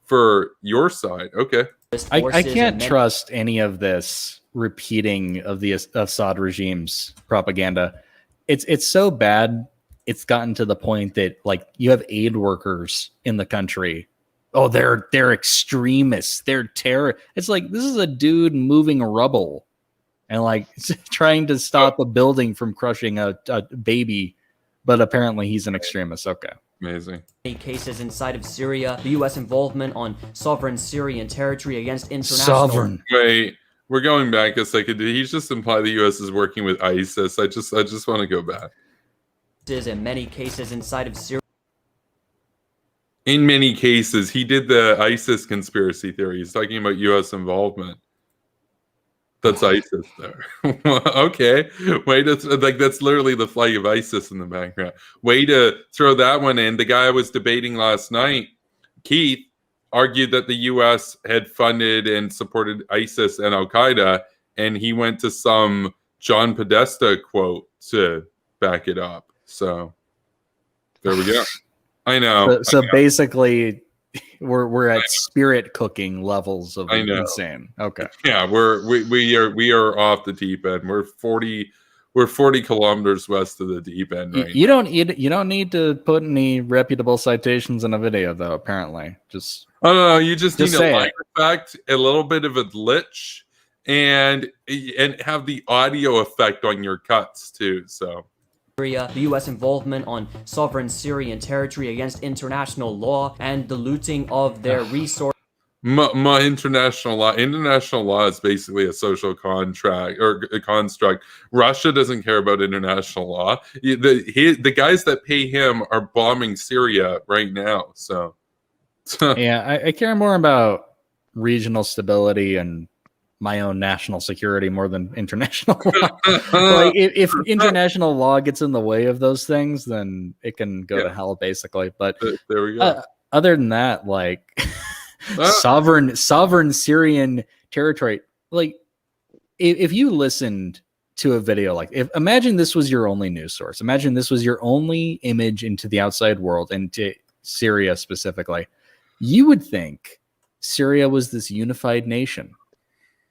Speaker 1: for your side. Okay.
Speaker 2: I can't trust any of this repeating of the Assad regime's propaganda. It's so bad. It's gotten to the point that like you have aid workers in the country. Oh, they're extremists. They're terror. It's like this is a dude moving rubble and like trying to stop a building from crushing a baby, but apparently he's an extremist. Okay.
Speaker 1: Amazing.
Speaker 15: Cases inside of Syria, the U.S. involvement on sovereign Syrian territory against international.
Speaker 2: Sovereign.
Speaker 1: Wait, we're going back a second. Did he just imply the U.S. is working with ISIS? I just want to go back.
Speaker 15: In many cases inside of Syria.
Speaker 1: In many cases, he did the ISIS conspiracy theory. He's talking about U.S. involvement. That's ISIS there. Okay. Way to that's literally the flag of ISIS in the background. Way to throw that one in. The guy I was debating last night, Keith, argued that the U.S. had funded and supported ISIS and Al Qaeda, and he went to some John Podesta quote to back it up. So there we go. I know.
Speaker 2: So basically, we're at spirit cooking levels of insane. Okay.
Speaker 1: Yeah, we are off the deep end. We're 40 kilometers west of the deep end. Right.
Speaker 2: You don't need to put any reputable citations in a video though. Apparently,
Speaker 1: no. You just need a line effect, a little bit of a glitch, and have the audio effect on your cuts too. So.
Speaker 15: The U.S. involvement on sovereign Syrian territory against international law and the looting of their resources.
Speaker 1: International law is basically a social contract or a construct. Russia doesn't care about international law. The guys that pay him are bombing Syria right now. So
Speaker 2: yeah, I care more about regional stability and my own national security more than international law. Like if international law gets in the way of those things, then it can go to hell basically. But
Speaker 1: there we go.
Speaker 2: Other than that, like sovereign Syrian territory, like if you listened to a video, like imagine this was your only news source, imagine this was your only image into the outside world, into Syria specifically, you would think Syria was this unified nation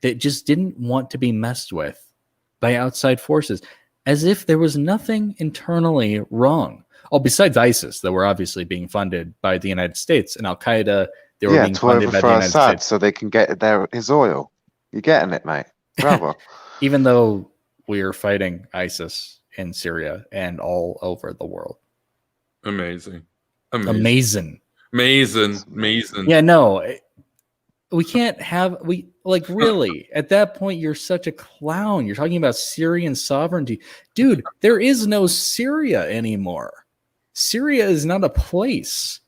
Speaker 2: that just didn't want to be messed with by outside forces, as if there was nothing internally wrong. Oh, besides ISIS, that were obviously being funded by the United States, and Al Qaeda, they were being funded by the United States,
Speaker 3: so they can get his oil. You're getting it, mate. Bravo.
Speaker 2: Even though we are fighting ISIS in Syria and all over the world.
Speaker 1: Amazing.
Speaker 2: Yeah, no. We can't have really at that point you're such a clown. You're talking about Syrian sovereignty. Dude, there is no Syria anymore. Syria is not a place.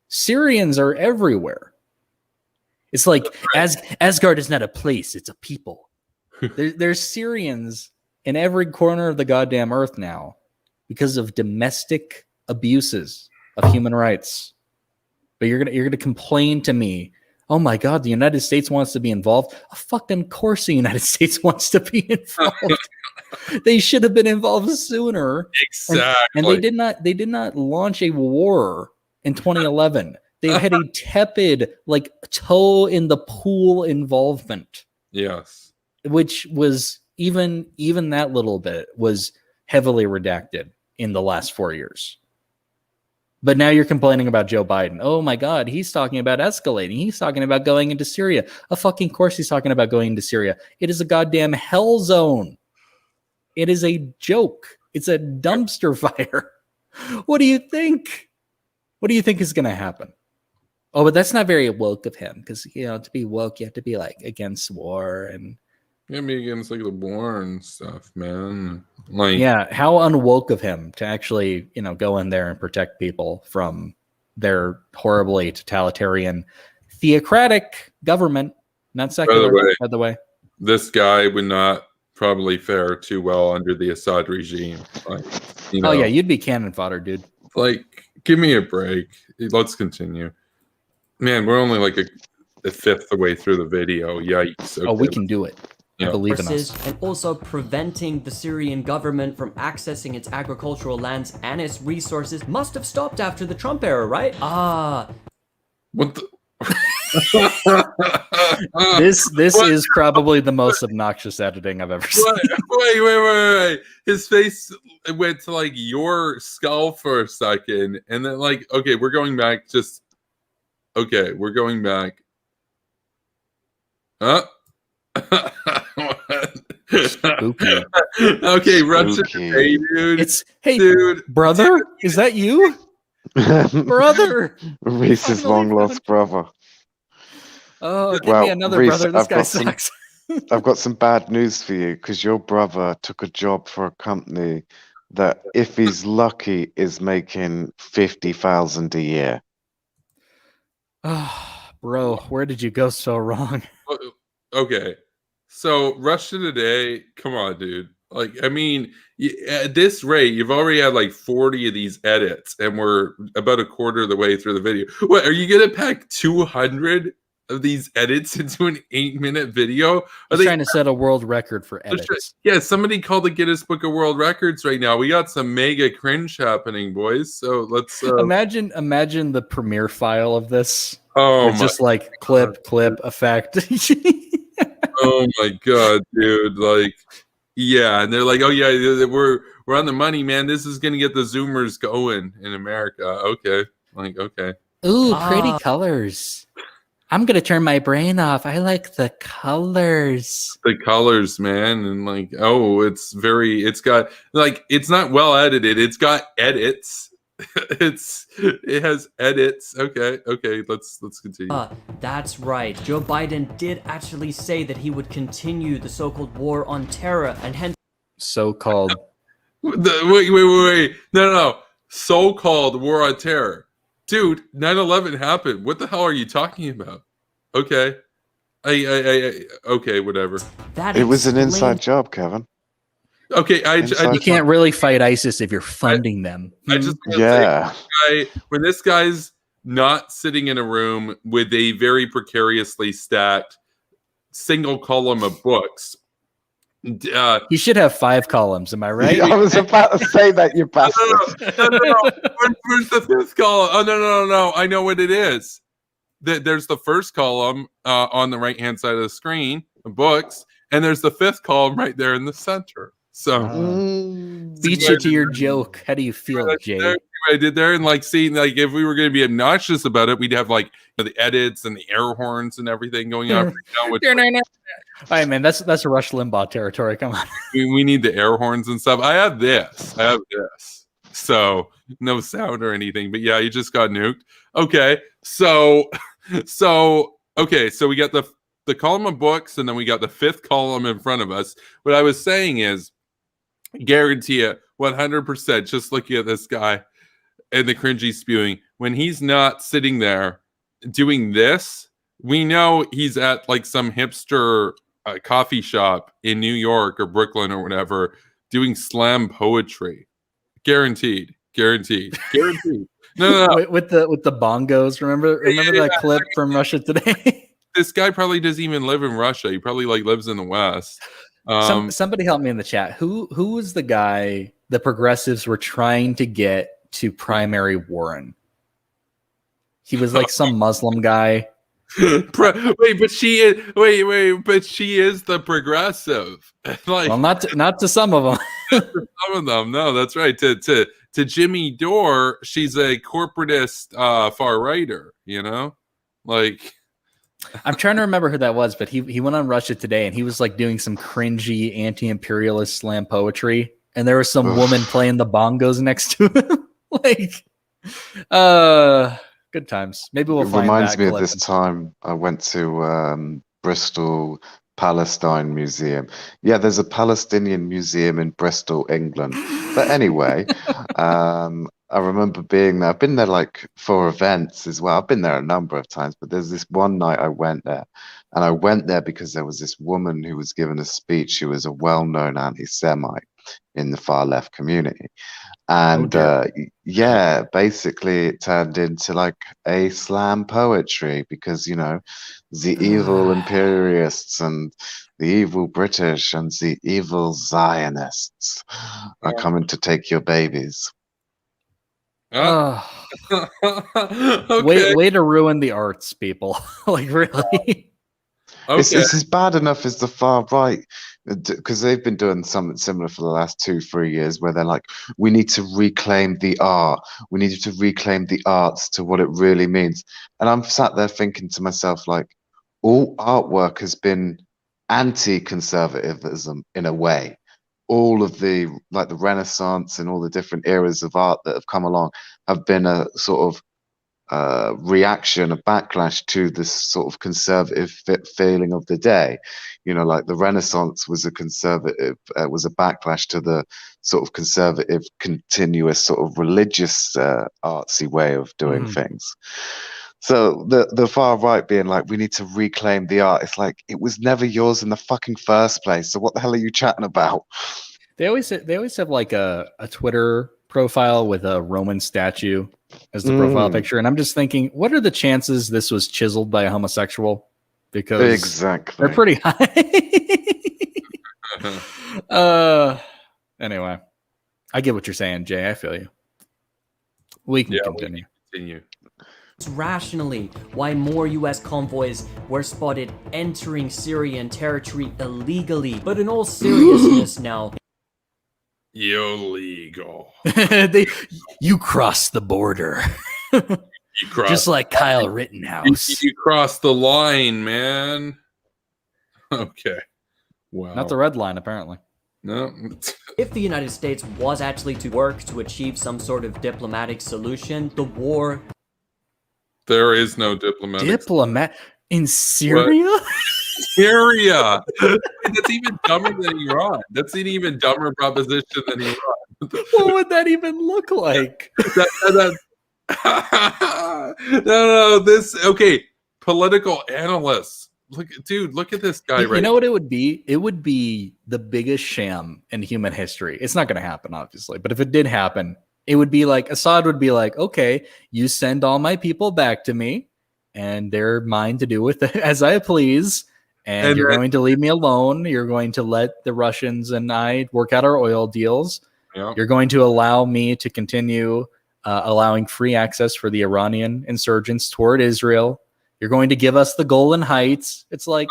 Speaker 2: Syrians are everywhere. It's like Asgard is not a place, it's a people. There's Syrians in every corner of the goddamn earth now because of domestic abuses of human rights. But you're gonna complain to me, oh my God, the United States wants to be involved. Of fucking course the United States wants to be involved. They should have been involved sooner.
Speaker 1: Exactly.
Speaker 2: And they did not launch a war in 2011. They had a tepid, like, toe in the pool involvement.
Speaker 1: Yes.
Speaker 2: Which was even that little bit was heavily redacted in the last 4 years. But now you're complaining about Joe Biden. Oh my God, he's talking about escalating. He's talking about going into Syria. A fucking course he's talking about going into Syria. It is a goddamn hell zone. It is a joke. It's a dumpster fire. What do you think? What do you think is going to happen? Oh, but that's not very woke of him because, to be woke, you have to be like against war and.
Speaker 1: Yeah, me against like the war and stuff, man. Like,
Speaker 2: yeah, how unwoke of him to actually, go in there and protect people from their horribly totalitarian, theocratic government, not secular, by the way.
Speaker 1: This guy would not probably fare too well under the Assad regime. Like,
Speaker 2: Oh yeah, you'd be cannon fodder, dude.
Speaker 1: Like, give me a break. Let's continue. Man, we're only like a fifth of the way through the video. Yikes. Okay.
Speaker 2: Oh, we can do it. I believe in us.
Speaker 15: And also preventing the Syrian government from accessing its agricultural lands and its resources must have stopped after the Trump era, right?
Speaker 1: What the?
Speaker 2: This is probably the most obnoxious editing I've ever seen.
Speaker 1: Wait. His face went to like your skull for a second, and then like, okay, we're going back. We're going back.
Speaker 2: Spooky.
Speaker 1: Okay, Russia today, dude.
Speaker 2: Dude, brother, is that you? Brother,
Speaker 3: Reese's long lost brother.
Speaker 2: Oh, give me another
Speaker 3: Reece,
Speaker 2: brother. This guy sucks.
Speaker 3: I've got some bad news for you because your brother took a job for a company that, if he's lucky, is making 50,000 a year.
Speaker 2: Bro, where did you go so wrong?
Speaker 1: Okay, so Russia Today, come on, dude. Like, I mean, at this rate, you've already had like 40 of these edits, and we're about a quarter of the way through the video. What, are you gonna pack 200 of these edits into an 8-minute video?
Speaker 2: He's trying to set a world record for edits.
Speaker 1: Yeah, somebody called the Guinness Book of World Records right now. We got some mega cringe happening, boys. So let's
Speaker 2: imagine the premiere file of this.
Speaker 1: Oh,
Speaker 2: it's just like clip effect.
Speaker 1: Oh my god, dude! Like, yeah, and they're like, "Oh yeah, we're on the money, man. This is gonna get the Zoomers going in America." Okay, like, okay.
Speaker 2: Ooh, pretty colors. I'm gonna turn my brain off. I like the colors.
Speaker 1: The colors, man, and like, oh, it's got like, it's not well edited. It's got edits. It has edits. Okay, let's continue.
Speaker 15: That's right. Joe Biden did actually say that he would continue the so-called war on terror, and hence
Speaker 2: so-called.
Speaker 1: Wait. No. So-called war on terror. Dude, 9/11 happened. What the hell are you talking about? Okay. Okay, whatever.
Speaker 3: It was an inside job, Kevin.
Speaker 1: Okay,
Speaker 2: you can't really fight ISIS if you're funding them.
Speaker 1: I just say, when this guy's not sitting in a room with a very precariously stacked single column of books.
Speaker 2: He should have 5 columns, am I right?
Speaker 3: I was about to say that, you bastard.
Speaker 1: No. Where's the 5th column? Oh, no. I know what it is. There's the first column on the right-hand side of the screen, the books, and there's the 5th column right there in the center. So
Speaker 2: beat you to your joke. How do you feel, Jay?
Speaker 1: I did there, and like, see, like, if we were going to be obnoxious about it, we'd have like the edits and the air horns and everything going on.
Speaker 2: All right, man, that's a Rush Limbaugh territory. Come on,
Speaker 1: we need the air horns and stuff. I have this, so no sound or anything. But yeah, you just got nuked. Okay, so we got the column of books, and then we got the 5th column in front of us. What I was saying is, guarantee it, 100%. Just looking at this guy and the cringy spewing, when he's not sitting there doing this, we know he's at like some hipster coffee shop in New York or Brooklyn or whatever, doing slam poetry. Guaranteed. No.
Speaker 2: With the bongos. Remember that clip from Russia Today?
Speaker 1: This guy probably doesn't even live in Russia. He probably like lives in the West.
Speaker 2: Somebody help me in the chat. Who was the guy the progressives were trying to get to primary Warren? He was like some Muslim guy.
Speaker 1: But she is the progressive. Like,
Speaker 2: well, not to some of them.
Speaker 1: Some of them, no, that's right. To Jimmy Dore, she's a corporatist far righter. You know, like.
Speaker 2: I'm trying to remember who that was, but he went on Russia Today and he was like doing some cringy anti-imperialist slam poetry, and there was some woman playing the bongos next to him. Like, good times. Maybe we'll find that.
Speaker 3: It reminds me
Speaker 2: clip.
Speaker 3: of this time I went to Bristol Palestine Museum. Yeah, there's a Palestinian museum in Bristol, England. But anyway, I remember being there. I've been there like for events as well. I've been there a number of times, but there's this one night I went there. And I went there because there was this woman who was giving a speech. She was a well-known anti-Semite in the far left community. And yeah, basically it turned into like a slam poetry because, you know, the evil imperialists and the evil British and the evil Zionists are coming to take your babies.
Speaker 2: Okay. Way to ruin the arts, people. Like, really?
Speaker 3: It's as bad enough as the far right, because they've been doing something similar for the last 2-3 years, where they're like, we need to reclaim the art. We need to reclaim the arts to what it really means. And I'm sat there thinking to myself, like, all artwork has been anti-conservatism in a way. All of the, like the Renaissance and all the different eras of art that have come along have been a sort of reaction, a backlash to this sort of conservative feeling of the day. You know, like the Renaissance was a conservative, was a backlash to the sort of conservative, continuous sort of religious artsy way of doing things. So the far right being like, we need to reclaim the art. It's like, it was never yours in the fucking first place. So what the hell are you chatting about?
Speaker 2: They always have like a Twitter profile with a Roman statue as the profile picture. And I'm just thinking, what are the chances this was chiseled by a homosexual? Because
Speaker 3: exactly,
Speaker 2: they're pretty high. Anyway, I get what you're saying, Jay. I feel you. We can continue.
Speaker 15: Rationally, why more U.S. convoys were spotted entering Syrian territory illegally. But in all seriousness now,
Speaker 1: illegal.
Speaker 2: You crossed the border. Just like Kyle Rittenhouse.
Speaker 1: You crossed the line, man. Okay. Wow.
Speaker 2: Not the red line, apparently.
Speaker 1: No.
Speaker 15: If the United States was actually to work to achieve some sort of diplomatic solution, the war...
Speaker 1: There is no diplomat
Speaker 2: in Syria?
Speaker 1: What? Syria. That's even dumber than Iran. That's an even dumber proposition than Iran.
Speaker 2: What would that even look like?
Speaker 1: No. Okay. Political analysts. Look at this guy.
Speaker 2: You know what it would be? It would be the biggest sham in human history. It's not going to happen, obviously, but if it did happen, it would be like Assad would be like, okay, you send all my people back to me, and they're mine to do with it as I please. And you're going to leave me alone. You're going to let the Russians and I work out our oil deals.
Speaker 1: Yeah.
Speaker 2: You're going to allow me to continue allowing free access for the Iranian insurgents toward Israel. You're going to give us the Golan Heights. It's like,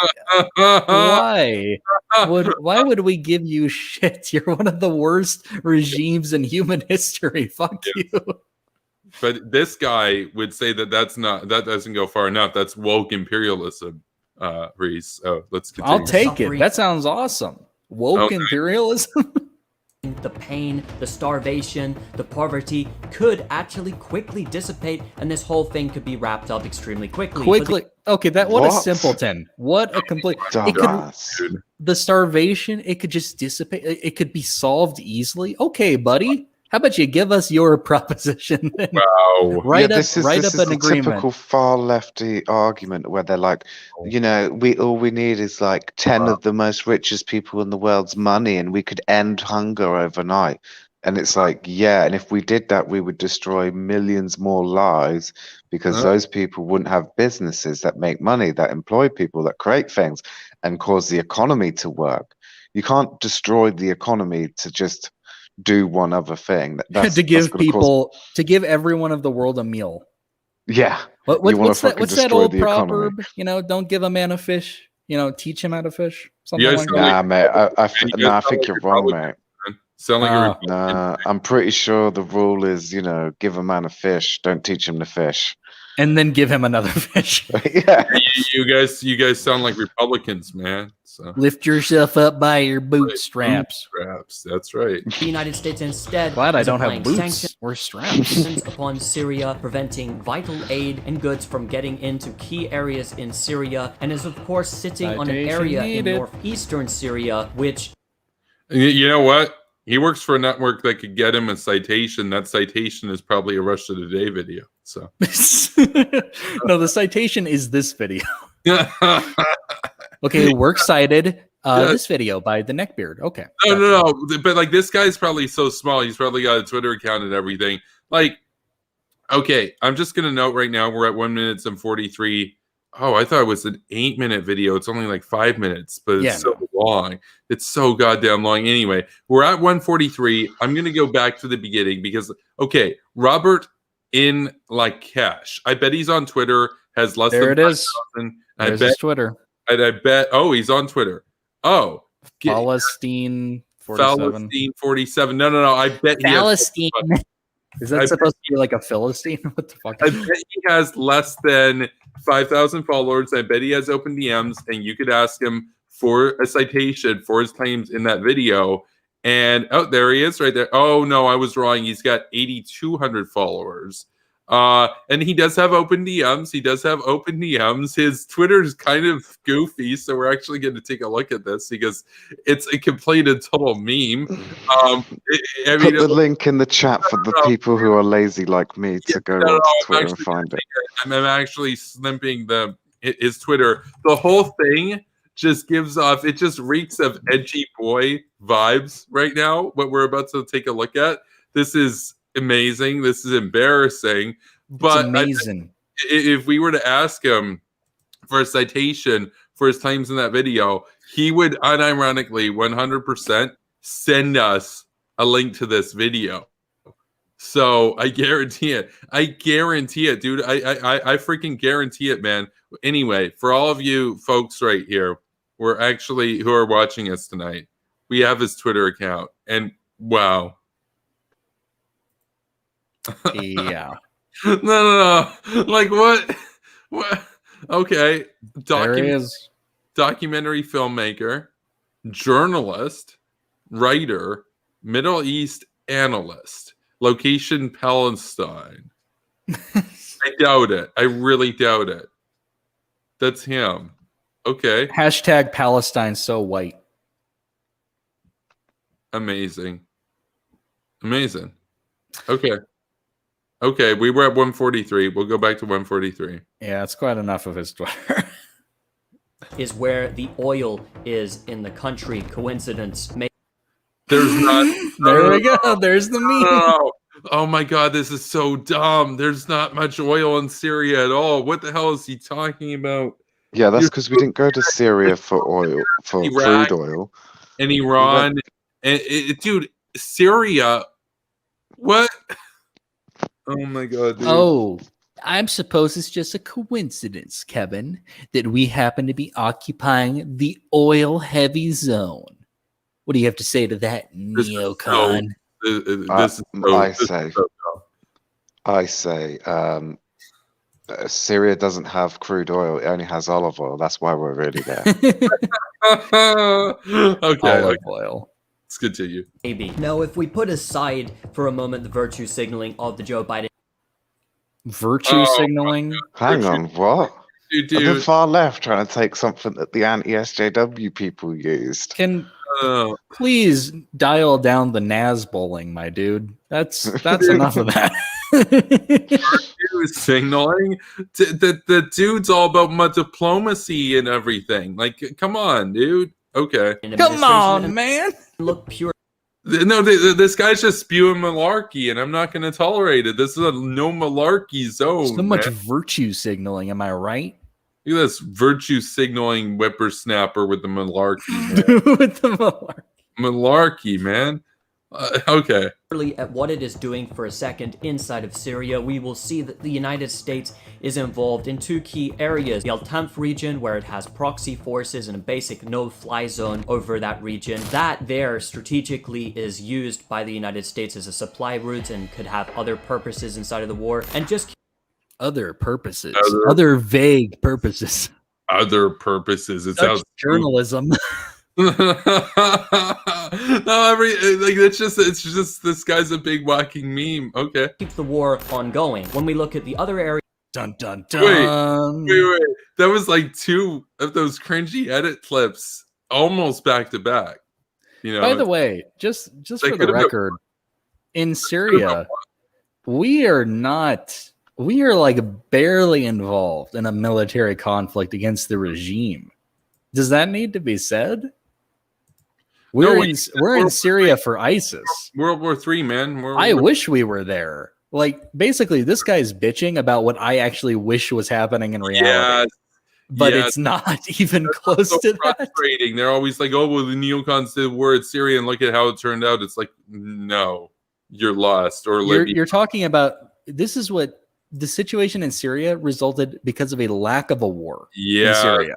Speaker 2: why? Why would we give you shit? You're one of the worst regimes in human history. Fuck you.
Speaker 1: But this guy would say that that doesn't go far enough. That's woke imperialism, Reece. So let's continue.
Speaker 2: I'll take it. That sounds awesome. Woke imperialism.
Speaker 15: The pain, the starvation, the poverty could actually quickly dissipate, and this whole thing could be wrapped up extremely quickly.
Speaker 2: Okay, what a simpleton. What a complete... The starvation, it could just dissipate. It could be solved easily. Okay, buddy. How about you give us your proposition?
Speaker 1: Wow.
Speaker 3: This is an agreement. Typical far lefty argument where they're like, you know, all we need is like 10 of the most richest people in the world's money and we could end hunger overnight. And it's like, yeah, and if we did that, we would destroy millions more lives because those people wouldn't have businesses that make money, that employ people, that create things and cause the economy to work. You can't destroy the economy to just do one other thing.
Speaker 2: To give everyone of the world a meal.
Speaker 3: Yeah.
Speaker 2: What's that old proverb? Don't give a man a fish. Teach him how to fish. Something like that.
Speaker 3: Nah, mate. I think you're wrong, mate.
Speaker 1: Sound like you're
Speaker 3: Nah, I'm pretty sure the rule is, give a man a fish, don't teach him to fish.
Speaker 2: And then give him another fish.
Speaker 3: Yeah.
Speaker 1: You guys sound like Republicans, man. So.
Speaker 2: Lift yourself up by your bootstraps.
Speaker 1: That's right.
Speaker 15: The United States instead
Speaker 2: glad I don't have
Speaker 15: applying
Speaker 2: boots
Speaker 15: sanctions
Speaker 2: or straps
Speaker 15: upon Syria, preventing vital aid and goods from getting into key areas in Syria, and is of course sitting on an area in northeastern Syria, which
Speaker 1: you know what? He works for a network that could get him a citation. That citation is probably a Russia Today video. So
Speaker 2: no, the citation is this video. Okay, works cited this video by the Neckbeard. Okay.
Speaker 1: No. But like this guy's probably so small. He's probably got a Twitter account and everything. Like, okay, I'm just gonna note right now we're at 1 minute and 43. Oh, I thought it was an 8-minute video. It's only like 5 minutes, but it's so long. It's so goddamn long. Anyway, we're at 143. I'm going to go back to the beginning because, okay, Robert in like cash. I bet he's on Twitter, has less
Speaker 2: there
Speaker 1: than 5,000.
Speaker 2: There's his Twitter.
Speaker 1: And I bet, he's on Twitter. Oh.
Speaker 2: Palestine 47.
Speaker 1: 47. No. I bet
Speaker 2: Palestine. Is that supposed to be like a Philistine? What the fuck?
Speaker 1: I bet he has less than 5,000 followers. I bet he has open DMs, and you could ask him for a citation for his claims in that video. And there he is right there. Oh no, I was wrong. He's got 8,200 followers. And he does have open DMs. His Twitter is kind of goofy, so we're actually going to take a look at this because it's a complete and total meme.
Speaker 3: Put the link in the chat for the people who are lazy like me to go on Twitter and find it.
Speaker 1: I'm actually snipping his Twitter. The whole thing just gives off, it just reeks of edgy boy vibes right now, what we're about to take a look at. This is amazing. This is embarrassing. But
Speaker 2: it's amazing.
Speaker 1: If we were to ask him for a citation for his claims in that video, he would unironically 100% send us a link to this video. So I guarantee it. Dude. I freaking guarantee it, man. Anyway, for all of you folks right here, who are watching us tonight, we have his Twitter account, and wow.
Speaker 2: Yeah.
Speaker 1: No. Like what? Okay.
Speaker 2: There he is.
Speaker 1: Documentary filmmaker, journalist, writer, Middle East analyst, location Palestine. I doubt it. I really doubt it. That's him. Okay.
Speaker 2: Hashtag Palestine so white.
Speaker 1: Amazing. Okay, we were at 143. We'll go back to 143.
Speaker 2: Yeah, it's quite enough of his Twitter.
Speaker 15: is where the oil is in the country. Coincidence?
Speaker 1: There's not.
Speaker 2: There we go. There's the meme.
Speaker 1: Oh my God, this is so dumb. There's not much oil in Syria at all. What the hell is he talking about?
Speaker 3: Yeah, that's because we didn't go to Syria for oil, for
Speaker 1: Iraq,
Speaker 3: crude oil.
Speaker 1: And Iran. Dude, Syria. What? Oh my God, dude.
Speaker 2: Oh, I suppose it's just a coincidence, Kevin, that we happen to be occupying the oil-heavy zone. What do you have to say to that, neocon?
Speaker 3: I say, Syria doesn't have crude oil; it only has olive oil. That's why we're really there.
Speaker 1: Okay,
Speaker 2: olive oil.
Speaker 1: Let's continue.
Speaker 15: Maybe. Now, if we put aside for a moment the virtue signaling of the Joe Biden.
Speaker 2: Virtue signaling?
Speaker 3: Hang on, what?
Speaker 1: Dude.
Speaker 3: I've been far left trying to take something that the anti-SJW people used.
Speaker 2: Can please dial down the Nas bowling, my dude. That's enough of that.
Speaker 1: Virtue signaling? The dude's all about diplomacy and everything. Like, come on, dude. Okay.
Speaker 2: Come on, man.
Speaker 15: Look pure.
Speaker 1: No, this guy's just spewing malarkey, and I'm not going to tolerate it. This is a no malarkey zone.
Speaker 2: So much virtue signaling, am I right?
Speaker 1: Look at this virtue signaling whippersnapper with the malarkey. Man.
Speaker 2: With the malarkey.
Speaker 1: Malarkey, man. Okay.
Speaker 15: At what it is doing for a second inside of Syria, we will see that the United States is involved in 2 key areas. The Al-Tanf region, where it has proxy forces and a basic no-fly zone over that region. That there strategically is used by the United States as a supply route and could have other purposes inside of the war. And just
Speaker 2: other purposes. Other vague purposes.
Speaker 1: Other purposes. It
Speaker 2: Such
Speaker 1: sounds
Speaker 2: journalism.
Speaker 1: No, it's just this guy's a big walking meme. Okay.
Speaker 15: Keeps the war ongoing. When we look at the other area.
Speaker 2: Dun dun dun.
Speaker 1: Wait. That was like 2 of those cringy edit clips almost back to back. You know.
Speaker 2: By the way, just for the record, in Syria, we are like barely involved in a military conflict against the regime. Does that need to be said? We're in Syria for ISIS.
Speaker 1: World War III, man.
Speaker 2: I wish we were there. Like, basically, this guy's bitching about what I actually wish was happening in reality. But it's not even close to
Speaker 1: frustrating. They're always like, oh, well, the neocons did war at Syria, and look at how it turned out. It's like, no, you're lost. Or
Speaker 2: you're talking about, this is what the situation in Syria resulted because of a lack of a war in Syria.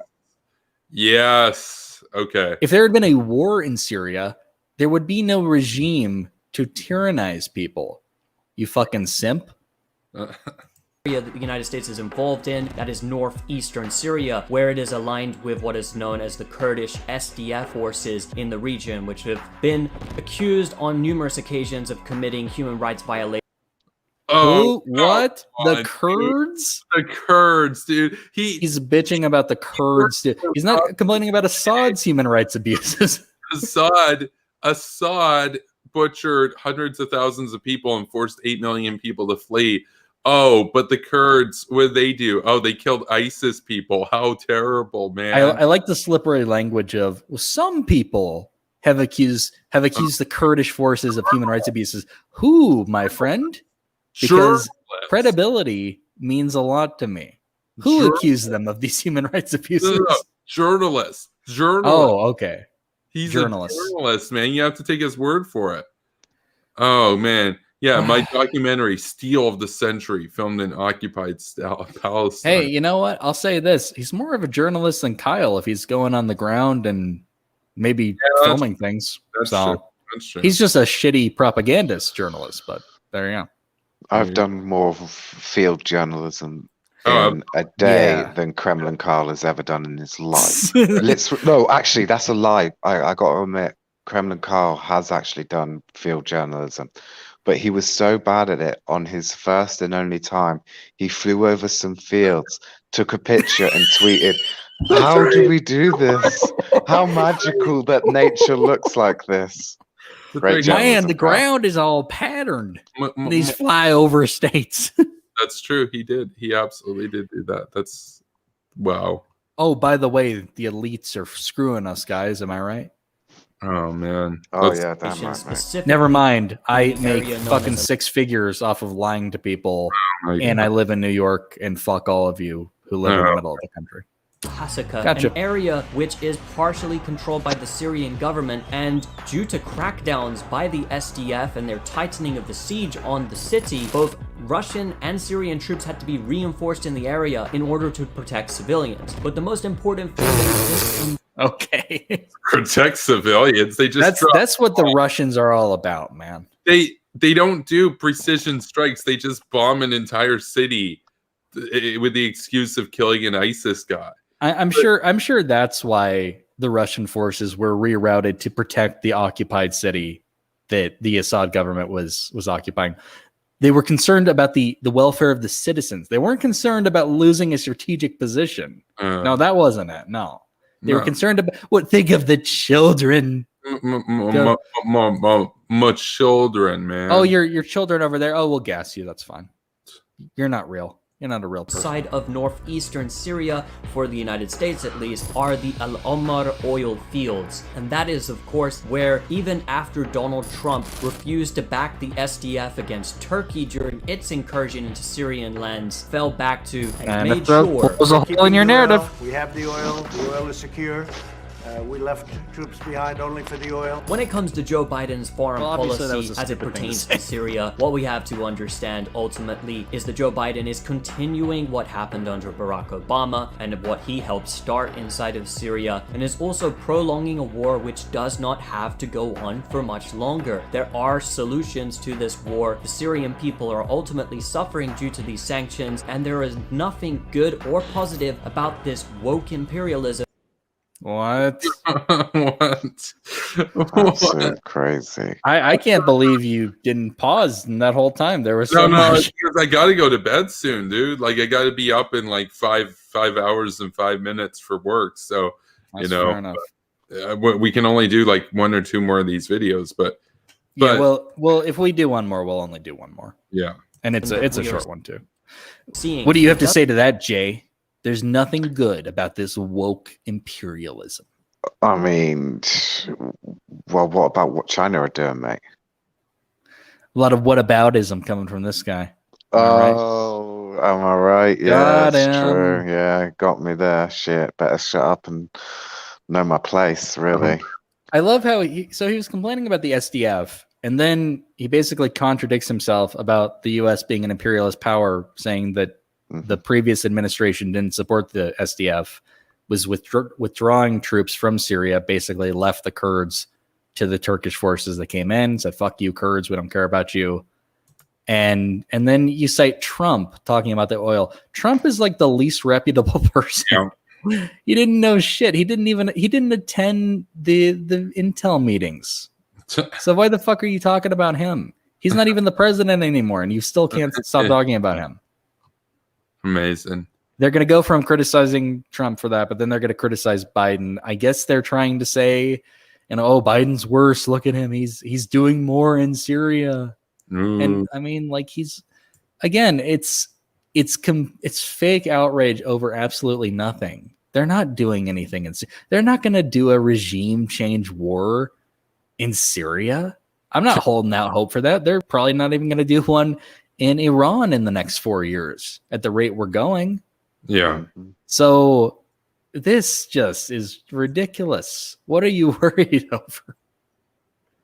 Speaker 1: Yes. Okay.
Speaker 2: If there had been a war in Syria, there would be no regime to tyrannize people. You fucking simp.
Speaker 15: Area that the United States is involved in, that is northeastern Syria, where it is aligned with what is known as the Kurdish SDF forces in the region, which have been accused on numerous occasions of committing human rights violations.
Speaker 2: Oh, what? The Kurds?
Speaker 1: Dude. The Kurds, dude.
Speaker 2: He's bitching about the Kurds, dude. He's not complaining about Assad's human rights abuses.
Speaker 1: Assad butchered hundreds of thousands of people and forced 8 million people to flee. Oh, but the Kurds, what did they do? Oh, they killed ISIS people. How terrible, man.
Speaker 2: I like the slippery language of, well, some people have accused the Kurdish forces of human rights abuses. Who, my friend? Because credibility means a lot to me. Who accused them of these human rights abuses?
Speaker 1: No. Journalist.
Speaker 2: Oh, okay.
Speaker 1: He's a journalist, man. You have to take his word for it. Oh, man. Yeah, my documentary, Steal of the Century, filmed in occupied Palestine.
Speaker 2: Hey, you know what? I'll say this. He's more of a journalist than Kyle if he's going on the ground and maybe filming things.
Speaker 1: That's true.
Speaker 2: He's just a shitty propagandist journalist, but there you go.
Speaker 3: I've done more field journalism in a day than Kremlin Carl has ever done in his life. No, actually, that's a lie. I got to admit, Kremlin Carl has actually done field journalism, but he was so bad at it on his first and only time. He flew over some fields, took a picture, and tweeted, "How do we do this? How magical that nature looks like this."
Speaker 2: Man, the ground is all patterned. These flyover states.
Speaker 1: That's true. He did. He absolutely did do that. That's wow.
Speaker 2: Oh, by the way, the elites are screwing us, guys. Am I right?
Speaker 1: Oh man.
Speaker 3: Oh yeah, damn right.
Speaker 2: Never mind. I make fucking 6 figures off of lying to people, and I live in New York. And fuck all of you who live in the middle of the country.
Speaker 15: Hasaka, an area which is partially controlled by the Syrian government, and due to crackdowns by the SDF and their tightening of the siege on the city, both Russian and Syrian troops had to be reinforced in the area in order to protect civilians. But the most important thing is
Speaker 2: okay.
Speaker 1: Protect civilians. They just
Speaker 2: that's what the Russians are all about, man.
Speaker 1: They don't do precision strikes. They just bomb an entire city with the excuse of killing an ISIS guy.
Speaker 2: I'm sure that's why the Russian forces were rerouted to protect the occupied city that the Assad government was occupying. They were concerned about the welfare of the citizens. They weren't concerned about losing a strategic position. No, that wasn't it. No. They were concerned about think of the children.
Speaker 1: Much children, man.
Speaker 2: Oh, your children over there. Oh, we'll gas you. That's fine. You're not real. You're not a real person.
Speaker 15: Side of northeastern Syria, for the United States at least, are the Al Omar oil fields. And that is, of course, where even after Donald Trump refused to back the SDF against Turkey during its incursion into Syrian lands, fell back to and made sure.
Speaker 2: There's a hole in your narrative.
Speaker 16: We have the oil is secure. We left troops behind only for the oil.
Speaker 15: When it comes to Joe Biden's foreign policy as it pertains to Syria, what we have to understand ultimately is that Joe Biden is continuing what happened under Barack Obama and what he helped start inside of Syria, and is also prolonging a war which does not have to go on for much longer. There are solutions to this war. The Syrian people are ultimately suffering due to these sanctions, and there is nothing good or positive about this woke imperialism.
Speaker 2: What?
Speaker 1: What?
Speaker 3: That's so crazy.
Speaker 2: I can't believe you didn't pause in that whole time. There was so
Speaker 1: No,
Speaker 2: much.
Speaker 1: because I got to go to bed soon, dude. Like, I got to be up in like five hours and 5 minutes for work. So,
Speaker 2: That's fair enough.
Speaker 1: we can only do like 1 or 2 more of these videos. But
Speaker 2: Yeah, well, if we do one more, we'll only do one more.
Speaker 1: Yeah,
Speaker 2: and it's a short one too.
Speaker 15: Seeing
Speaker 2: What do you have to say to that, Jay? There's nothing good about this woke imperialism.
Speaker 3: I mean, well, what about what China are doing, mate?
Speaker 2: A lot of whataboutism coming from this guy.
Speaker 3: Oh, am I right? Yeah,
Speaker 2: Got
Speaker 3: that's
Speaker 2: him.
Speaker 3: true. Yeah, got me there. Shit, better shut up and know my place, really.
Speaker 2: I love how he was complaining about the SDF, and then he basically contradicts himself about the U.S. being an imperialist power, saying that the previous administration didn't support the SDF, was withdrawing troops from Syria, basically left the Kurds to the Turkish forces that came in, said, fuck you, Kurds, we don't care about you. And then you cite Trump talking about the oil. Trump is like the least reputable person. Yeah. He didn't know shit. He didn't attend the intel meetings. So why the fuck are you talking about him? He's not even the president anymore, and you still can't stop talking about him.
Speaker 1: Amazing.
Speaker 2: They're going to go from criticizing Trump for that, but then they're going to criticize Biden. I guess they're trying to say, oh, Biden's worse. Look at him. He's doing more in Syria. And I mean, like, it's fake outrage over absolutely nothing. They're not doing anything. They're not going to do a regime change war in Syria. I'm not holding out hope for that. They're probably not even going to do one in Iran in the next 4 years at the rate we're going.
Speaker 1: Yeah.
Speaker 2: So this just is ridiculous. What are you worried over?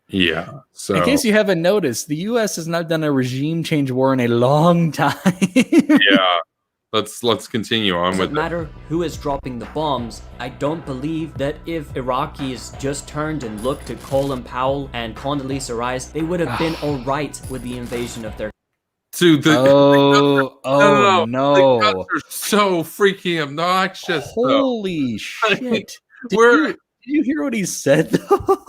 Speaker 1: Yeah. So
Speaker 2: in case you haven't noticed, the U.S. has not done a regime change war in a long time.
Speaker 1: Yeah. Let's continue on with it.
Speaker 15: Doesn't matter who is dropping the bombs. I don't believe that if Iraqis just turned and looked at Colin Powell and Condoleezza Rice, they would have been all right with the invasion of their.
Speaker 1: Dude,
Speaker 2: no.
Speaker 1: The guns are so freaking obnoxious.
Speaker 2: Holy shit. Did you hear what he said, though?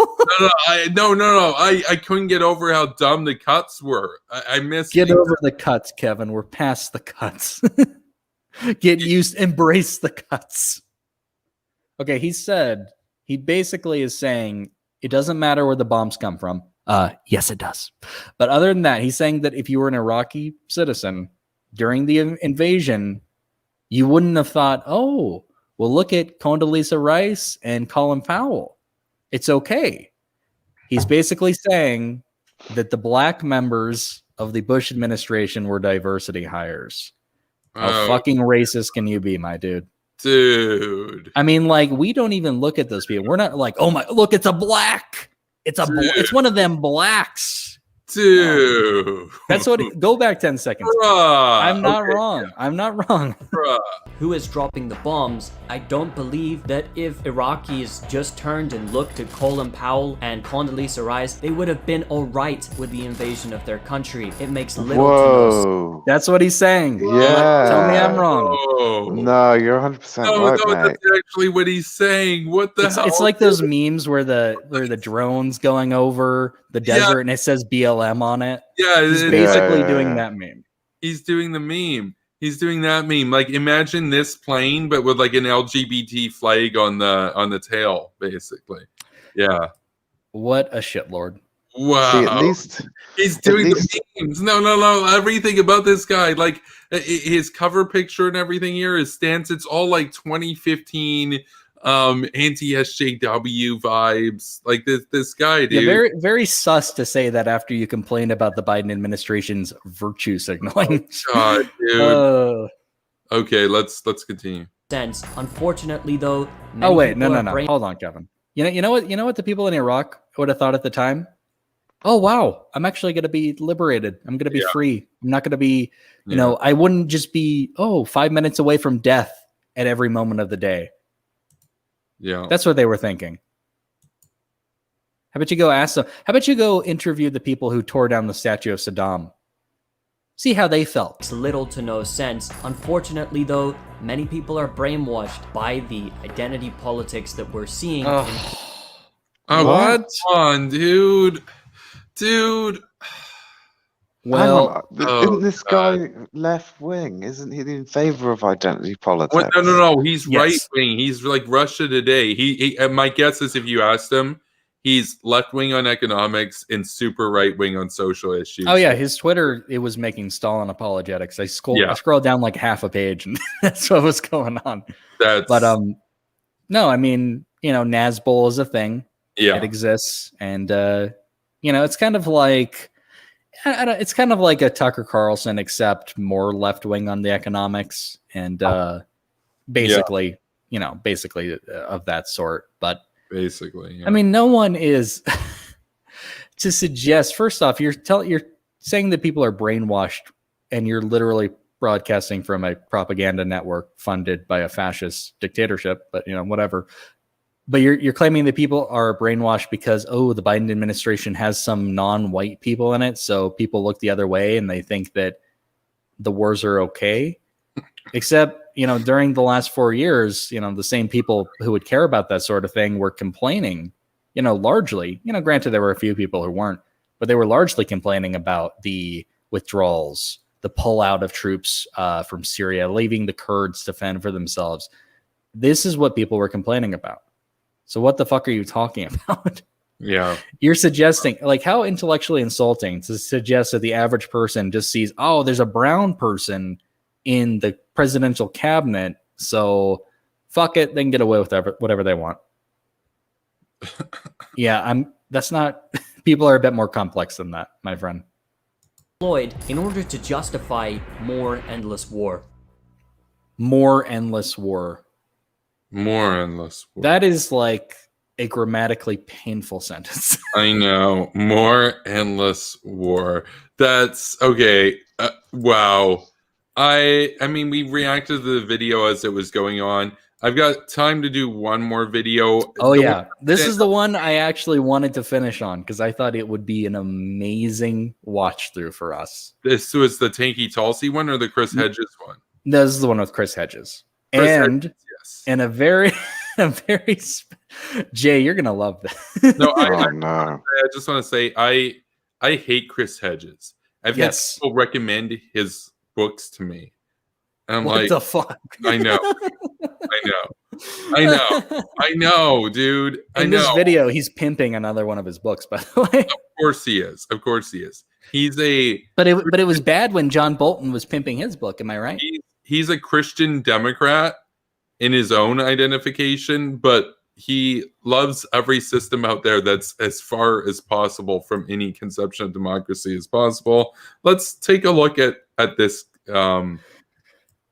Speaker 1: No. I couldn't get over how dumb the cuts were. I missed.
Speaker 2: Get over the cuts, Kevin. We're past the cuts. Embrace the cuts. Okay, he basically is saying it doesn't matter where the bombs come from. Yes, it does. But other than that, he's saying that if you were an Iraqi citizen during the invasion, you wouldn't have thought, oh, well, look at Condoleezza Rice and Colin Powell. It's okay. He's basically saying that the black members of the Bush administration were diversity hires. How fucking racist can you be, my dude?
Speaker 1: Dude.
Speaker 2: I mean, like, we don't even look at those people. We're not like, oh my, look, it's a black. It's one of them blacks.
Speaker 1: Dude.
Speaker 2: That's what go back 10 seconds. I'm not wrong. I'm not wrong.
Speaker 15: Who is dropping the bombs? I don't believe that if Iraqis just turned and looked at Colin Powell and Condoleezza Rice, they would have been all right with the invasion of their country. It makes little to no sense.
Speaker 2: That's what he's saying.
Speaker 3: Yeah.
Speaker 2: Tell me I'm wrong.
Speaker 3: No, you're 100% right, mate.
Speaker 1: That's actually what he's saying. What the hell?
Speaker 2: It's like those memes where the drone's going over the desert and it says BLM on it.
Speaker 1: Yeah,
Speaker 2: he's basically doing that meme.
Speaker 1: He's doing the meme. He's doing that meme. Like, imagine this plane, but with like an LGBT flag on the tail, basically. Yeah.
Speaker 2: What a shitlord.
Speaker 1: Wow.
Speaker 3: See, at least
Speaker 1: he's doing the memes. No. Everything about this guy, like his cover picture and everything here, his stance, it's all like 2015 anti-SJW vibes. Like this guy, dude.
Speaker 2: Yeah, very, very sus to say that after you complain about the Biden administration's virtue signaling.
Speaker 1: Oh, God, dude. Okay, let's continue.
Speaker 15: Unfortunately, though.
Speaker 2: Oh wait, no. Hold on, Kevin. You know what the people in Iraq would have thought at the time? Oh wow, I'm actually going to be liberated. I'm going to be free. I'm not going to be, you know, I wouldn't just be 5 minutes away from death at every moment of the day.
Speaker 1: Yeah,
Speaker 2: that's what they were thinking. How about you go ask them? How about you go interview the people who tore down the statue of Saddam? See how they felt.
Speaker 15: Makes little to no sense. Unfortunately, though, many people are brainwashed by the identity politics that we're seeing.
Speaker 1: What on, dude?
Speaker 3: Well, isn't this guy left wing? Isn't he in favor of identity politics?
Speaker 1: No. He's right wing. He's like Russia Today. He my guess is if you asked him, he's left wing on economics and super right wing on social issues.
Speaker 2: Oh yeah, his Twitter, it was making Stalin apologetics. I scrolled down like half a page, and that's what was going on. But no, I mean, you know, Nazbol is a thing.
Speaker 1: Yeah,
Speaker 2: it exists, and you know, it's kind of like it's kind of like a Tucker Carlson, except more left wing on the economics, and basically of that sort. But
Speaker 1: basically,
Speaker 2: I mean, no one is to suggest. First off, you're saying that people are brainwashed, and you're literally broadcasting from a propaganda network funded by a fascist dictatorship. But you know, whatever. But you're claiming that people are brainwashed because the Biden administration has some non-white people in it, so people look the other way and they think that the wars are okay. Except, you know, during the last 4 years, you know, the same people who would care about that sort of thing were complaining, you know, largely. You know, granted, there were a few people who weren't, but they were largely complaining about the withdrawals, the pullout of troops from Syria, leaving the Kurds to fend for themselves. This is what people were complaining about. So what the fuck are you talking about?
Speaker 1: Yeah.
Speaker 2: You're suggesting, like, how intellectually insulting to suggest that the average person just sees, there's a brown person in the presidential cabinet, so fuck it, they can get away with whatever they want. That's not, people are a bit more complex than that, my friend.
Speaker 15: Lloyd, in order to justify more endless war.
Speaker 2: More endless war.
Speaker 1: More endless war.
Speaker 2: That is like a grammatically painful sentence.
Speaker 1: I know. More endless war. That's okay. Wow. I mean, we reacted to the video as it was going on. I've got time to do one more video.
Speaker 2: Oh, yeah. This is the one I actually wanted to finish on because I thought it would be an amazing watch through for us.
Speaker 1: This was the Tanky Tulsi one or the Chris Hedges one?
Speaker 2: This is the one with Chris Hedges. And a very, Jay, you're gonna love this.
Speaker 1: No, I just want to say I hate Chris Hedges. I've had people recommend his books to me. And I'm
Speaker 2: what
Speaker 1: like,
Speaker 2: the fuck?
Speaker 1: I know, dude.
Speaker 2: In this video, he's pimping another one of his books, by the way.
Speaker 1: Of course he is. He's a.
Speaker 2: But it was bad when John Bolton was pimping his book. Am I right?
Speaker 1: He's a Christian Democrat in his own identification, but he loves every system out there that's as far as possible from any conception of democracy as possible. Let's take a look at this.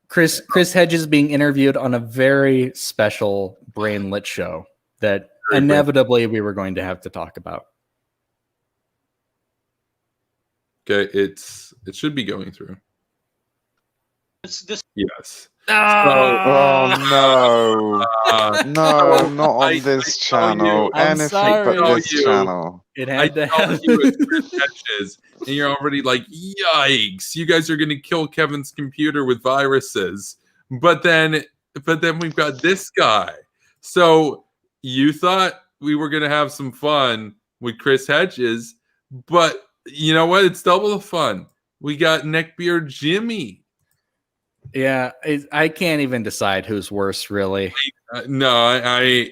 Speaker 2: Chris Hedges being interviewed on a very special brainlet show that inevitably we were going to have to talk about.
Speaker 1: Okay, it should be going through. Yes.
Speaker 3: Oh no! No, not on this channel. Anything but this channel.
Speaker 2: It had to
Speaker 1: have you Chris Hedges, and you're already like, yikes! You guys are going to kill Kevin's computer with viruses. But then we've got this guy. So you thought we were going to have some fun with Chris Hedges, but you know what? It's double the fun. We got Neckbeard Jimmy.
Speaker 2: Yeah, I can't even decide who's worse, really.
Speaker 1: No, I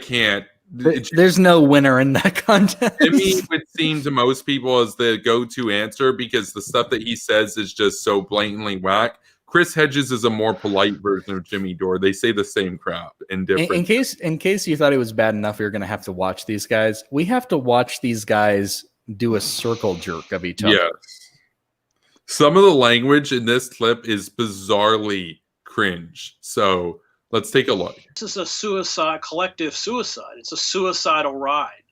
Speaker 1: can't.
Speaker 2: There's no winner in that contest.
Speaker 1: Jimmy would seem to most people as the go-to answer because the stuff that he says is just so blatantly whack. Chris Hedges is a more polite version of Jimmy Dore. They say the same crap in different.
Speaker 2: In case you thought it was bad enough, you're going to have to watch these guys. We have to watch these guys do a circle jerk of each other.
Speaker 1: Yes. Some of the language in this clip is bizarrely cringe. So let's take a look.
Speaker 17: This is a collective suicide. It's a suicidal ride.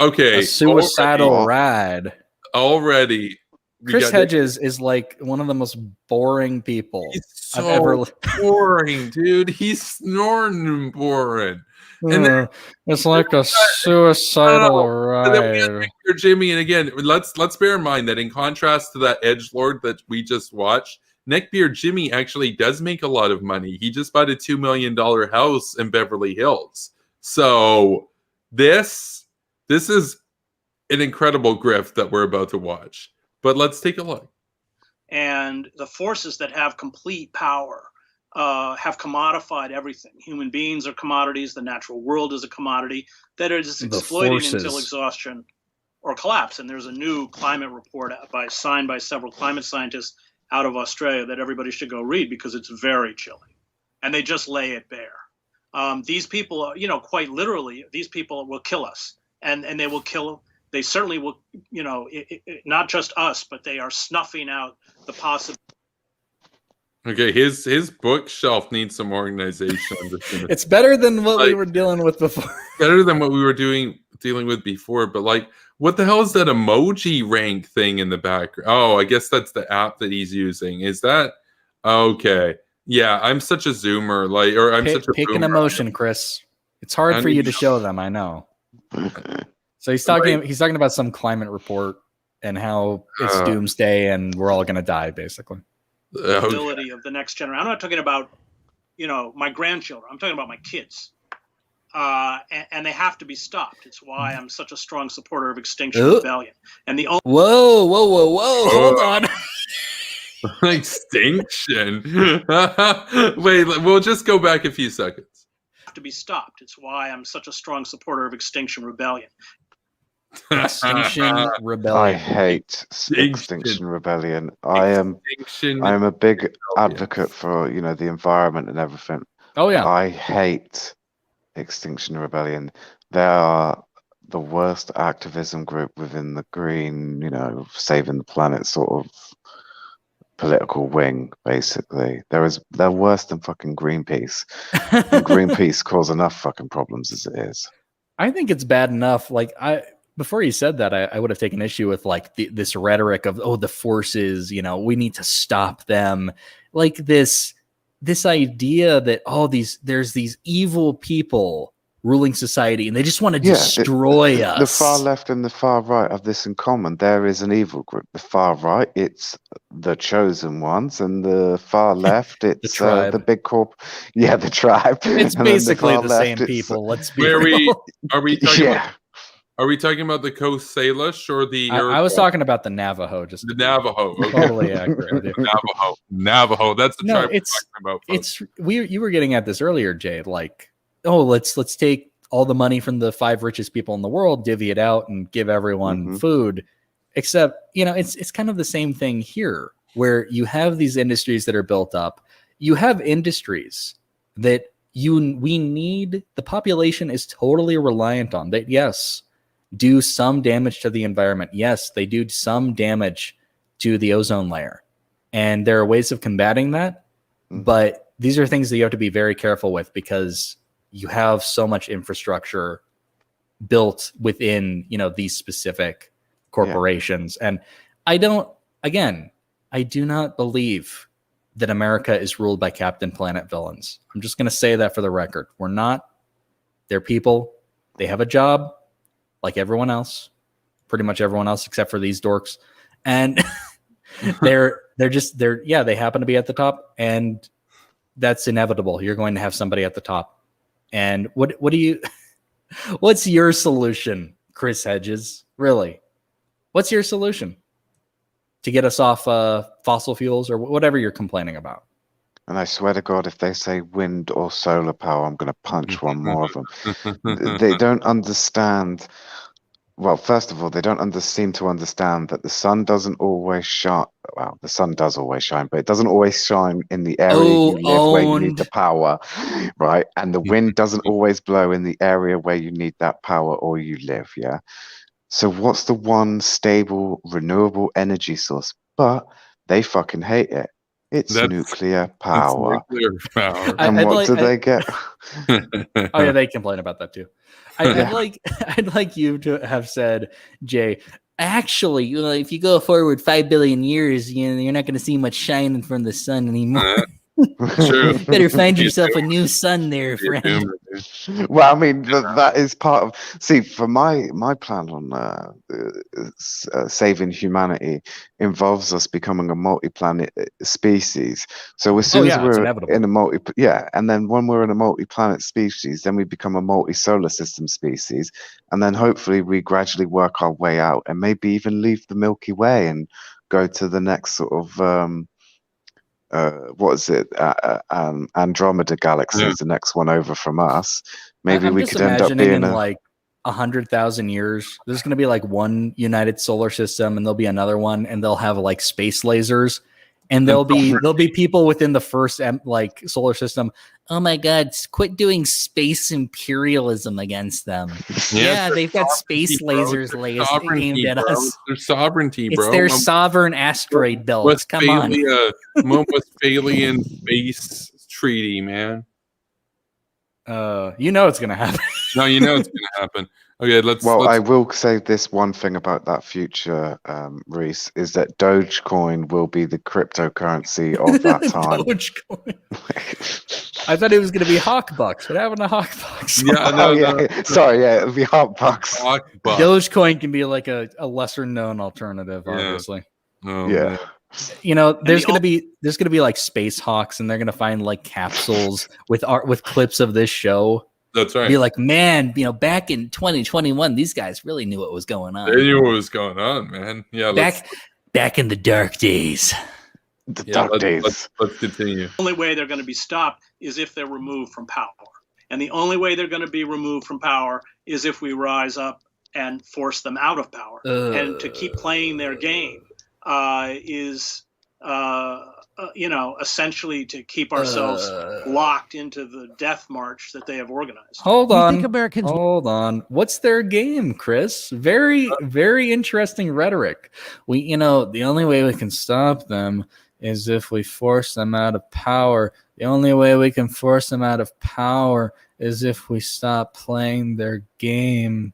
Speaker 1: Okay.
Speaker 2: A suicidal ride.
Speaker 1: Already.
Speaker 2: Chris Hedges is like one of the most boring people I've ever.
Speaker 1: Boring, dude. He's snorting boring. And then,
Speaker 2: it's like a suicidal ride.
Speaker 1: Then we have Jimmy, and again, let's bear in mind that in contrast to that edgelord that we just watched, Neckbeard Jimmy actually does make a lot of money. He just bought a $2 million house in Beverly Hills. So this is an incredible grift that we're about to watch. But let's take a look.
Speaker 17: And the forces that have complete power have commodified everything. Human beings are commodities. The natural world is a commodity that are just exploiting until exhaustion or collapse. And there's a new climate report signed by several climate scientists out of Australia that everybody should go read because it's very chilling. And they just lay it bare. These people, quite literally, these people will kill us. And they will kill. They certainly will, not just us, but they are snuffing out the possible.
Speaker 1: Okay, his bookshelf needs some organization.
Speaker 2: It's better than what we were dealing with before.
Speaker 1: Better than what we were dealing with before. But like, what the hell is that emoji rank thing in the background? Oh, I guess that's the app that he's using. Is that okay? Yeah, I'm such a zoomer.
Speaker 2: Pick an emotion, Chris. It's hard for you to show them. I know. So he's talking about some climate report and how it's doomsday and we're all going to die, basically.
Speaker 17: Ability of the next generation. I'm not talking about, my grandchildren. I'm talking about my kids. And they have to be stopped. It's why I'm such a strong supporter of Extinction Rebellion. And the only
Speaker 2: whoa, hold on.
Speaker 1: Extinction. Wait, we'll just go back a few seconds.
Speaker 17: Have to be stopped. It's why I'm such a strong supporter of Extinction Rebellion.
Speaker 2: Extinction Rebellion.
Speaker 3: I hate Extinction Rebellion. I'm a big advocate for the environment and everything.
Speaker 2: Oh yeah.
Speaker 3: I hate Extinction Rebellion. They are the worst activism group within the green, saving the planet sort of political wing, basically. They're worse than fucking Greenpeace. And Greenpeace cause enough fucking problems as it is.
Speaker 2: I think it's bad enough. Before you said that, I would have taken issue with this rhetoric of the forces, we need to stop them. Like this idea that there's these evil people ruling society and they just want to destroy us.
Speaker 3: The far left and the far right have this in common. There is an evil group. The far right, it's the chosen ones, and the far left, it's the big corp. Yeah, the tribe.
Speaker 2: It's basically the same people. Let's be real.
Speaker 1: Are we talking about? Are we talking about the Coast Salish or the?
Speaker 2: I was talking about the Navajo. Just
Speaker 1: the Navajo. Okay.
Speaker 2: Totally accurate.
Speaker 1: Navajo. That's the tribe
Speaker 2: we're talking about. Folks. You were getting at this earlier, Jade. Let's take all the money from the 5 richest people in the world, divvy it out, and give everyone food. Except, it's kind of the same thing here, where you have these industries that are built up. You have industries that we need. The population is totally reliant on that. Yes. Do some damage to the environment. Yes, they do some damage to the ozone layer. And there are ways of combating that. But these are things that you have to be very careful with because you have so much infrastructure built within, these specific corporations. Yeah. And I do not believe that America is ruled by Captain Planet villains. I'm just going to say that for the record. We're not. They're people. They have a job. Like everyone else, pretty much everyone else except for these dorks, and they happen to be at the top, and that's inevitable. You're going to have somebody at the top, and what's your solution, Chris Hedges? Really, what's your solution to get us off fossil fuels or whatever you're complaining about?
Speaker 3: And I swear to God, if they say wind or solar power, I'm going to punch one more of them. They don't understand. Well, first of all, they don't seem to understand that the sun doesn't always shine. Well, the sun does always shine, but it doesn't always shine in the area you live where you need the power, right? And the wind doesn't always blow in the area where you need that power or you live, yeah? So what's the one stable, renewable energy source? But they fucking hate it. It's nuclear power.
Speaker 1: Nuclear power.
Speaker 3: And what do they get?
Speaker 2: Oh yeah, they complain about that too. I'd like you to have said, Jay, actually, you know, if you go forward 5 billion years, you know, you're not going to see much shining from the sun anymore.
Speaker 1: True.
Speaker 2: Better find yourself a new sun there, friend.
Speaker 3: Well, I mean, that is part of. See, for my plan on saving humanity involves us becoming a multi-planet species. So as soon as we're in a and then when we're in a multi-planet species, then we become a multi-solar system species, and then hopefully we gradually work our way out, and maybe even leave the Milky Way and go to the next sort of. What is it? Andromeda Galaxy is the next one over from us. Maybe we could end up being
Speaker 2: in like 100,000 years. There's going to be like one united solar system, and there'll be another one, and they'll have like space lasers, and there'll be people within the first like solar system. Oh my God! Quit doing space imperialism against them. Yeah, they've got space lasers aimed at us.
Speaker 1: Their sovereignty, bro.
Speaker 2: It's their sovereign asteroid belts. Come on.
Speaker 1: Westphalian space treaty, man.
Speaker 2: You know it's gonna happen.
Speaker 1: No, you know it's gonna happen. Okay, let's.
Speaker 3: I will say this one thing about that future, Reece, is that Dogecoin will be the cryptocurrency of that time.
Speaker 2: Dogecoin. I thought it was going to be Hawkbucks. What happened to Hawkbucks?
Speaker 1: Yeah, no.
Speaker 3: Sorry, it'll be Hawkbucks.
Speaker 2: Dogecoin can be like a lesser known alternative, obviously.
Speaker 1: Oh,
Speaker 3: yeah.
Speaker 1: Man.
Speaker 2: You know, there's gonna be like space hawks, and they're gonna find like capsules with clips of this show.
Speaker 1: That's right.
Speaker 2: Be like, man, you know, back in 2021, these guys really knew what was going on.
Speaker 1: They knew what was going on, man. Yeah,
Speaker 2: back in the dark days.
Speaker 1: Let's continue.
Speaker 17: The only way they're going to be stopped is if they're removed from power. And the only way they're going to be removed from power is if we rise up and force them out of power. And to keep playing their game is, you know, essentially to keep ourselves locked into the death march that they have organized.
Speaker 2: Hold on. What's their game, Chris? Very, very interesting rhetoric. You know, the only way we can stop them is if we force them out of power. The only way we can force them out of power is if we stop playing their game.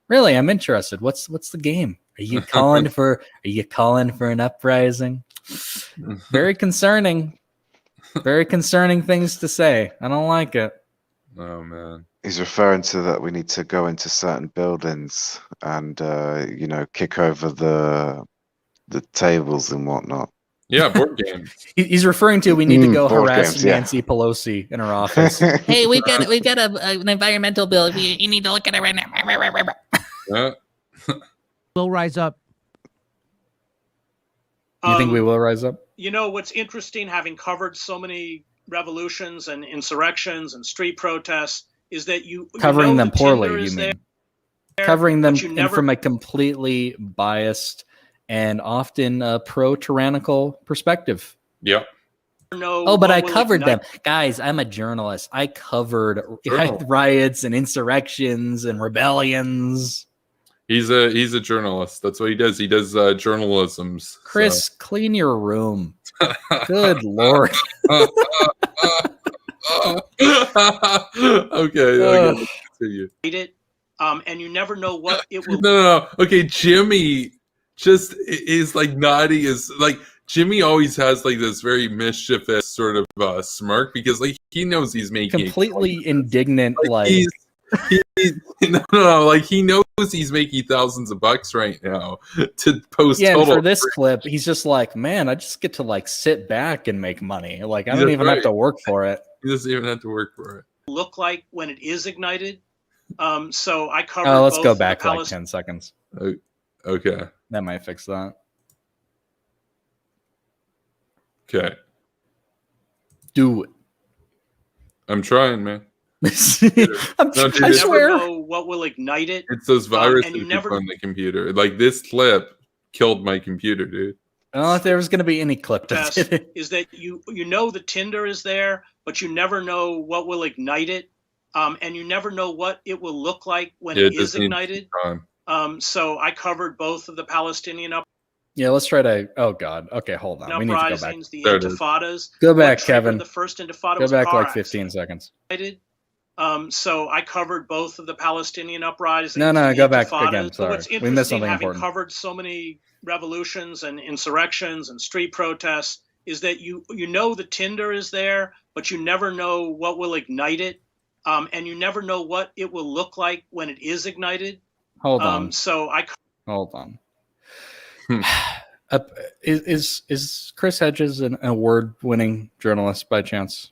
Speaker 2: Really, I'm interested. What's the game? Are you calling for an uprising? Very concerning. Very concerning things to say. I don't like it.
Speaker 1: Oh man.
Speaker 3: He's referring to that we need to go into certain buildings and you know, kick over the tables and whatnot.
Speaker 1: Yeah, board games.
Speaker 2: He's referring to we need to go harass
Speaker 3: games,
Speaker 2: Nancy Pelosi in her office.
Speaker 18: Hey, we've got an environmental bill. You need to look at it right now.
Speaker 19: We'll rise up.
Speaker 2: You think we will rise up?
Speaker 17: You know, what's interesting, having covered so many revolutions and insurrections and street protests, is that
Speaker 2: covering them poorly, you mean? Covering them from a completely biased and often pro-tyrannical perspective.
Speaker 1: Yeah.
Speaker 2: But I covered them. Guys, I'm a journalist. I covered riots and insurrections and rebellions.
Speaker 1: He's a journalist. That's what he does. He does journalisms.
Speaker 2: Chris, clean your room. Good Lord.
Speaker 1: Okay. Continue.
Speaker 17: And you never know what it will.
Speaker 1: No. Okay, Jimmy just is like naughty. Is like Jimmy always has like this very mischievous sort of smirk because like he knows he's making
Speaker 2: completely indignant. Like
Speaker 1: no, like he knows he's making thousands of bucks right now to post.
Speaker 2: Yeah, and for this clip, he's just like, man, I just get to like sit back and make money. Like I don't even have to work for it.
Speaker 1: He doesn't even have to work for it.
Speaker 17: Look like when it is ignited. So I covered.
Speaker 2: Let's go back like 10 seconds.
Speaker 1: Okay,
Speaker 2: that might fix that.
Speaker 1: Okay.
Speaker 2: Do it.
Speaker 1: I'm trying, man.
Speaker 2: I
Speaker 17: You
Speaker 2: swear.
Speaker 17: never know what will ignite it.
Speaker 1: It's those viruses
Speaker 17: and you
Speaker 1: you
Speaker 17: never
Speaker 1: put on the computer. Like this clip killed my computer, dude.
Speaker 2: I don't know if there was going to be any clip that
Speaker 17: test
Speaker 2: did it.
Speaker 17: is that you know the tinder is there, but you never know what will ignite it, and you never know what it will look like when it is ignited. So I covered both of the Palestinian
Speaker 2: Yeah, let's try to. Oh God. Okay, hold on. We need to go back.
Speaker 17: uprisings, the intifadas.
Speaker 2: Go back,
Speaker 17: What triggered
Speaker 2: Kevin.
Speaker 17: The first intifada
Speaker 2: Go
Speaker 17: was
Speaker 2: back
Speaker 17: car
Speaker 2: like 15 seconds.
Speaker 17: accident. So I covered both of the Palestinian uprisings.
Speaker 2: No,
Speaker 17: the
Speaker 2: go back
Speaker 17: intifadas.
Speaker 2: again.
Speaker 17: But
Speaker 2: Sorry,
Speaker 17: what's
Speaker 2: we missed
Speaker 17: interesting,
Speaker 2: something
Speaker 17: having
Speaker 2: important.
Speaker 17: covered so many revolutions and insurrections and street protests, is that you know the tinder is there, but you never know what will ignite it, and you never know what it will look like when it is ignited.
Speaker 2: Hold on.
Speaker 17: So I
Speaker 2: Hold on. Is Chris Hedges an award-winning journalist by chance?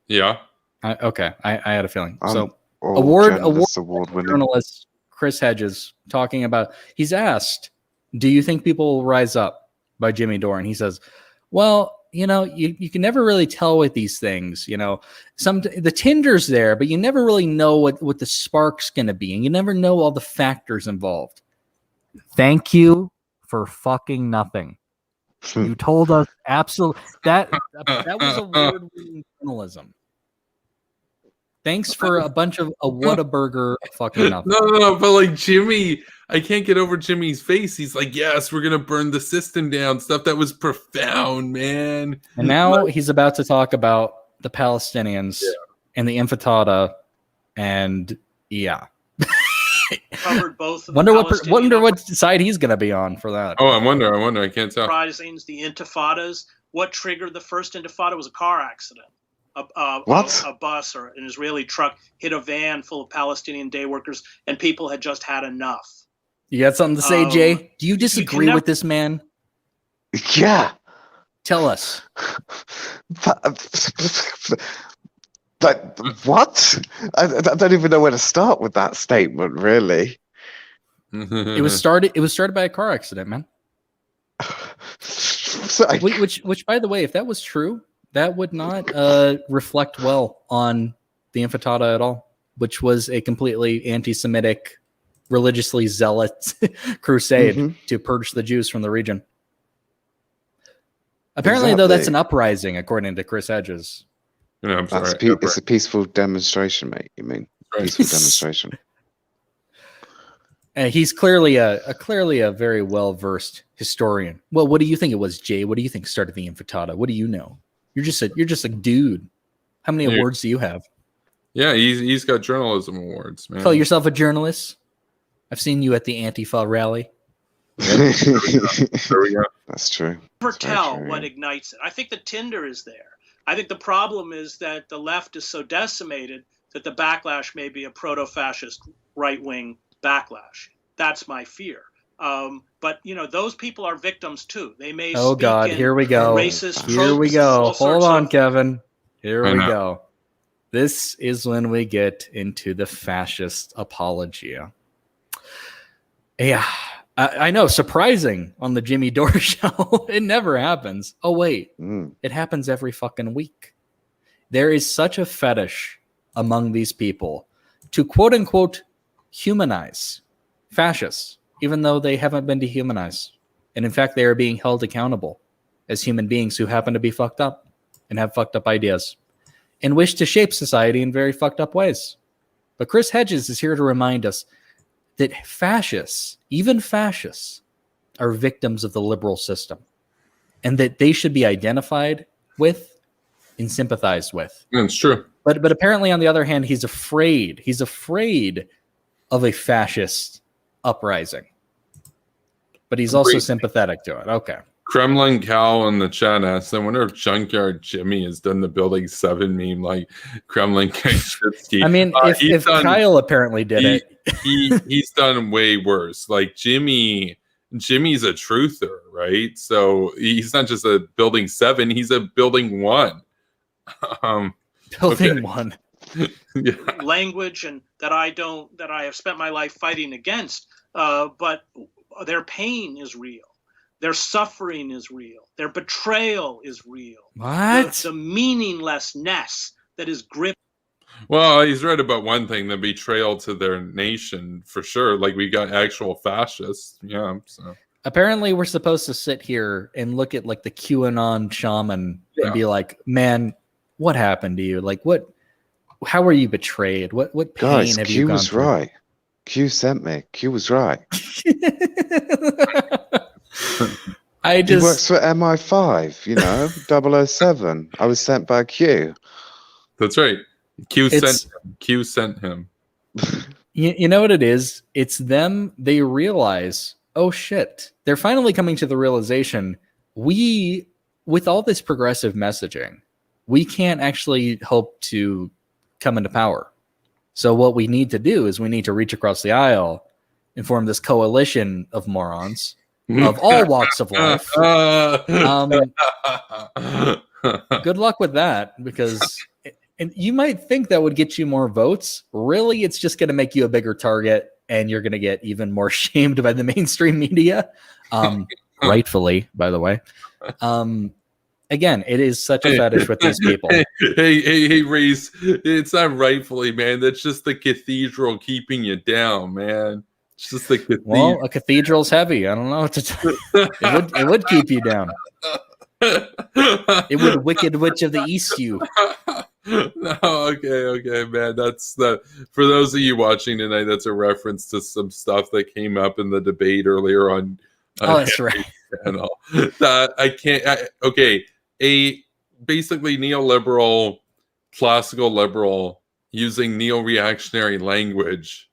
Speaker 1: Yeah.
Speaker 2: Okay, I had a feeling. So
Speaker 3: all
Speaker 2: award-winning journalist Chris Hedges talking about. He's asked, "Do you think people will rise up?" by Jimmy Dore, and he says, "Well, you can never really tell with these things. The tinder's there, but you never really know what the spark's going to be, and you never know all the factors involved." Thank you for fucking nothing. You told us absolutely that was award-winning journalism. Thanks for a bunch of a Whataburger fucking nothing.
Speaker 1: No, but like Jimmy, I can't get over Jimmy's face. He's like, yes, we're gonna burn the system down. Stuff that was profound, man.
Speaker 2: And now he's about to talk about the Palestinians and the intifada, and
Speaker 17: covered both of the
Speaker 2: wonder what side he's gonna be on for that.
Speaker 1: Oh, I wonder. I can't tell.
Speaker 17: uprisings, the intifadas. What triggered the first intifada was a car accident. A bus or an Israeli truck hit a van full of Palestinian day workers, and people had just had enough.
Speaker 2: You got something to say, Jay? Do you disagree with this man?
Speaker 3: Yeah.
Speaker 2: Tell us.
Speaker 3: But what? I don't even know where to start with that statement, really.
Speaker 2: It was started by a car accident, man. Which, by the way, if that was true, that would not reflect well on the intifada at all, which was a completely anti-Semitic, religiously zealot crusade to purge the Jews from the region. Apparently, though, that's an uprising, according to Chris Hedges.
Speaker 1: No, I'm sorry.
Speaker 3: It's a peaceful demonstration, mate. You mean peaceful demonstration?
Speaker 2: And he's clearly a very well-versed historian. Well, what do you think it was, Jay? What do you think started the intifada? What do you know? You're just a dude. How many awards do you have?
Speaker 1: Yeah, he's got journalism awards, man.
Speaker 2: Call yourself a journalist? I've seen you at the Antifa rally.
Speaker 1: There we go.
Speaker 3: That's true.
Speaker 17: Never tell what ignites it. I think the tinder is there. I think the problem is that the left is so decimated that the backlash may be a proto-fascist right-wing backlash. That's my fear. But those people are victims too. They may.
Speaker 2: Oh God! Here we go.
Speaker 17: Racist.
Speaker 2: Here we go. Hold on, Kevin. Here we go. This is when we get into the fascist apologia. Yeah, I know. Surprising on the Jimmy Dore show. It never happens. Oh wait, it happens every fucking week. There is such a fetish among these people to quote unquote humanize fascists, even though they haven't been dehumanized. And in fact, they are being held accountable as human beings who happen to be fucked up and have fucked up ideas and wish to shape society in very fucked up ways. But Chris Hedges is here to remind us that fascists, even fascists, are victims of the liberal system and that they should be identified with and sympathized with.
Speaker 1: It's true.
Speaker 2: But apparently, on the other hand, he's afraid. He's afraid of a fascist uprising. But he's also sympathetic to it. Okay.
Speaker 1: Kremlin Cow in the chat asks, I wonder if Junkyard Jimmy has done the Building 7 meme like Kremlin Kashitsky.
Speaker 2: I mean, if Kyle apparently did it.
Speaker 1: He's done way worse. Like Jimmy's a truther, right? So he's not just a Building 7, he's a Building 1.
Speaker 2: Building 1.
Speaker 1: Yeah.
Speaker 17: Language and that I have spent my life fighting against, but their pain is real. Their suffering is real. Their betrayal is real.
Speaker 2: What?
Speaker 17: The meaninglessness that is gripping.
Speaker 1: Well, he's right about one thing: the betrayal to their nation, for sure. Like, we got actual fascists. Yeah. So
Speaker 2: apparently, we're supposed to sit here and look at like the QAnon shaman and be like, "Man, what happened to you? Like, what? How were you betrayed? What pain
Speaker 3: Guys,
Speaker 2: have
Speaker 3: Q
Speaker 2: you gone
Speaker 3: was
Speaker 2: through?"
Speaker 3: right. Q sent me. Q was right. He works for MI5, you know, 007. I was sent by Q.
Speaker 1: that's right. Q sent him.
Speaker 2: You know what it is? It's them. They realize, oh shit, they're finally coming to the realization, with all this progressive messaging, we can't actually hope to come into power. So what we need to do is we need to reach across the aisle and form this coalition of morons of all walks of life. Good luck with that, because and you might think that would get you more votes. Really, it's just going to make you a bigger target, and you're going to get even more shamed by the mainstream media. Rightfully, by the way. Again, it is such a fetish with these people.
Speaker 1: Hey, Reece, it's not rightfully, man. That's just the cathedral keeping you down, man. It's just the cathedral.
Speaker 2: Well, a cathedral's heavy. I don't know what to tell you. It would keep you down. It would Wicked Witch of the East you.
Speaker 1: No, okay, man. That's for those of you watching tonight. That's a reference to some stuff that came up in the debate earlier on.
Speaker 2: Oh, that's right.
Speaker 1: Channel. A basically neoliberal, classical liberal using neo-reactionary language.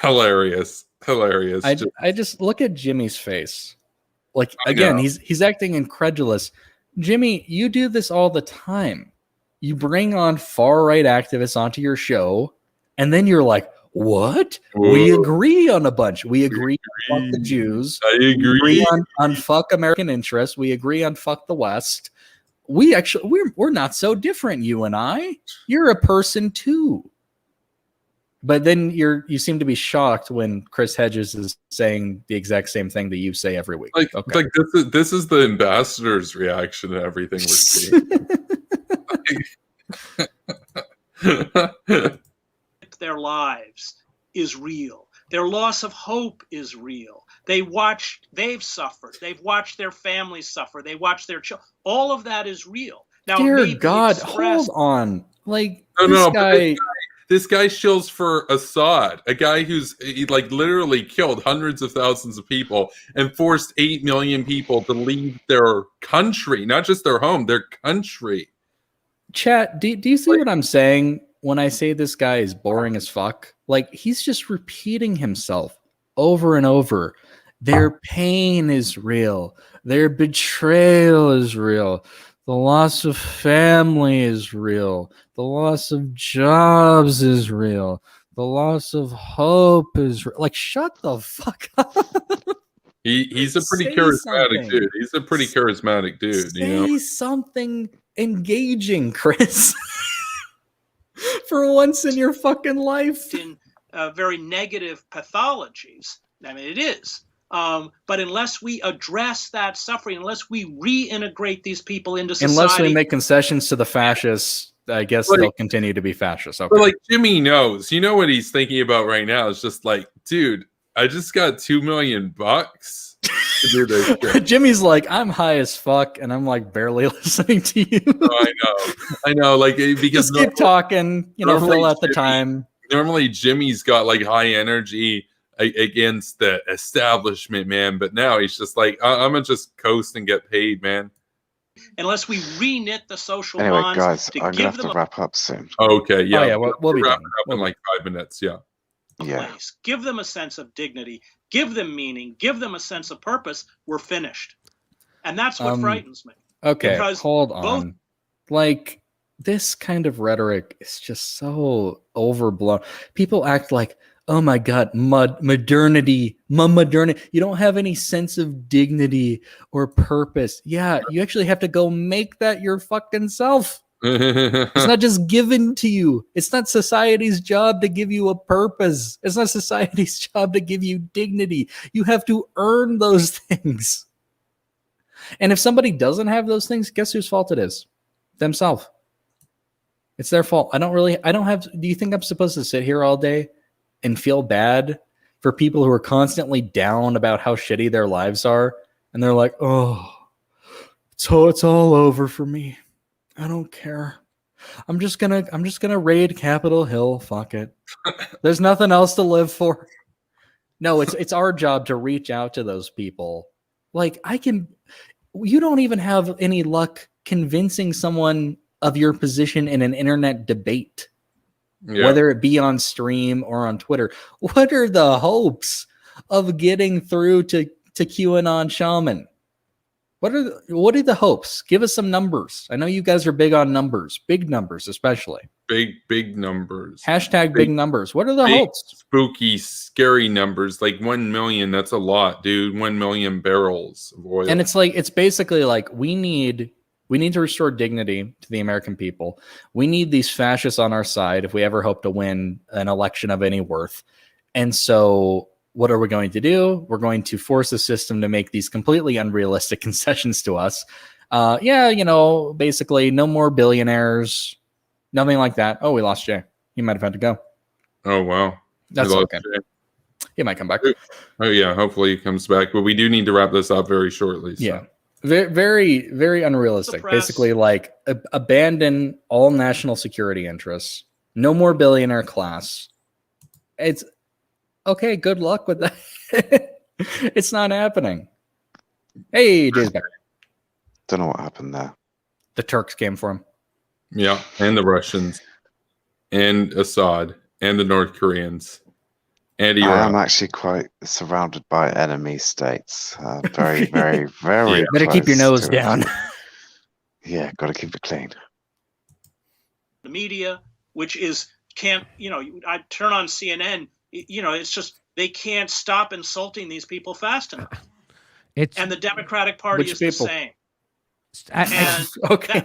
Speaker 1: Hilarious.
Speaker 2: I just look at Jimmy's face. Like, again, he's acting incredulous. Jimmy, you do this all the time. You bring on far-right activists onto your show, and then you're like, what? Whoa. We agree on a bunch. We agree on fuck the Jews.
Speaker 1: I agree.
Speaker 2: We agree on fuck American interests. We agree on fuck the West. We're not so different, you and I. You're a person too. But then you seem to be shocked when Chris Hedges is saying the exact same thing that you say every week.
Speaker 1: Like this is the ambassador's reaction to everything we're seeing.
Speaker 17: Their lives is real. Their loss of hope is real. They've suffered. They've watched their families suffer. They watch their children. All of that is real. Now,
Speaker 2: dear God, hold on. Like,
Speaker 1: this guy shills for Assad, a guy who's like literally killed hundreds of thousands of people and forced 8 million people to leave their country, not just their home, their country.
Speaker 2: Chat, do you see what I'm saying when I say this guy is boring as fuck? Like, he's just repeating himself over and over. Their pain is real. Their betrayal is real. The loss of family is real. The loss of jobs is real. The loss of hope is real. Like, shut the fuck up.
Speaker 1: He's a pretty charismatic dude. He's a pretty charismatic dude.
Speaker 2: Say something engaging, Chris. For once in your fucking life.
Speaker 17: In very negative pathologies. I mean, it is. But unless we address that suffering, unless we reintegrate these people into society,
Speaker 2: unless we make concessions to the fascists, I guess they'll continue to be fascists. Okay.
Speaker 1: But like, Jimmy knows, you know what he's thinking about right now is just like, dude, I just got $2 million to do this shit.
Speaker 2: Jimmy's like, I'm high as fuck, and I'm like barely listening to you.
Speaker 1: I know. Like, because
Speaker 2: just keep talking, fill out the time.
Speaker 1: Normally, Jimmy's got like high energy against the establishment, man, but now he's just like, I'm gonna just coast and get paid, man.
Speaker 17: Unless we re-knit the social
Speaker 3: bonds. Anyway, guys,
Speaker 17: I'm
Speaker 3: gonna have to wrap up soon.
Speaker 1: Okay, yeah.
Speaker 2: Oh, yeah, we'll be
Speaker 1: wrap it up in like 5 minutes. Yeah.
Speaker 17: Place. Give them a sense of dignity. Give them meaning. Give them a sense of purpose. We're finished, and that's what frightens me.
Speaker 2: Okay, hold on. Like, this kind of rhetoric is just so overblown. People act like, oh my God, modernity. You don't have any sense of dignity or purpose. Yeah, you actually have to go make that your fucking self. It's not just given to you. It's not society's job to give you a purpose. It's not society's job to give you dignity. You have to earn those things. And if somebody doesn't have those things, guess whose fault it is? Themselves. It's their fault. Do you think I'm supposed to sit here all day and feel bad for people who are constantly down about how shitty their lives are? And they're like, oh, it's all over for me. I don't care. I'm just gonna raid Capitol Hill. Fuck it. There's nothing else to live for. No, it's our job to reach out to those people. Like you don't even have any luck convincing someone of your position in an internet debate, whether it be on stream or on Twitter. What are the hopes of getting through to QAnon shaman? What are the hopes? Give us some numbers. I know you guys are big on numbers, big numbers especially.
Speaker 1: Big numbers.
Speaker 2: Hashtag big numbers. What are the hopes?
Speaker 1: Spooky, scary numbers. Like 1 million. That's a lot, dude. 1 million barrels of oil.
Speaker 2: And it's basically like we need to restore dignity to the American people. We need these fascists on our side if we ever hope to win an election of any worth. And so what are we going to do? We're going to force the system to make these completely unrealistic concessions to us. Basically no more billionaires, nothing like that. Oh, we lost Jay. He might have had to go.
Speaker 1: Oh, wow.
Speaker 2: That's okay. He might come back.
Speaker 1: Oh, yeah. Hopefully he comes back. But we do need to wrap this up very shortly. So.
Speaker 2: Yeah. Very, very unrealistic. Basically, like abandon all national security interests. No more billionaire class. It's okay. Good luck with that. It's not happening. Hey, Jay's back.
Speaker 3: Don't know what happened there.
Speaker 2: The Turks came for him.
Speaker 1: Yeah, and the Russians, and Assad, and the North Koreans, and Iran.
Speaker 3: I am actually quite surrounded by enemy states. Very, very, very.
Speaker 2: Yeah. Better keep your nose down.
Speaker 3: Yeah, got to keep it clean.
Speaker 17: The media, which I turn on CNN. It's just they can't stop insulting these people fast enough. And the Democratic Party is the same.
Speaker 1: Okay.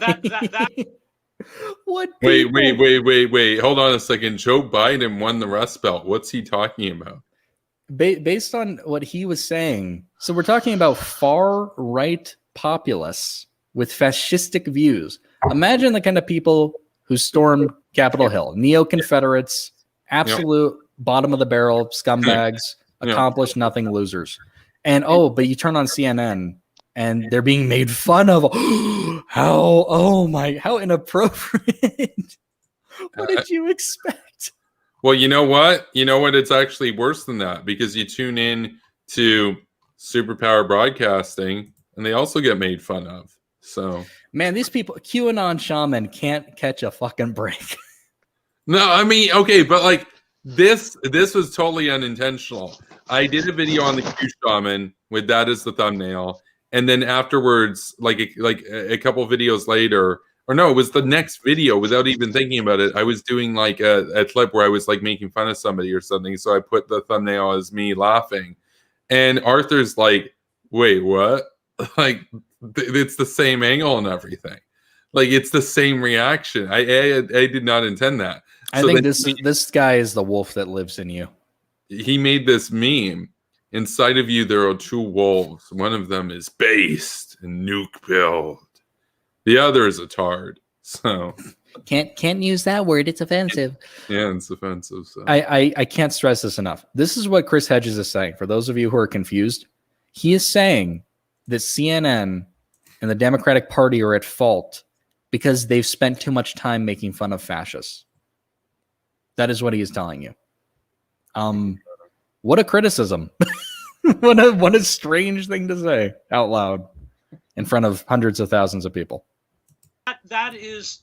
Speaker 1: What? Wait. Hold on a second. Joe Biden won the Rust Belt. What's he talking about?
Speaker 2: Based on what he was saying. So we're talking about far right populists with fascistic views. Imagine the kind of people who stormed Capitol Hill, neo-Confederates, absolute bottom of the barrel scumbags, accomplished nothing losers. And but you turn on CNN and they're being made fun of. How inappropriate. What did you expect?
Speaker 1: Well, you know what? It's actually worse than that, because you tune in to Superpower Broadcasting and they also get made fun of. So,
Speaker 2: man, these people, QAnon shaman can't catch a fucking break.
Speaker 1: No, I mean, okay, but like this was totally unintentional. I did a video on the Q shaman with that as the thumbnail. And then afterwards, like a couple videos later, or no, it was the next video without even thinking about it. I was doing like a clip where I was like making fun of somebody or something. So I put the thumbnail as me laughing. And Arthur's like, wait, what? Like, it's the same angle and everything. Like, it's the same reaction. I did not intend that.
Speaker 2: I think this guy is the wolf that lives in you.
Speaker 1: He made this meme. Inside of you, there are two wolves. One of them is based and nuke build. The other is a tard. So
Speaker 4: can't use that word. It's offensive.
Speaker 1: Yeah, it's offensive. So.
Speaker 2: I can't stress this enough. This is what Chris Hedges is saying. For those of you who are confused, he is saying that CNN and the Democratic Party are at fault because they've spent too much time making fun of fascists. That is what he is telling you. What a criticism. what a strange thing to say out loud in front of hundreds of thousands of people.
Speaker 17: That is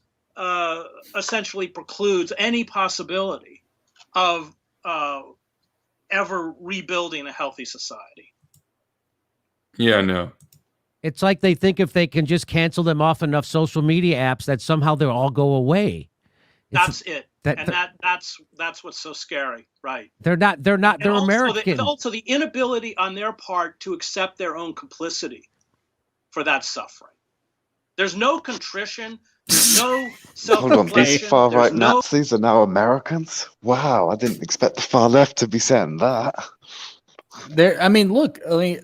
Speaker 17: essentially precludes any possibility of ever rebuilding a healthy society.
Speaker 1: Yeah, no.
Speaker 19: It's like they think if they can just cancel them off enough social media apps that somehow they'll all go away.
Speaker 17: That's it. That's what's so scary, right?
Speaker 19: They're American.
Speaker 17: Also the inability on their part to accept their own complicity for that suffering. There's no contrition. No
Speaker 3: Hold on, these
Speaker 17: self-reflection.
Speaker 3: far-right
Speaker 17: There's no
Speaker 3: Nazis are now Americans? Wow, I didn't expect the far left to be saying that.
Speaker 2: I mean, look,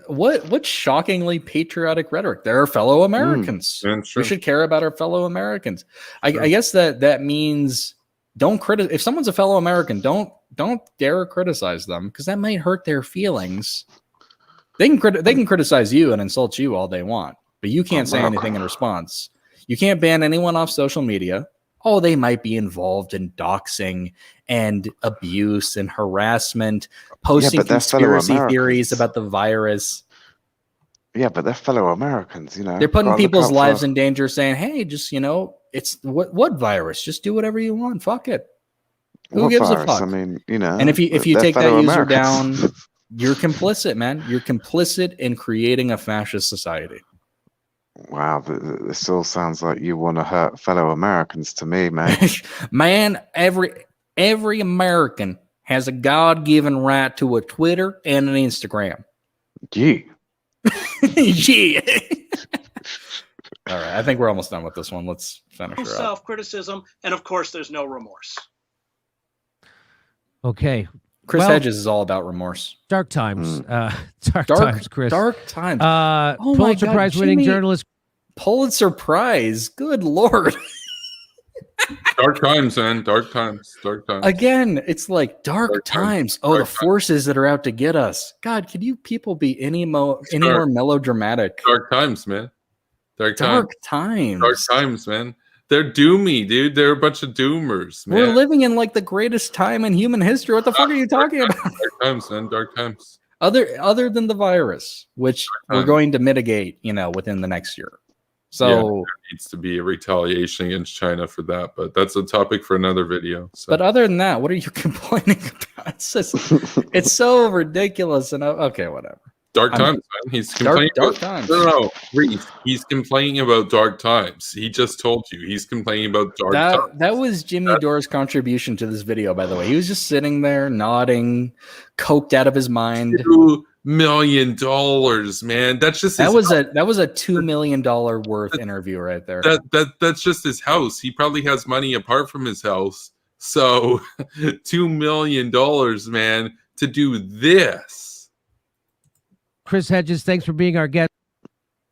Speaker 2: what shockingly patriotic rhetoric. They're fellow Americans. We should care about our fellow Americans. I guess that means don't criticize. If someone's a fellow American, don't dare criticize them, because that might hurt their feelings. They can criticize you and insult you all they want, but you can't say anything in response. You can't ban anyone off social media. Oh, they might be involved in doxing and abuse and harassment, posting conspiracy theories about the virus.
Speaker 3: Yeah, but they're fellow Americans, you know.
Speaker 2: They're putting people's lives in danger, saying, hey, just, it's what virus? Just do whatever you want. Fuck it. Who gives a fuck?
Speaker 3: I mean, you know.
Speaker 2: And if you take that user down, you're complicit, man. You're complicit in creating a fascist society.
Speaker 3: Wow, this all sounds like you want to hurt fellow Americans to me, mate.
Speaker 2: Man, every American has a God-given right to a Twitter and an Instagram.
Speaker 3: Gee.
Speaker 2: Gee. All right, I think we're almost done with this one. Let's finish her up.
Speaker 17: self-criticism, and of course, there's no remorse.
Speaker 19: Okay.
Speaker 2: Chris Hedges is all about remorse.
Speaker 19: Dark times. Dark times, Chris.
Speaker 2: Dark times.
Speaker 19: Pulitzer Prize winning journalist.
Speaker 2: Pulitzer Prize. Good Lord.
Speaker 1: Dark times, man. Dark times. Dark times.
Speaker 2: Again, it's like dark times. Oh, the forces that are out to get us. God, could you people be any more melodramatic?
Speaker 1: Dark times, man. Dark
Speaker 2: times.
Speaker 1: Dark times, man. They're doomy, dude. They're a bunch of doomers, man.
Speaker 2: We're living in like the greatest time in human history. What the fuck are you talking about?
Speaker 1: Dark times, man. Dark times.
Speaker 2: Other than the virus, which we're going to mitigate, within the next year. So
Speaker 1: there needs to be a retaliation against China for that, but that's a topic for another video. So.
Speaker 2: But other than that, what are you complaining about? It's so ridiculous. And okay, whatever.
Speaker 1: Dark times, man. He's complaining
Speaker 2: dark
Speaker 1: about,
Speaker 2: times.
Speaker 1: No, Reece. He's complaining about dark times. He just told you he's complaining about dark times.
Speaker 2: That was Jimmy Dore's contribution to this video, by the way. He was just sitting there nodding, coked out of his mind.
Speaker 1: $2 million, man. That's just
Speaker 2: that was a $2 million worth interview right there.
Speaker 1: That's just his house. He probably has money apart from his house. So $2 million, man, to do this.
Speaker 19: Chris Hedges, thanks for being our guest.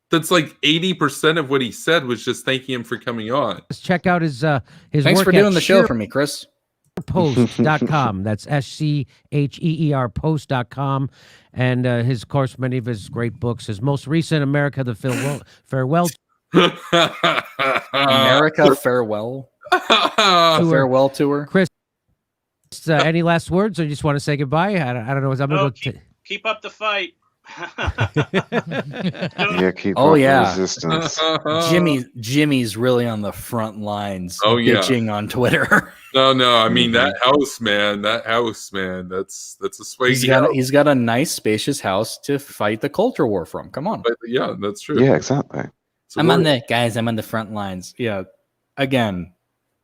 Speaker 1: That's like 80% of what he said was just thanking him for coming on.
Speaker 19: Let's check out his
Speaker 2: Thanks
Speaker 19: work
Speaker 2: for doing the show for me, Chris.
Speaker 19: Post.com. That's SCHEER post.com. And his, of course, many of his great books. His most recent, America the Farewell.
Speaker 2: America Farewell. Farewell tour.
Speaker 19: Chris, any last words, or you just want to say goodbye? I don't know. I'm going to
Speaker 17: keep up the fight.
Speaker 3: Keep up the resistance.
Speaker 2: Jimmy's really on the front lines bitching on Twitter.
Speaker 1: No, I mean that house, man. That's a swaggy house.
Speaker 2: He's got a nice spacious house to fight the culture war from. Come on.
Speaker 1: But yeah, that's true.
Speaker 3: Yeah, exactly.
Speaker 2: I'm on the front lines. Yeah. Again,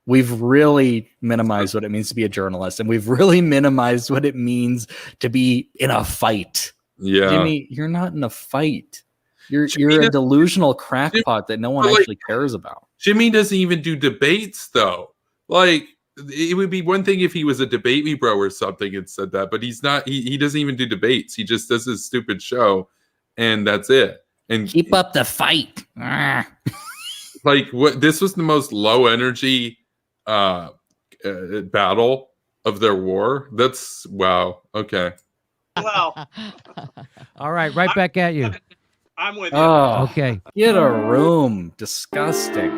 Speaker 2: we've really minimized what it means to be a journalist, and we've really minimized what it means to be in a fight.
Speaker 1: Yeah,
Speaker 2: Jimmy, you're not in a fight. You're a delusional crackpot that no one actually cares about.
Speaker 1: Jimmy doesn't even do debates, though. Like, it would be one thing if he was a debate me bro or something and said that, but he's not. He doesn't even do debates. He just does his stupid show, and that's it. And
Speaker 2: keep up the fight.
Speaker 1: Like, what? This was the most low energy battle of their war. That's wow. Okay.
Speaker 17: Well,
Speaker 19: all right, right back at you.
Speaker 17: I'm with you.
Speaker 2: Oh,
Speaker 19: okay.
Speaker 2: Get a room. Disgusting.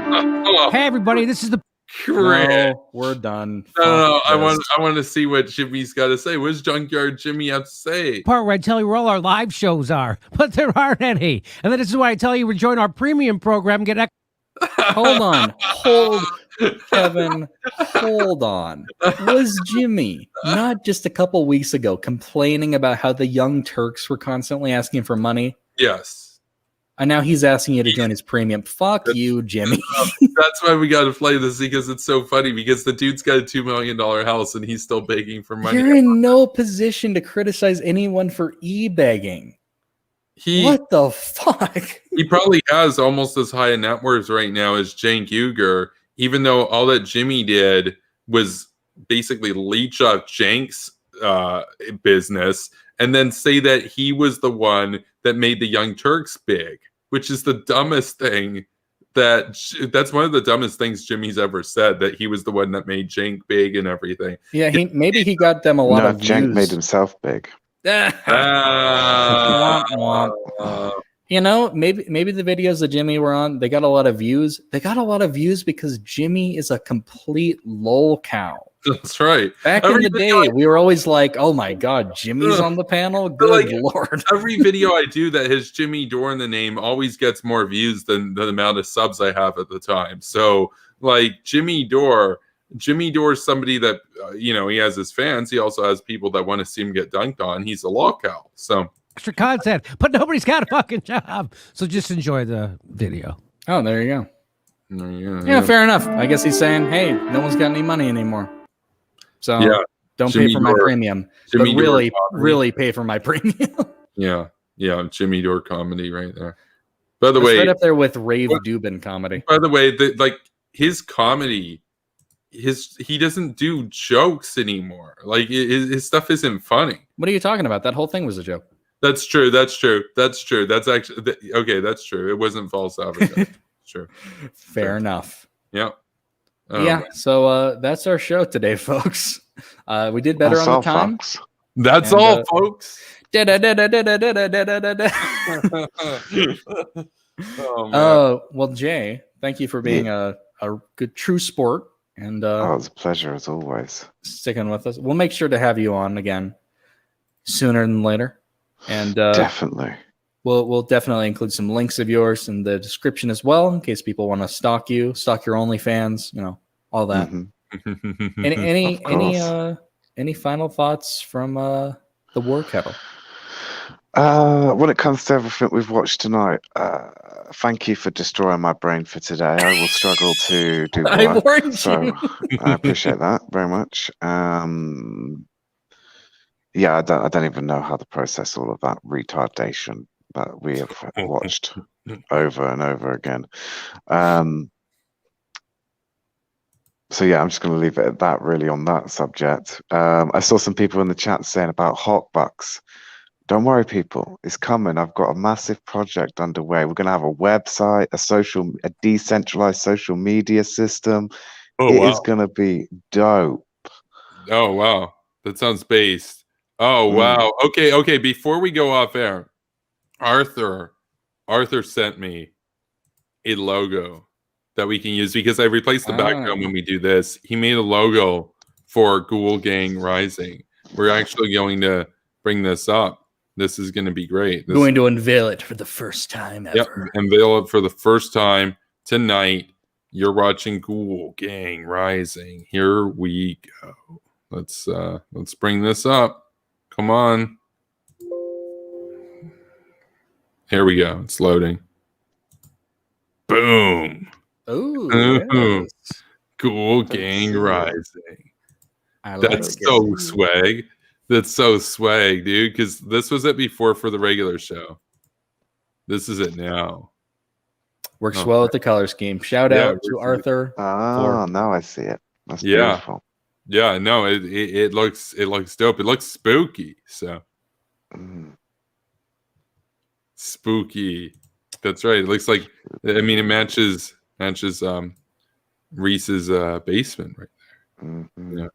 Speaker 19: Hey, everybody, this is the.
Speaker 2: No, we're done.
Speaker 1: No, I want to see what Jimmy's got to say. What's Junkyard Jimmy have to say?
Speaker 19: Part where I tell you where all our live shows are, but there aren't any. And then this is why I tell you we join our premium program. Get
Speaker 2: hold Kevin, hold on. Was Jimmy not just a couple weeks ago complaining about how the Young Turks were constantly asking for money?
Speaker 1: Yes.
Speaker 2: And now he's asking you to join his premium. Fuck you, Jimmy.
Speaker 1: That's why we got to play this, because it's so funny, because the dude's got a $2 million house and he's still begging for money.
Speaker 2: You're in no position to criticize anyone for e-begging. What the fuck?
Speaker 1: He probably has almost as high a net worth right now as Cenk Uygur, even though all that Jimmy did was basically leech off Cenk's business and then say that he was the one that made the Young Turks big, which is the dumbest thing. That's one of the dumbest things Jimmy's ever said, that he was the one that made Cenk big and everything.
Speaker 2: Yeah, maybe he got them a lot of views.
Speaker 3: Cenk made himself big.
Speaker 2: Womp, womp. You know, maybe the videos that Jimmy were on, they got a lot of views. They got a lot of views because Jimmy is a complete LOLCOW.
Speaker 1: That's right.
Speaker 2: Back in the day, we were always like, "Oh my God, Jimmy's on the panel." Good Lord!
Speaker 1: Every video I do that has Jimmy Dore in the name always gets more views than the amount of subs I have at the time. So, like Jimmy Dore is somebody that he has his fans. He also has people that want to see him get dunked on. He's a LOLCOW. So
Speaker 19: extra content, but nobody's got a fucking job. So just enjoy the video.
Speaker 2: Oh, there you go. Yeah, fair enough. I guess he's saying, "Hey, no one's got any money anymore." So don't
Speaker 1: Jimmy
Speaker 2: pay for
Speaker 1: Dore,
Speaker 2: my premium.
Speaker 1: Jimmy
Speaker 2: But
Speaker 1: Dore
Speaker 2: really pay for my premium.
Speaker 1: Yeah, Jimmy Dore comedy right there. By the
Speaker 2: That's
Speaker 1: way,
Speaker 2: right up there with Rave Dubin comedy.
Speaker 1: By the way, his comedy, he doesn't do jokes anymore. Like his stuff isn't funny.
Speaker 2: What are you talking about? That whole thing was a joke.
Speaker 1: That's true. That's actually okay. That's true. It wasn't false advertising. Sure.
Speaker 2: Fair enough.
Speaker 1: Yeah.
Speaker 2: So that's our show today, folks. We did better on the time.
Speaker 1: Folks. That's all, folks.
Speaker 2: Well, Jay, thank you for being a good true sport, and
Speaker 3: it's a pleasure as always.
Speaker 2: Sticking with us. We'll make sure to have you on again sooner than later, and
Speaker 3: definitely.
Speaker 2: We'll definitely include some links of yours in the description as well, in case people want to stalk your OnlyFans, all that.
Speaker 3: Mm-hmm.
Speaker 2: Any final thoughts from the War Kettle?
Speaker 3: When it comes to everything we've watched tonight, thank you for destroying my brain for today. I will struggle to do
Speaker 2: I
Speaker 3: work,
Speaker 2: warned
Speaker 3: so
Speaker 2: you.
Speaker 3: I appreciate that very much. Yeah, I don't even know how to process all of that retardation that we have watched over and over again. So yeah, I'm just going to leave it at that, really, on that subject. I saw some people in the chat saying about Hotbucks. Don't worry, people, it's coming. I've got a massive project underway. We're going to have a website, a decentralized social media system. It is going to be dope.
Speaker 1: Oh wow, that sounds based. Oh wow. Okay. Before we go off air, Arthur sent me a logo that we can use because I replaced the background when we do this. He made a logo for Ghoul Gang Rising. We're actually going to bring this up. This is going to be great.
Speaker 2: Going to unveil it for the first time ever.
Speaker 1: Yep, unveil it for the first time tonight. You're watching Ghoul Gang Rising. Here we go. Let's bring this up. Come on. Here we go. It's loading. Boom.
Speaker 2: Ooh.
Speaker 1: Yes. Ghoul Gang Rising. That's so swag. That's so swag, dude. Because this was it before for the regular show. This is it now.
Speaker 2: Works well with the color scheme. Shout out to Arthur.
Speaker 3: Now I see it. That's beautiful.
Speaker 1: Yeah, no, it looks dope. It looks spooky. So spooky. That's right. It looks like, I mean, it matches Reese's basement right there.
Speaker 3: Mm-hmm.
Speaker 1: Yeah.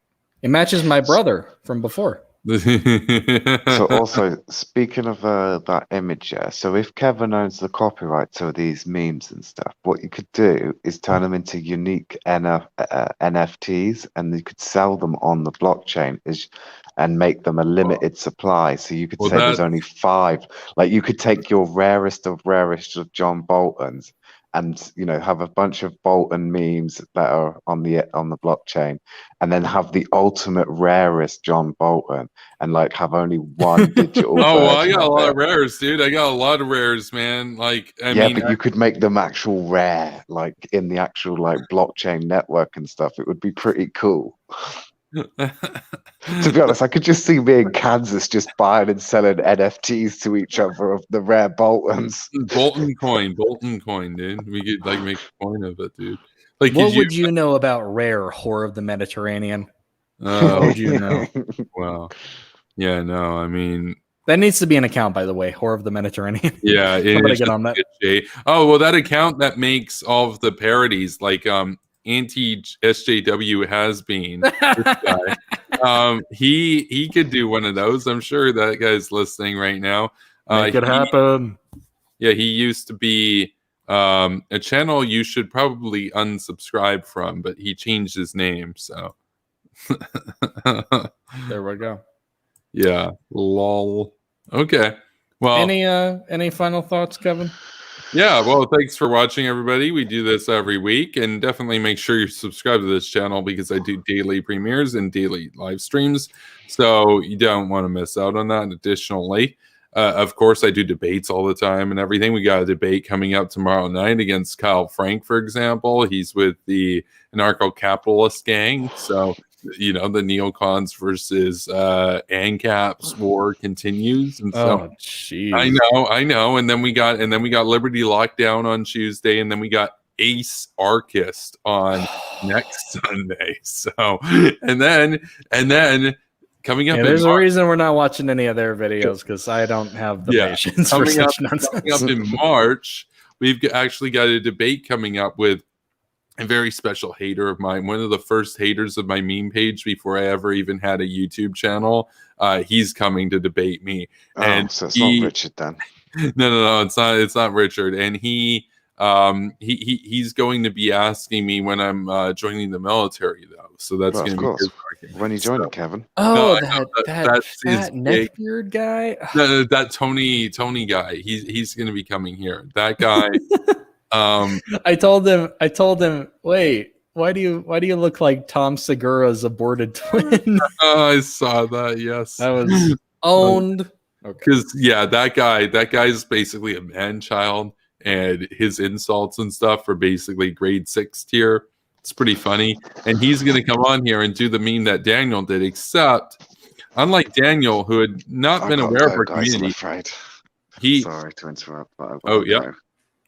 Speaker 2: It matches my brother from before.
Speaker 3: So also, speaking of that image, so if Kevin owns the copyright to these memes and stuff, what you could do is turn them into unique NFTs, and you could sell them on the blockchain and make them a limited supply. So you could say there's only 5. Like you could take your rarest of John Boltons and have a bunch of Bolton memes that are on the blockchain, and then have the ultimate rarest John Bolton, and like have only one digital.
Speaker 1: Well, I got a lot of rares, dude. I got a lot of rares, man. Like, I mean,
Speaker 3: but you could make them actual rare, like in the actual like blockchain network and stuff. It would be pretty cool. To be honest, I could just see me in Kansas just buying and selling NFTs to each other of the rare Boltons.
Speaker 1: Bolton coin, dude. We could like make a coin of it, dude. Like,
Speaker 2: what would you know about rare whore of the Mediterranean? What would you know?
Speaker 1: Well, yeah, no, I mean,
Speaker 2: that needs to be an account, by the way. Whore of the Mediterranean.
Speaker 1: Yeah,
Speaker 2: somebody get on that.
Speaker 1: Oh well, that account that makes all of the parodies, like anti SJW has been. This guy. He could do one of those. I'm sure that guy's listening right now.
Speaker 2: Make it happen.
Speaker 1: Yeah, he used to be a channel you should probably unsubscribe from, but he changed his name, so
Speaker 2: there we go.
Speaker 1: Yeah, lol. Okay. Well,
Speaker 2: any final thoughts, Kevin?
Speaker 1: Yeah, well, thanks for watching, everybody. We do this every week, and definitely make sure you subscribe to this channel because I do daily premieres and daily live streams, so you don't want to miss out on that. Additionally, of course, I do debates all the time and everything. We got a debate coming up tomorrow night against Kyle Frank, for example. He's with the anarcho-capitalist gang, so you know the neocons versus ANCAPs war continues, and so I know. And then we got Liberty Lockdown on Tuesday, and then we got Ace Archist on next Sunday. So and then coming up,
Speaker 2: there's a reason we're not watching any of their videos because I don't have the patience for such nonsense.
Speaker 1: Coming up in March, we've actually got a debate coming up with a very special hater of mine, one of the first haters of my meme page before I ever even had a YouTube channel. He's coming to debate me. And
Speaker 3: so it's not Richard then.
Speaker 1: No, it's not Richard. And he's going to be asking me when I'm joining the military, though. So that's going to be his argument.
Speaker 3: When you join it, Kevin.
Speaker 2: Oh, that neckbeard guy.
Speaker 1: That Tony guy. He's going to be coming here. That guy.
Speaker 2: I told him, wait, why do you look like Tom Segura's aborted twin?
Speaker 1: I saw that. Yes,
Speaker 2: that was owned.
Speaker 1: Because that guy's basically a man child, and his insults and stuff are basically grade 6 tier. It's pretty funny, and he's gonna come on here and do the meme that Daniel did, except unlike Daniel, who had not been aware of our community.
Speaker 3: I'm afraid. Sorry to interrupt, but
Speaker 1: yeah.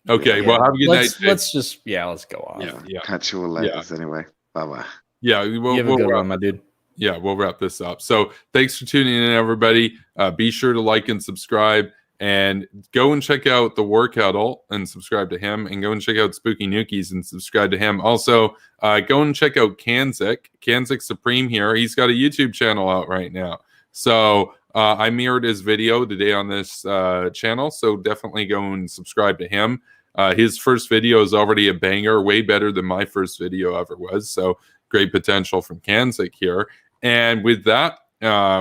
Speaker 1: Okay, well, have a good night.
Speaker 2: Let's go off.
Speaker 1: Yeah.
Speaker 3: Catch you all later anyway. Bye-bye.
Speaker 1: Yeah,
Speaker 2: we'll have a good one, my dude.
Speaker 1: Yeah, we'll wrap this up. So thanks for tuning in, everybody. Be sure to like and subscribe, and go and check out the War Kettle and subscribe to him, and go and check out Spooky Nukies and subscribe to him. Also, go and check out Kanzik Supreme here. He's got a YouTube channel out right now. So I mirrored his video today on this channel, so definitely go and subscribe to him. His first video is already a banger, way better than my first video ever was. So great potential from Kanzik here. And with that,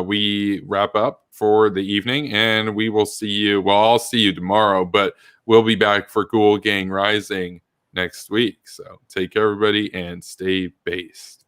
Speaker 1: we wrap up for the evening, and we will see you. Well, I'll see you tomorrow, but we'll be back for Ghoul Gang Rising next week. So take care, everybody, and stay based.